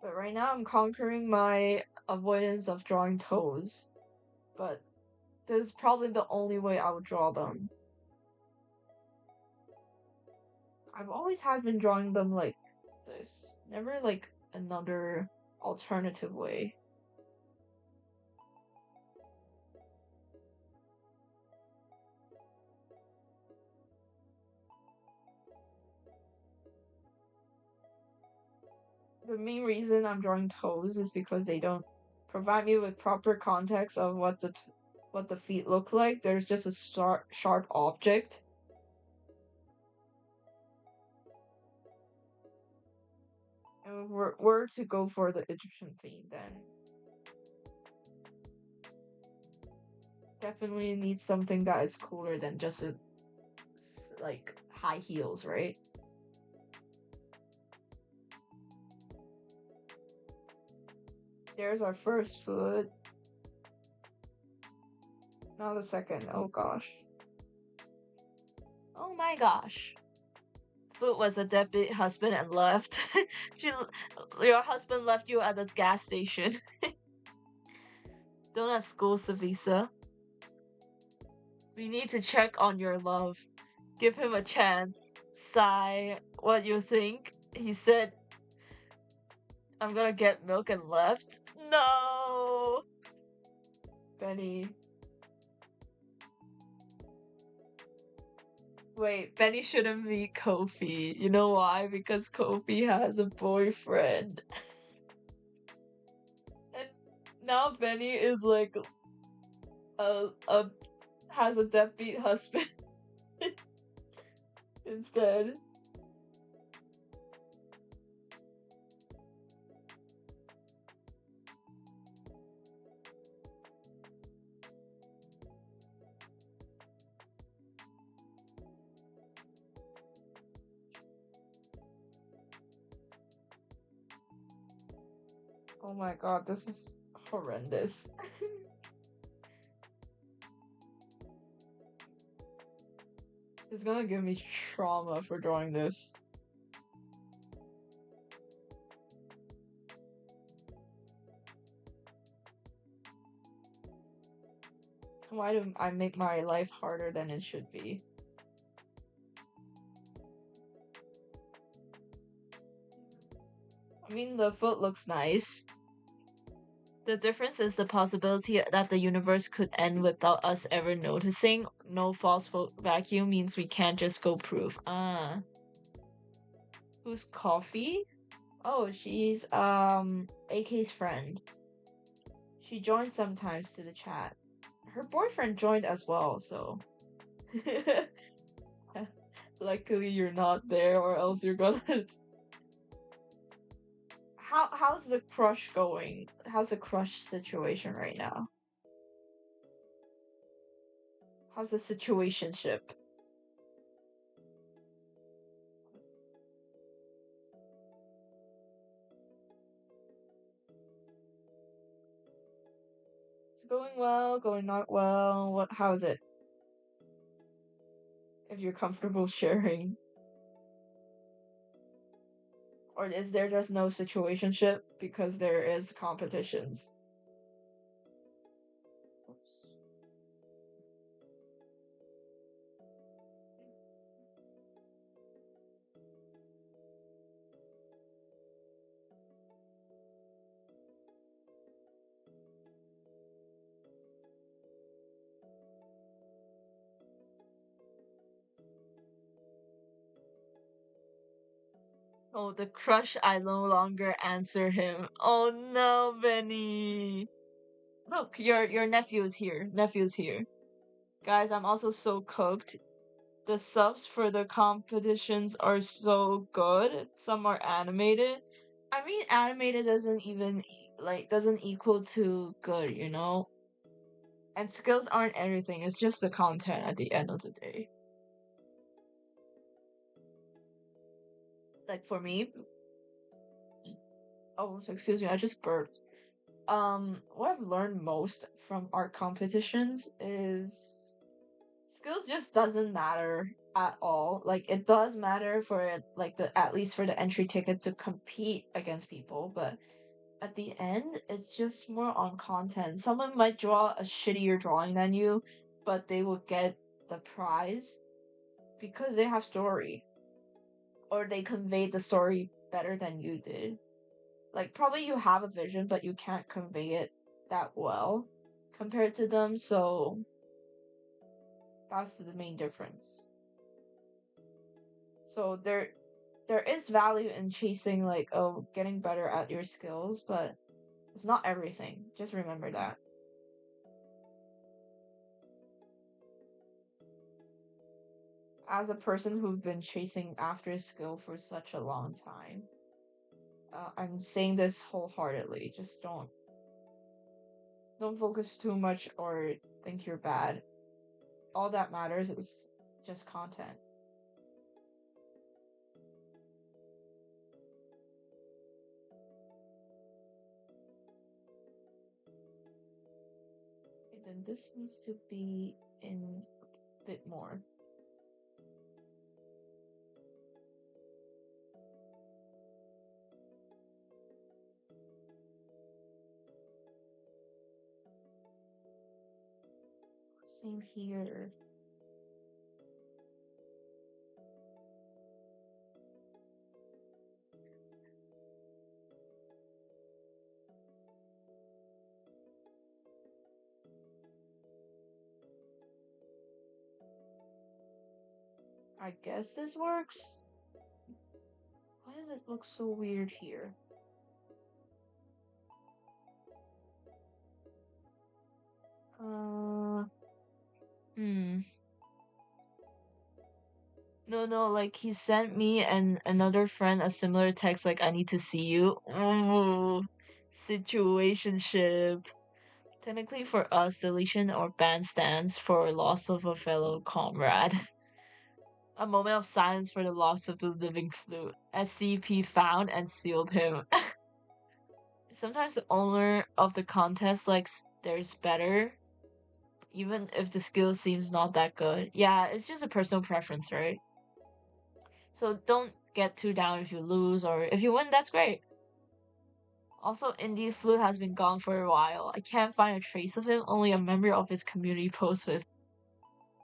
But right now I'm conquering my avoidance of drawing toes. But this is probably the only way I would draw them. I've always has been drawing them like this. Never like another alternative way. The main reason I'm drawing toes is because they don't provide me with proper context of what the feet look like. There's just a sharp object. And if we're to go for the Egyptian theme, then definitely need something that is cooler than just like high heels, right? There's our first foot. Now the second. Oh gosh. Oh my gosh. Foot was a deadbeat husband and left. Your husband left you at the gas station. Don't have school, Savisa. We need to check on your love. Give him a chance. Sigh. What you think? He said, I'm gonna get milk and left. No! Benny. Wait, Benny shouldn't meet Kofi. You know why? Because Kofi has a boyfriend. And now Benny is like has a deadbeat husband instead. Oh my god, this is horrendous. It's gonna give me trauma for drawing this. Why do I make my life harder than it should be? I mean, the foot looks nice. The difference is the possibility that the universe could end without us ever noticing. No false vacuum means we can't just go proof. Ah. Who's Coffee? Oh, she's AK's friend. She joins sometimes to the chat. Her boyfriend joined as well, so luckily you're not there, or else you're gonna how's the crush going? How's the crush situation right now? How's the situationship? It's going well, going not well. How is it? If you're comfortable sharing. Or is there just no situationship because there is competitions? Oops. Oh, the crush, I no longer answer him. Oh no, Benny. Look, your nephew is here. Nephew's here. Guys, I'm also so cooked. The subs for the competitions are so good. Some are animated. I mean, animated doesn't even doesn't equal to good, you know? And skills aren't everything. It's just the content at the end of the day. Like for me, oh, excuse me, I just burped. What I've learned most from art competitions is skills just doesn't matter at all. Like it does matter for like the at least for the entry ticket to compete against people, but at the end it's just more on content. Someone might draw a shittier drawing than you, but they will get the prize because they have story or they conveyed the story better than you did. Like probably you have a vision but you can't convey it that well compared to them, so that's the main difference. So there is value in chasing like getting better at your skills, but it's not everything. Just remember that. As a person who's been chasing after skill for such a long time, I'm saying this wholeheartedly. Just don't focus too much or think you're bad. All that matters is just content. Okay, then this needs to be in a bit more. Same here. I guess this works. Why does it look so weird here? Hmm. No, like he sent me and another friend a similar text like I need to see you. Ooh, situationship. Technically for us, deletion or ban stands for loss of a fellow comrade. A moment of silence for the loss of the living flute. SCP found and sealed him. Sometimes the owner of the contest likes theirs better, even if the skill seems not that good. Yeah, it's just a personal preference, right? So don't get too down if you lose, or if you win, that's great. Also, Indie Flute has been gone for a while. I can't find a trace of him, only a memory of his community post with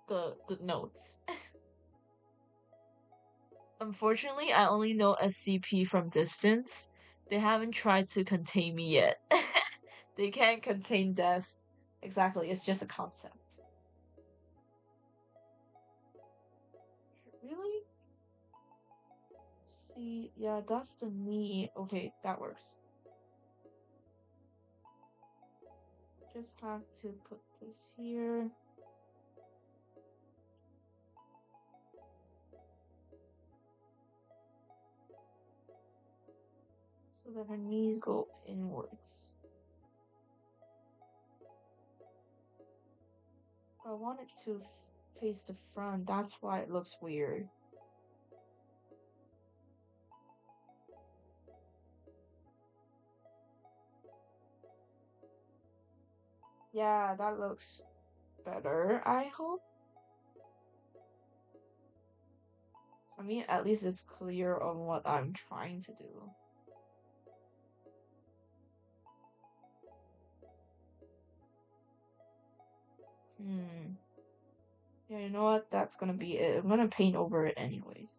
the notes. Unfortunately, I only know SCP from distance. They haven't tried to contain me yet. They can't contain death. Exactly, it's just a concept. Really? See, yeah, that's the me. Okay, that works. Just have to put this here. So that her knees go inwards. I want it to face the front, that's why it looks weird. Yeah, that looks better, I hope. I mean, at least it's clear on what I'm trying to do. Yeah, you know what? That's gonna be it. I'm gonna paint over it anyways.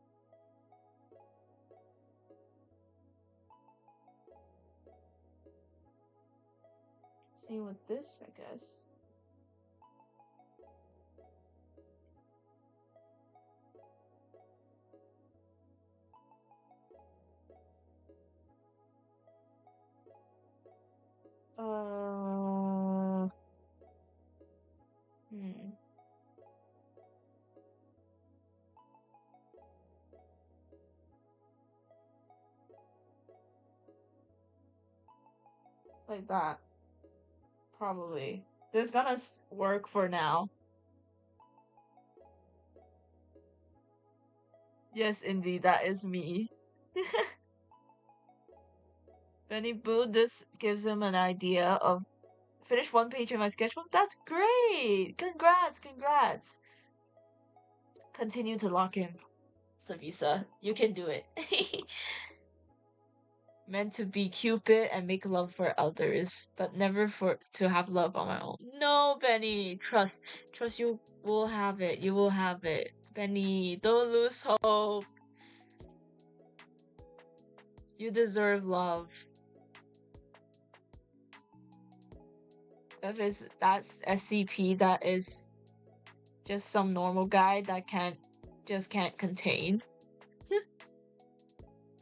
Same with this, I guess. Uh, hmm. Like that. Probably. This gonna work for now. Yes, indeed, that is me. Benny Boo, this gives him an idea of finish one page in my sketchbook. That's great! Congrats, congrats! Continue to lock in, Savisa. You can do it. Meant to be Cupid and make love for others, but never for to have love on my own. No, Benny, trust you will have it. You will have it. Benny, don't lose hope. You deserve love. If it's that's SCP, that is just some normal guy that can't contain.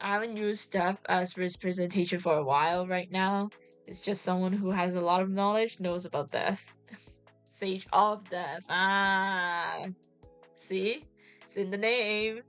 I haven't used death as representation for a while right now. It's just someone who has a lot of knowledge knows about death. Sage of death. Ah, see? It's in the name.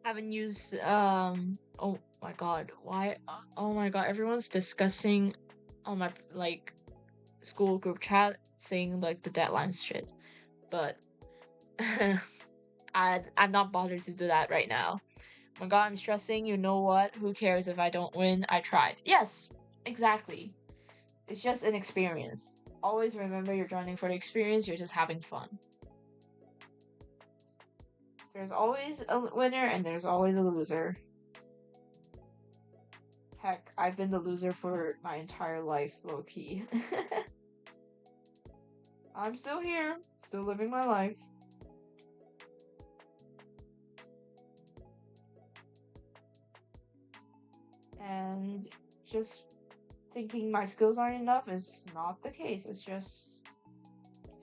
Haven't used oh my god, why oh my god, everyone's discussing on my like school group chat saying like the deadlines shit. But I'm not bothered to do that right now. Oh my god, I'm stressing, you know what? Who cares if I don't win? I tried. Yes, exactly. It's just an experience. Always remember you're joining for the experience, you're just having fun. There's always a winner and there's always a loser. Heck, I've been the loser for my entire life, low key. I'm still here, still living my life. And just thinking my skills aren't enough is not the case. It's just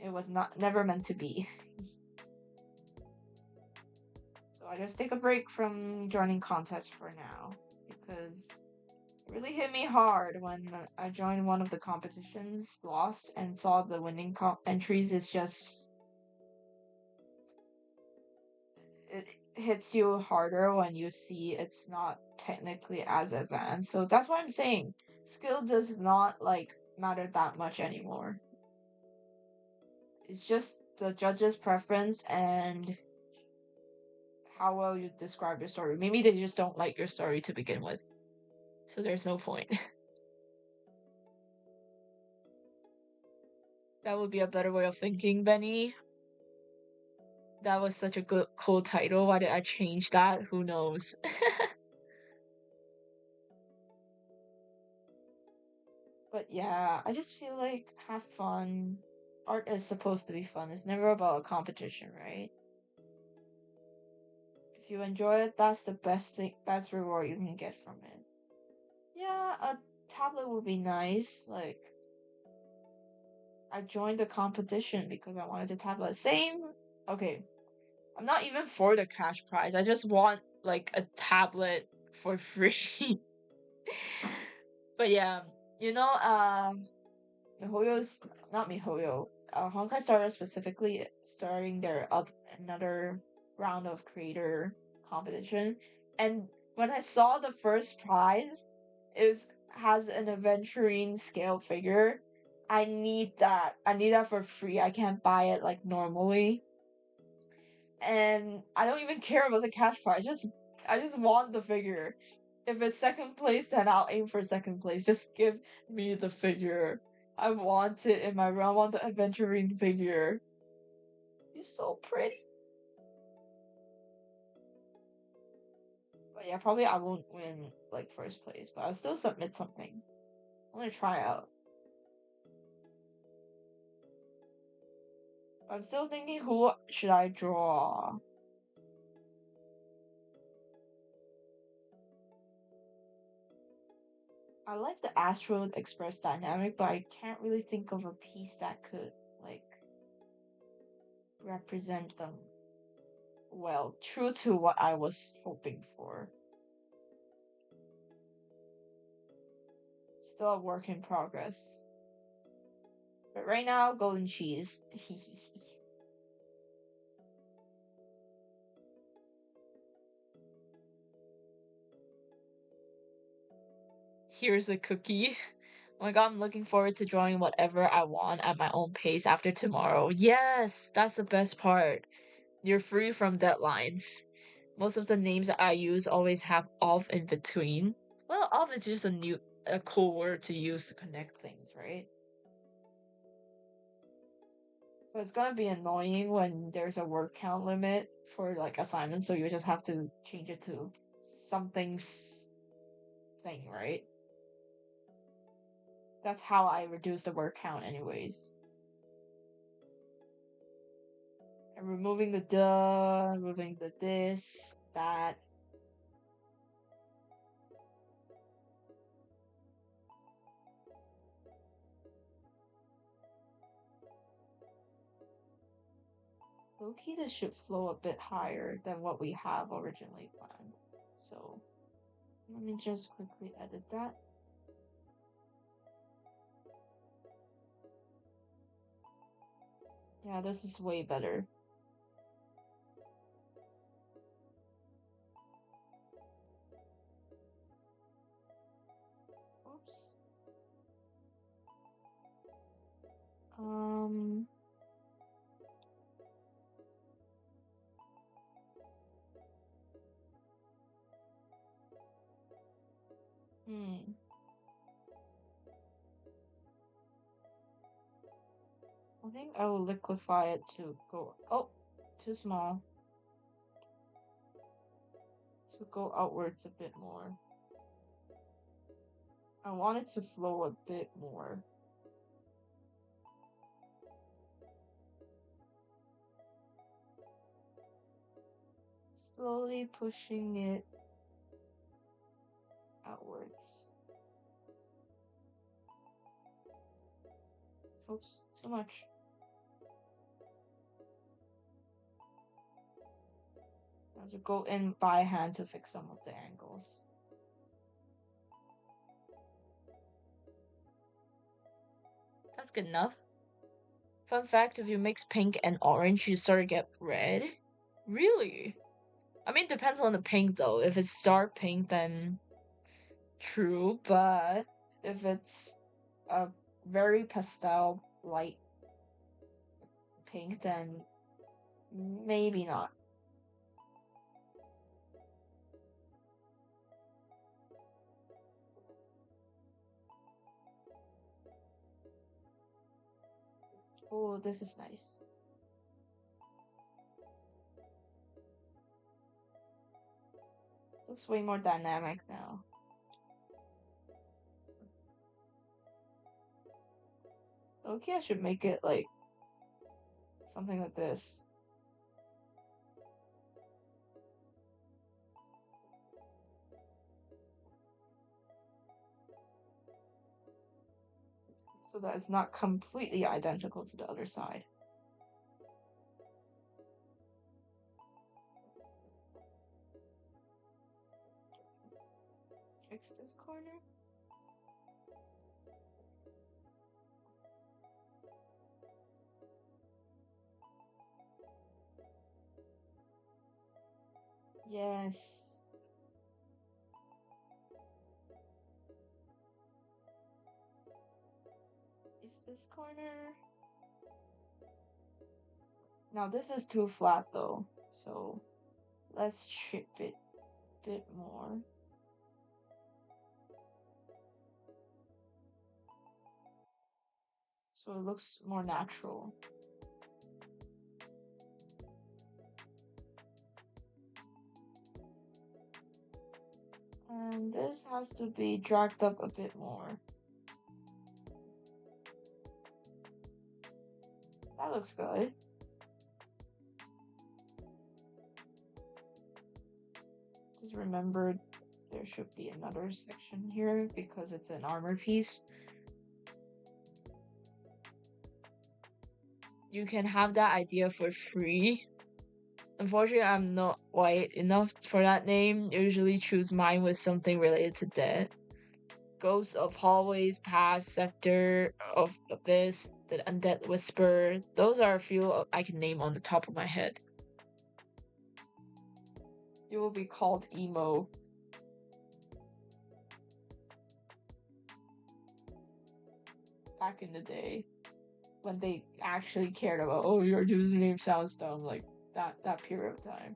it was never meant to be. So I just take a break from joining contests for now because it really hit me hard when I joined one of the competitions, lost, and saw the winning entries. It's just it hits you harder when you see it's not technically as advanced. So that's what I'm saying. Skill does not like matter that much anymore. It's just the judge's preference and how well you describe your story. Maybe they just don't like your story to begin with. So there's no point. That would be a better way of thinking, Benny. That was such a good, cool title. Why did I change that? Who knows? But yeah, I just feel like have fun. Art is supposed to be fun. It's never about a competition, right? If you enjoy it, that's the best reward you can get from it. Yeah, a tablet would be nice. Like, I joined the competition because I wanted a tablet. Same. Okay, I'm not even for the cash prize. I just want like a tablet for free. But yeah, you know, MiHoYo's not MiHoYo. Honkai Star specifically starting their another round of creator competition, and when I saw the first prize is has an aventurine scale figure, I need that. I need that for free. I can't buy it like normally, and I don't even care about the cash prize. I just want the figure. If it's second place, then I'll aim for second place. Just give me the figure. I want it in my room. I want the aventurine figure. He's so pretty. But yeah, probably I won't win like first place, but I'll still submit something. I'm gonna try out. I'm still thinking who should I draw? I like the Astro Express dynamic, but I can't really think of a piece that could like represent them well, true to what I was hoping for. Still a work in progress. But right now, golden cheese. Here's a cookie. Oh my god, I'm looking forward to drawing whatever I want at my own pace after tomorrow. Yes, that's the best part. You're free from deadlines. Most of the names that I use always have off in between. Well, off is just a cool word to use to connect things, right? But it's gonna be annoying when there's a word count limit for like assignments, so you just have to change it to something's thing, right? That's how I reduce the word count anyways. And removing the duh, removing the this, that. Low-key, this should flow a bit higher than what we have originally planned. So, let me just quickly edit that. Yeah, this is way better. Oops. Um... Hmm. I think I will liquefy it to go... Oh! Too small. To go outwards a bit more. I want it to flow a bit more. Slowly pushing it outwards. Oops, too much. I have to go in by hand to fix some of the angles. That's good enough. Fun fact, if you mix pink and orange, you sort of get red. Really? I mean, it depends on the pink though. If it's dark pink, then true, but if it's a very pastel light pink, then maybe not. Oh, this is nice. Looks way more dynamic now. Okay, I should make it like something like this. so that it's not completely identical to the other side. Fix this corner. Yes. Is this corner? Now this is too flat though, so let's chip it a bit more. So it looks more natural. And this has to be dragged up a bit more. That looks good. Just remember there should be another section here because it's an armor piece. You can have that idea for free. Unfortunately, I'm not white enough for that name. Usually choose mine with something related to death. Ghosts of Hallways, Past, Scepter of Abyss, the Undead Whisper. Those are a few I can name on the top of my head. You will be called emo. Back in the day, when they actually cared about, oh, your username sounds dumb, like that period of time.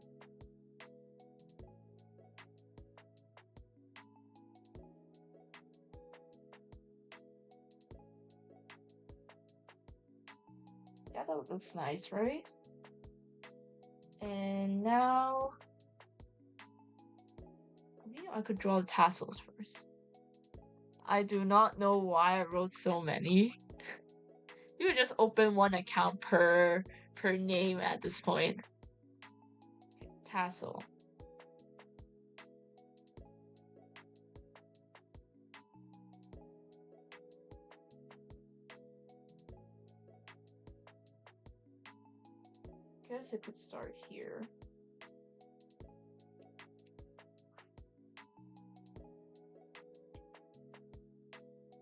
Yeah, that looks nice, right? And now, maybe I could draw the tassels first. I do not know why I wrote so many. You could just open one account per name at this point. Tassel. Guess it could start here.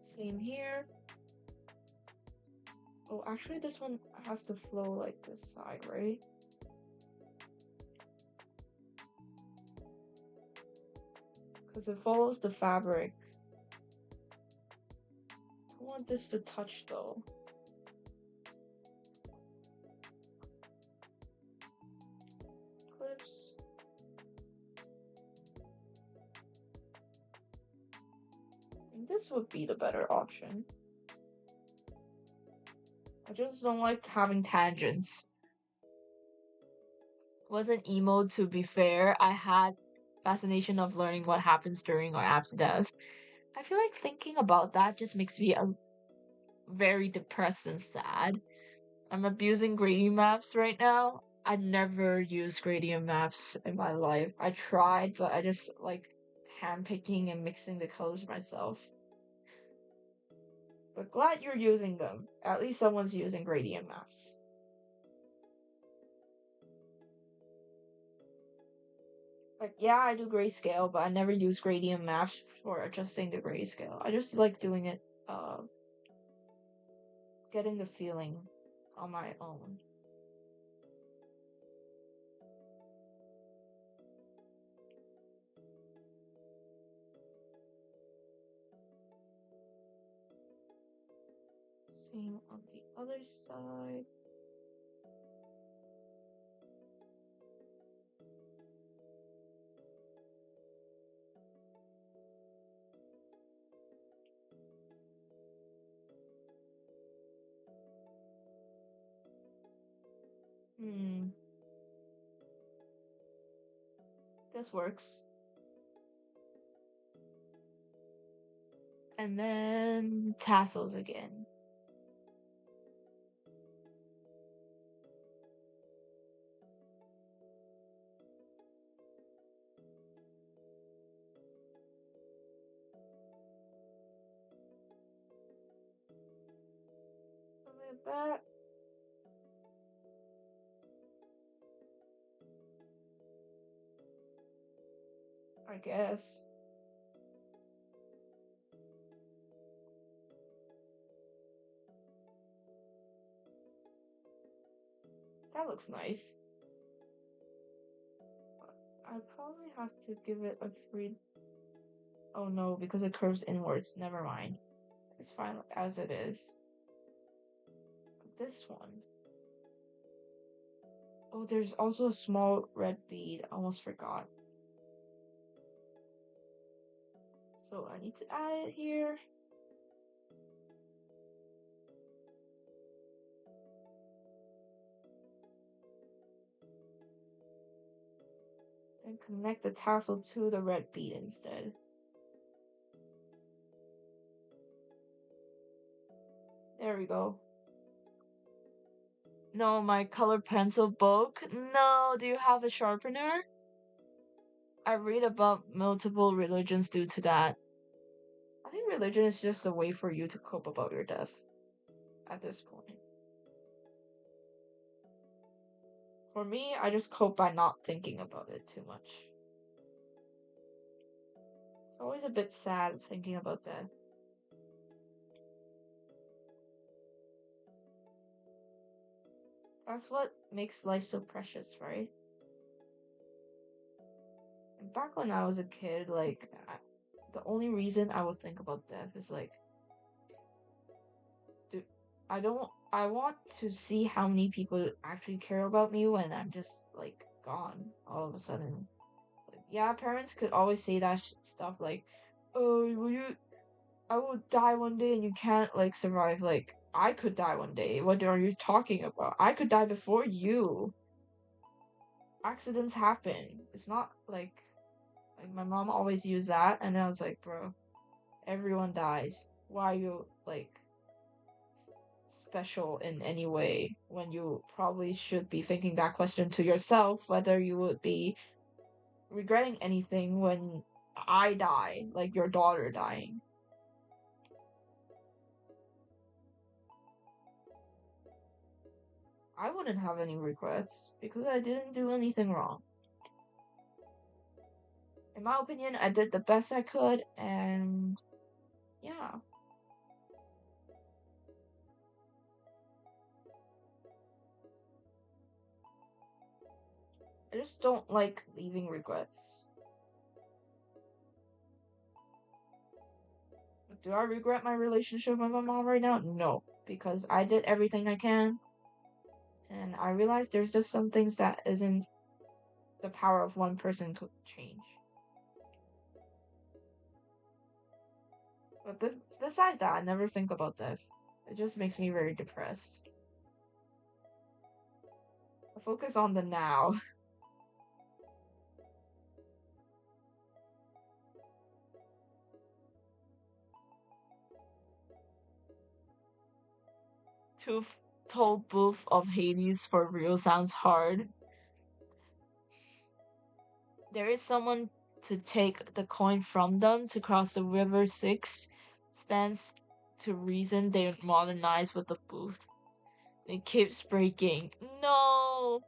Same here. Oh, actually this one has to flow like this side, right? Because it follows the fabric. I don't want this to touch though. Clips. And this would be the better option. I just don't like having tangents. Wasn't emo, to be fair. I had fascination of learning what happens during or after death. I feel like thinking about that just makes me very depressed and sad. I'm abusing gradient maps right now. I never used gradient maps in my life. I tried, but I just like handpicking and mixing the colors myself. But glad you're using them. At least someone's using gradient maps. Like, yeah, I do grayscale, but I never use gradient maps for adjusting the grayscale. I just like doing it, getting the feeling on my own. Same on the other side. This works. And then tassels again. Look at that. I guess. That looks nice. I probably have to give it a free. Oh no, because it curves inwards. Never mind. It's fine as it is. This one. Oh, there's also a small red bead. I almost forgot. So I need to add it here. Then connect the tassel to the red bead instead. There we go. No, my colored pencil book. No, do you have a sharpener? I read about multiple religions due to that. I think religion is just a way for you to cope about your death at this point. For me, I just cope by not thinking about it too much. It's always a bit sad thinking about that. That's what makes life so precious, right? And back when I was a kid, like, the only reason I would think about death is like, dude, I want to see how many people actually care about me when I'm just, like, gone all of a sudden. Like, yeah, parents could always say that stuff like, oh, I will die one day and you can't, like, survive. Like, I could die one day. What are you talking about? I could die before you. Accidents happen. It's not like my mom always used that, and I was like, bro, everyone dies. Why are you like special in any way when you probably should be thinking that question to yourself, whether you would be regretting anything when I die, like your daughter dying. I wouldn't have any regrets because I didn't do anything wrong. In my opinion, I did the best I could, and yeah. I just don't like leaving regrets. Do I regret my relationship with my mom right now? No, because I did everything I can, and I realized there's just some things that isn't the power of one person could change. But besides that, I never think about death. It just makes me very depressed. I focus on the now. Toll booth of Hades for real sounds hard. There is someone to take the coin from them to cross the river Styx. Stands to reason they modernize with the booth. It keeps breaking. No!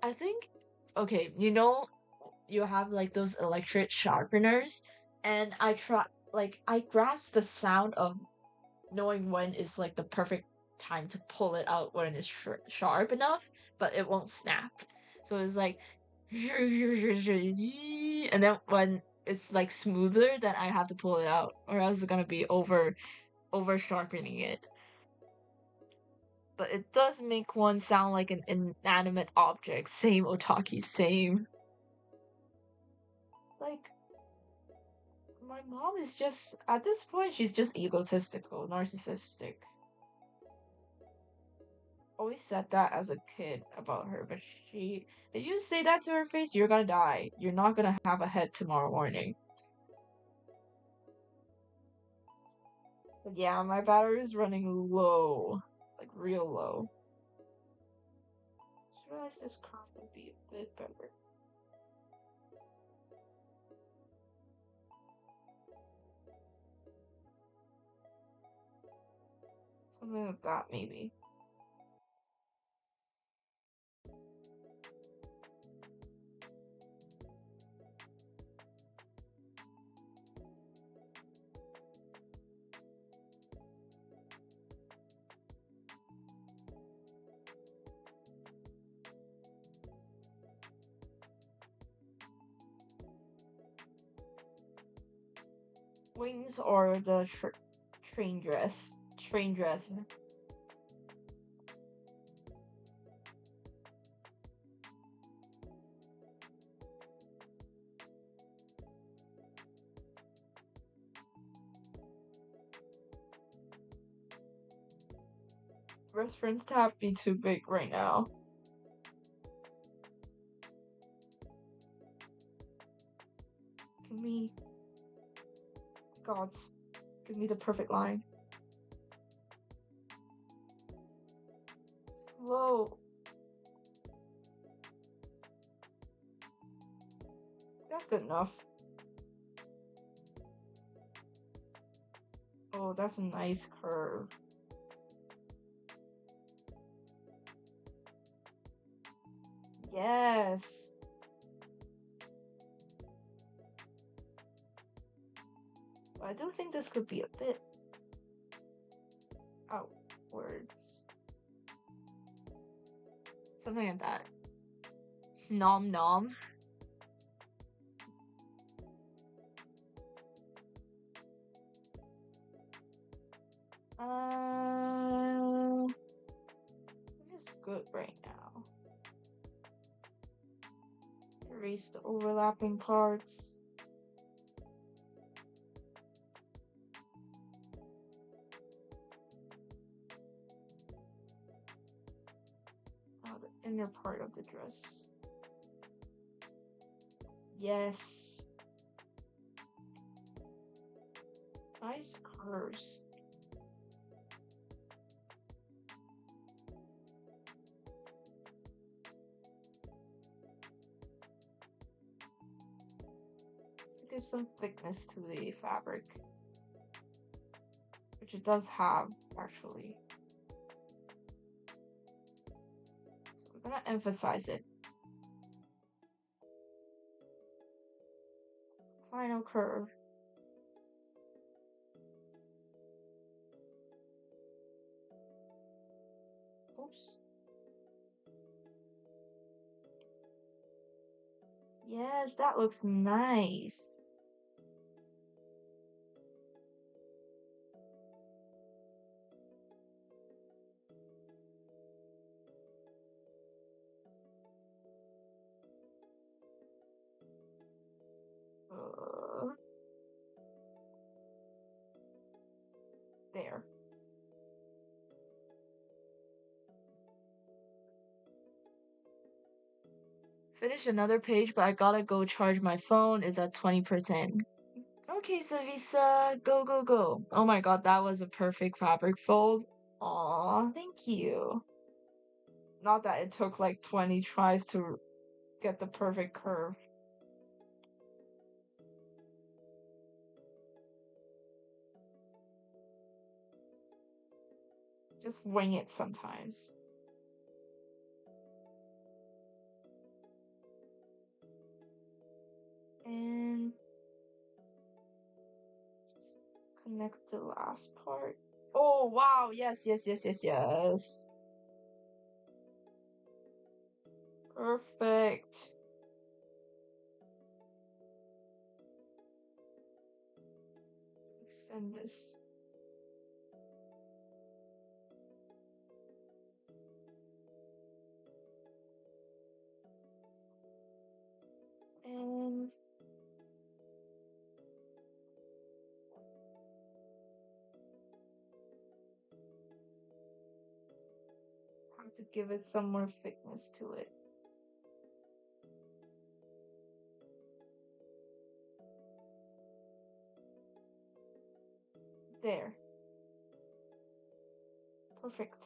I think, okay, you have like those electric sharpeners, and I grasp the sound of knowing when is like the perfect time to pull it out when it's sharp enough, but it won't snap. So it's like, and then when it's like smoother, then I have to pull it out, or else it's gonna be over sharpening it. But it does make one sound like an inanimate object. Same, Otaki, same. Like, my mom is just, at this point, she's just egotistical, narcissistic. Always said that as a kid about her, but if you say that to her face, you're gonna die. You're not gonna have a head tomorrow morning. But yeah, my battery is running low. Like, real low. Just realized this curve would be a bit better. Something like that, maybe. Wings or the train dress? Train dress. Reference tab be too big right now. Give me... Gods. Give me the perfect line. Whoa. That's good enough. Oh, that's a nice curve. Yes. But I do think this could be a bit outwards. Something like that. Nom nom. It's good right now. Erase the overlapping parts. Oh, the inner part of the dress. Yes. Nice curves. Give some thickness to the fabric, which it does have actually. So we're gonna emphasize it. Final curve. Oops. Yes, that looks nice. There. Finish another page, but I gotta go charge my phone. Is at 20%. Okay, Savisa, go, go, go. Oh my god, that was a perfect fabric fold. Aw, thank you. Not that it took like 20 tries to get the perfect curve. Just wing it sometimes. And connect the last part. Oh wow, yes, yes, yes, yes, yes. Perfect. Extend this. And have to give it some more thickness to it. There. Perfect.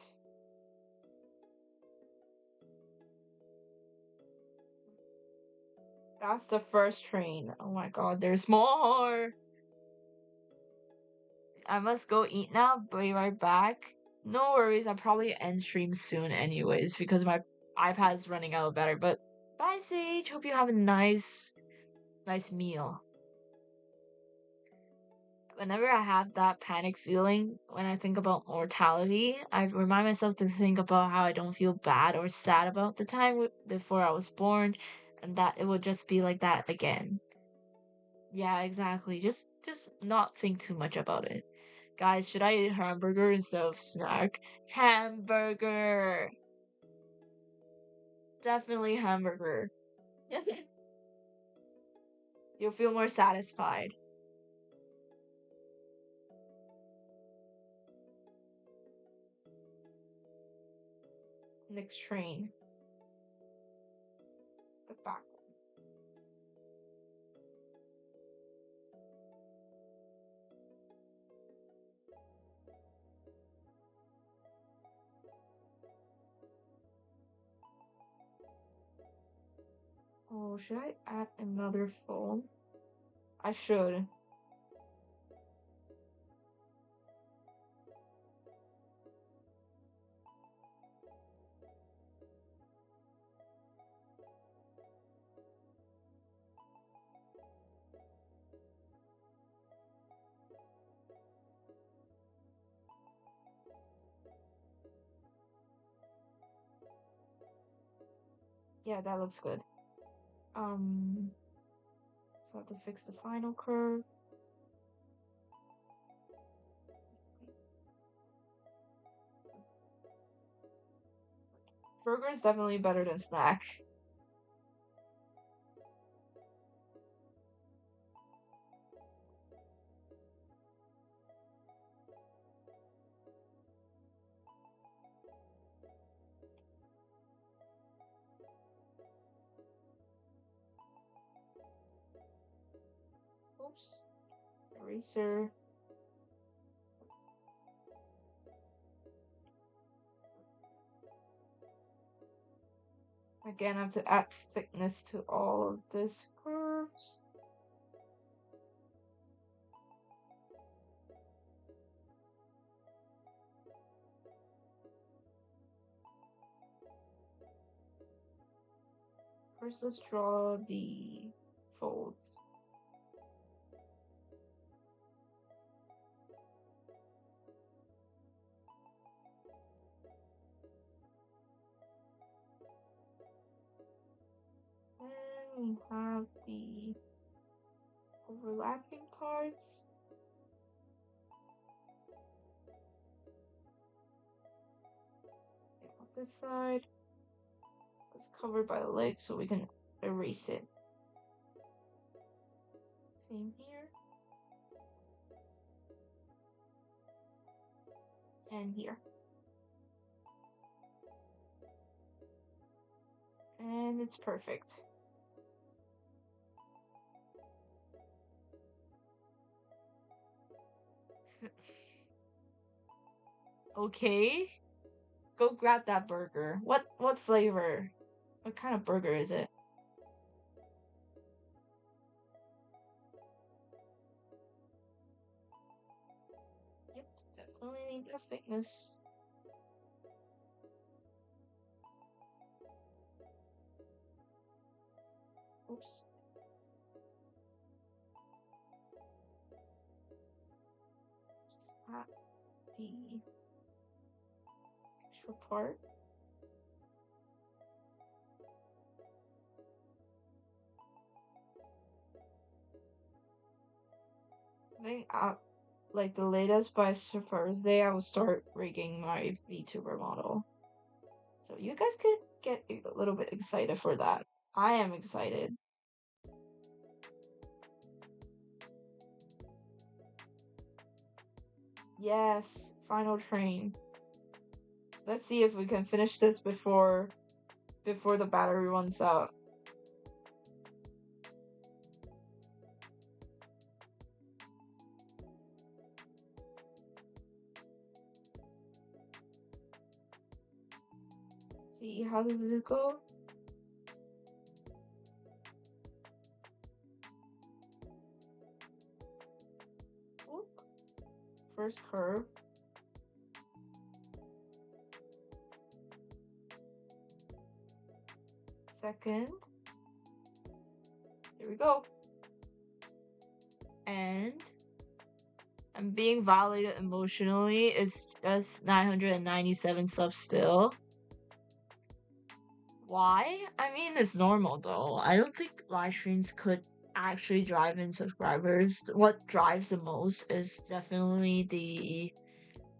That's the first train. Oh my god, there's more! I must go eat now. Be right back. No worries, I'll probably end stream soon anyways because my iPad's running out of battery. But bye, Sage. Hope you have a nice meal. Whenever I have that panic feeling when I think about mortality, I remind myself to think about how I don't feel bad or sad about the time before I was born, and that it would just be like that again. Yeah, exactly. Just not think too much about it. Guys, should I eat hamburger instead of snack? Hamburger! Definitely hamburger. You'll feel more satisfied. Next train. The back. Oh, should I add another phone? I should. Yeah, that looks good. So I have to fix the final curve. Burger is definitely better than snack. Oops. Eraser. Again, I have to add thickness to all of this curves. First, let's draw the folds. Then we have the overlapping parts. And on this side, it's covered by the leg so we can erase it. Same here. And here. And it's perfect. Okay. Go grab that burger. What flavor? What kind of burger is it? Yep, definitely need that thickness. Oops. Just add the extra part. I think like the latest by Thursday, I will start rigging my VTuber model. So you guys could get a little bit excited for that. I am excited. Yes, final train. Let's see if we can finish this before the battery runs out. See, how does it go? Oop. First curve. second. There we go. And I'm being violated emotionally. It's just 997 subs still. Why? I mean, it's normal though. I don't think live streams could actually drive in subscribers. What drives the most is definitely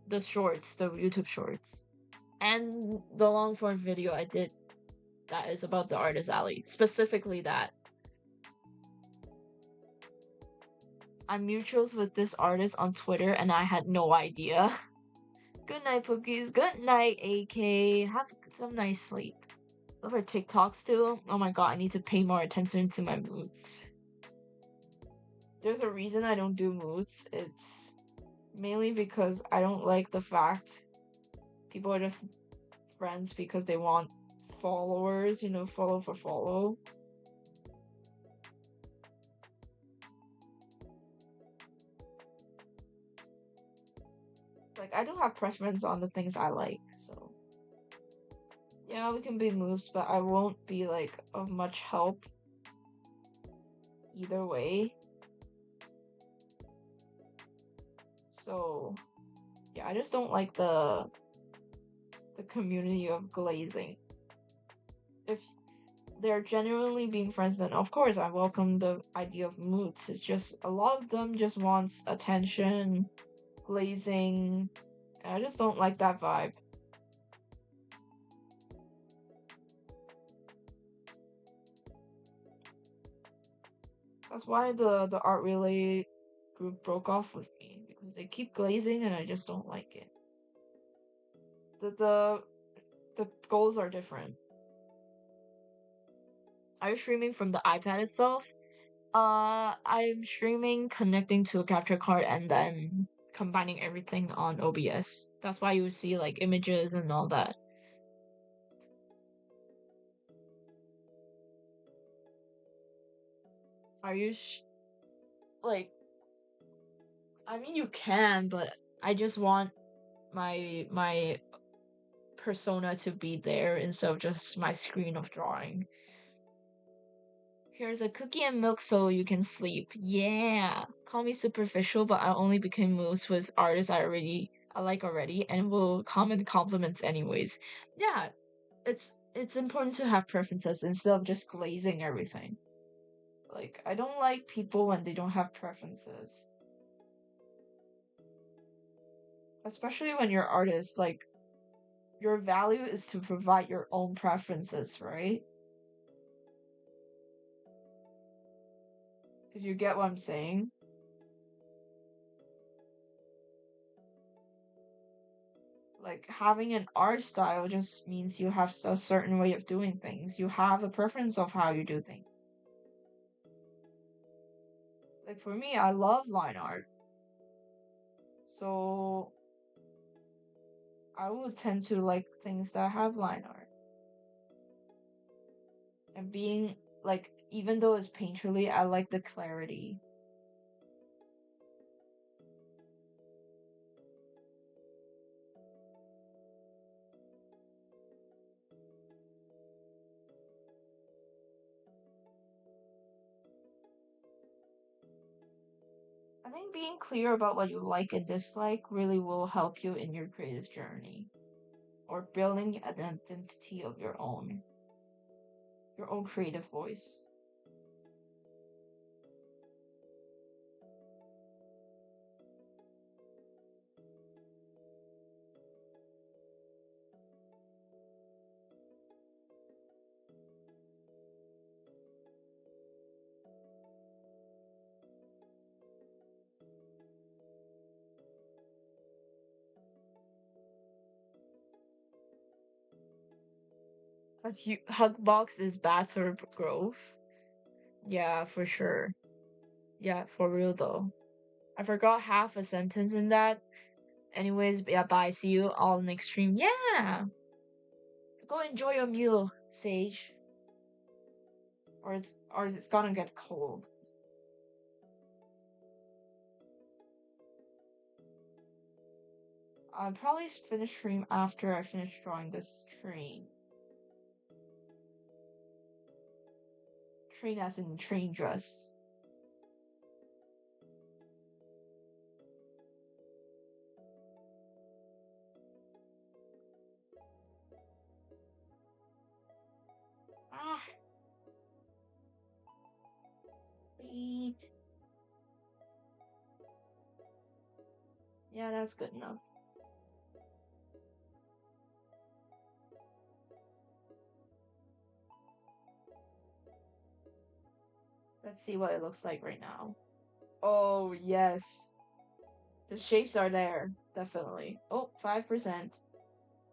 the shorts, the YouTube shorts. And the long form video I did that is about the artist alley. Specifically that. I'm mutuals with this artist on Twitter and I had no idea. Good night, Pookies. Good night, AK. Have some nice sleep. Love her TikToks too. Oh my god, I need to pay more attention to my moods. There's a reason I don't do moods. It's mainly because I don't like the fact people are just friends because they want followers, you know, follow for follow. Like, I do have preference on the things I like, so. Yeah, we can be moves, but I won't be, like, of much help either way. So, yeah, I just don't like the community of glazing. If they're genuinely being friends, then of course I welcome the idea of moods. It's just a lot of them just wants attention, glazing, and I just don't like that vibe. That's why the art relay group broke off with me, because they keep glazing and I just don't like it. The goals are different. Are you streaming from the iPad itself? I'm streaming connecting to a capture card and then combining everything on OBS. That's why you see like images and all that. Are you like? I mean, you can, but I just want my persona to be there instead of just my screen of drawing. Here's a cookie and milk so you can sleep. Yeah. Call me superficial, but I only became moves with artists I like already and will comment compliments anyways. Yeah. It's important to have preferences instead of just glazing everything. Like, I don't like people when they don't have preferences. Especially when you're artist, like, your value is to provide your own preferences, right? If you get what I'm saying. Like, having an art style just means you have a certain way of doing things. You have a preference of how you do things. Like, for me, I love line art. So, I would tend to like things that have line art. And being, like, even though it's painterly, I like the clarity. I think being clear about what you like and dislike really will help you in your creative journey. Or building an identity of your own creative voice. A hug box is Bathurst Grove. Yeah, for sure. Yeah, for real though. I forgot half a sentence in that. Anyways, yeah, bye. See you all next stream. Yeah! Go enjoy your meal, Sage. Or it's gonna get cold. I'll probably finish stream after I finish drawing this train. Train as in train dress. Ah, wait. Yeah, that's good enough. Let's see what it looks like right now. Oh, yes. The shapes are there, definitely. Oh, 5%.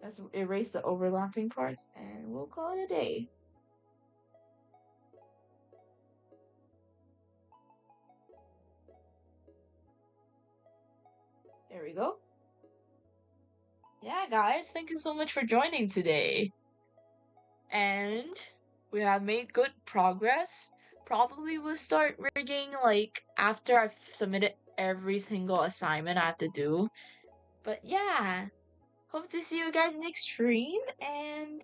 Let's erase the overlapping parts and we'll call it a day. There we go. Yeah, guys, thank you so much for joining today. And we have made good progress. Probably we'll start rigging like after I've submitted every single assignment I have to do. But yeah, hope to see you guys next stream. And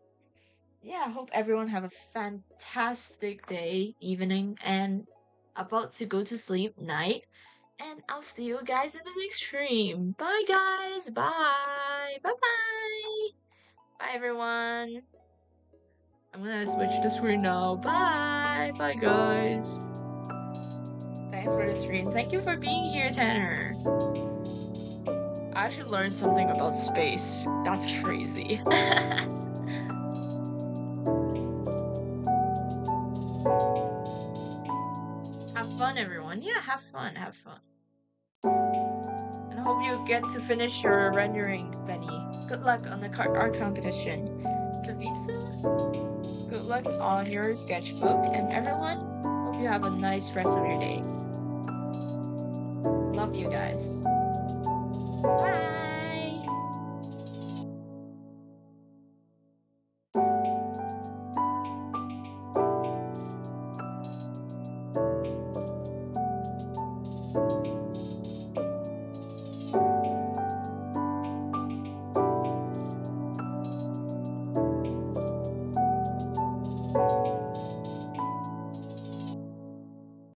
yeah, hope everyone have a fantastic day, evening, and about to go to sleep night. And I'll see you guys in the next stream. Bye, guys. Bye. Bye bye. Bye, everyone. I'm gonna switch the screen now. Bye. Bye, guys. Thanks for the stream. Thank you for being here, Tanner. I actually learned something about space. That's crazy. Have fun, everyone. Yeah, have fun. Have fun. And I hope you get to finish your rendering, Benny. Good luck on the art competition. Savisa, good luck on your sketchbook. And everyone, hope you have a nice rest of your day. Love you guys.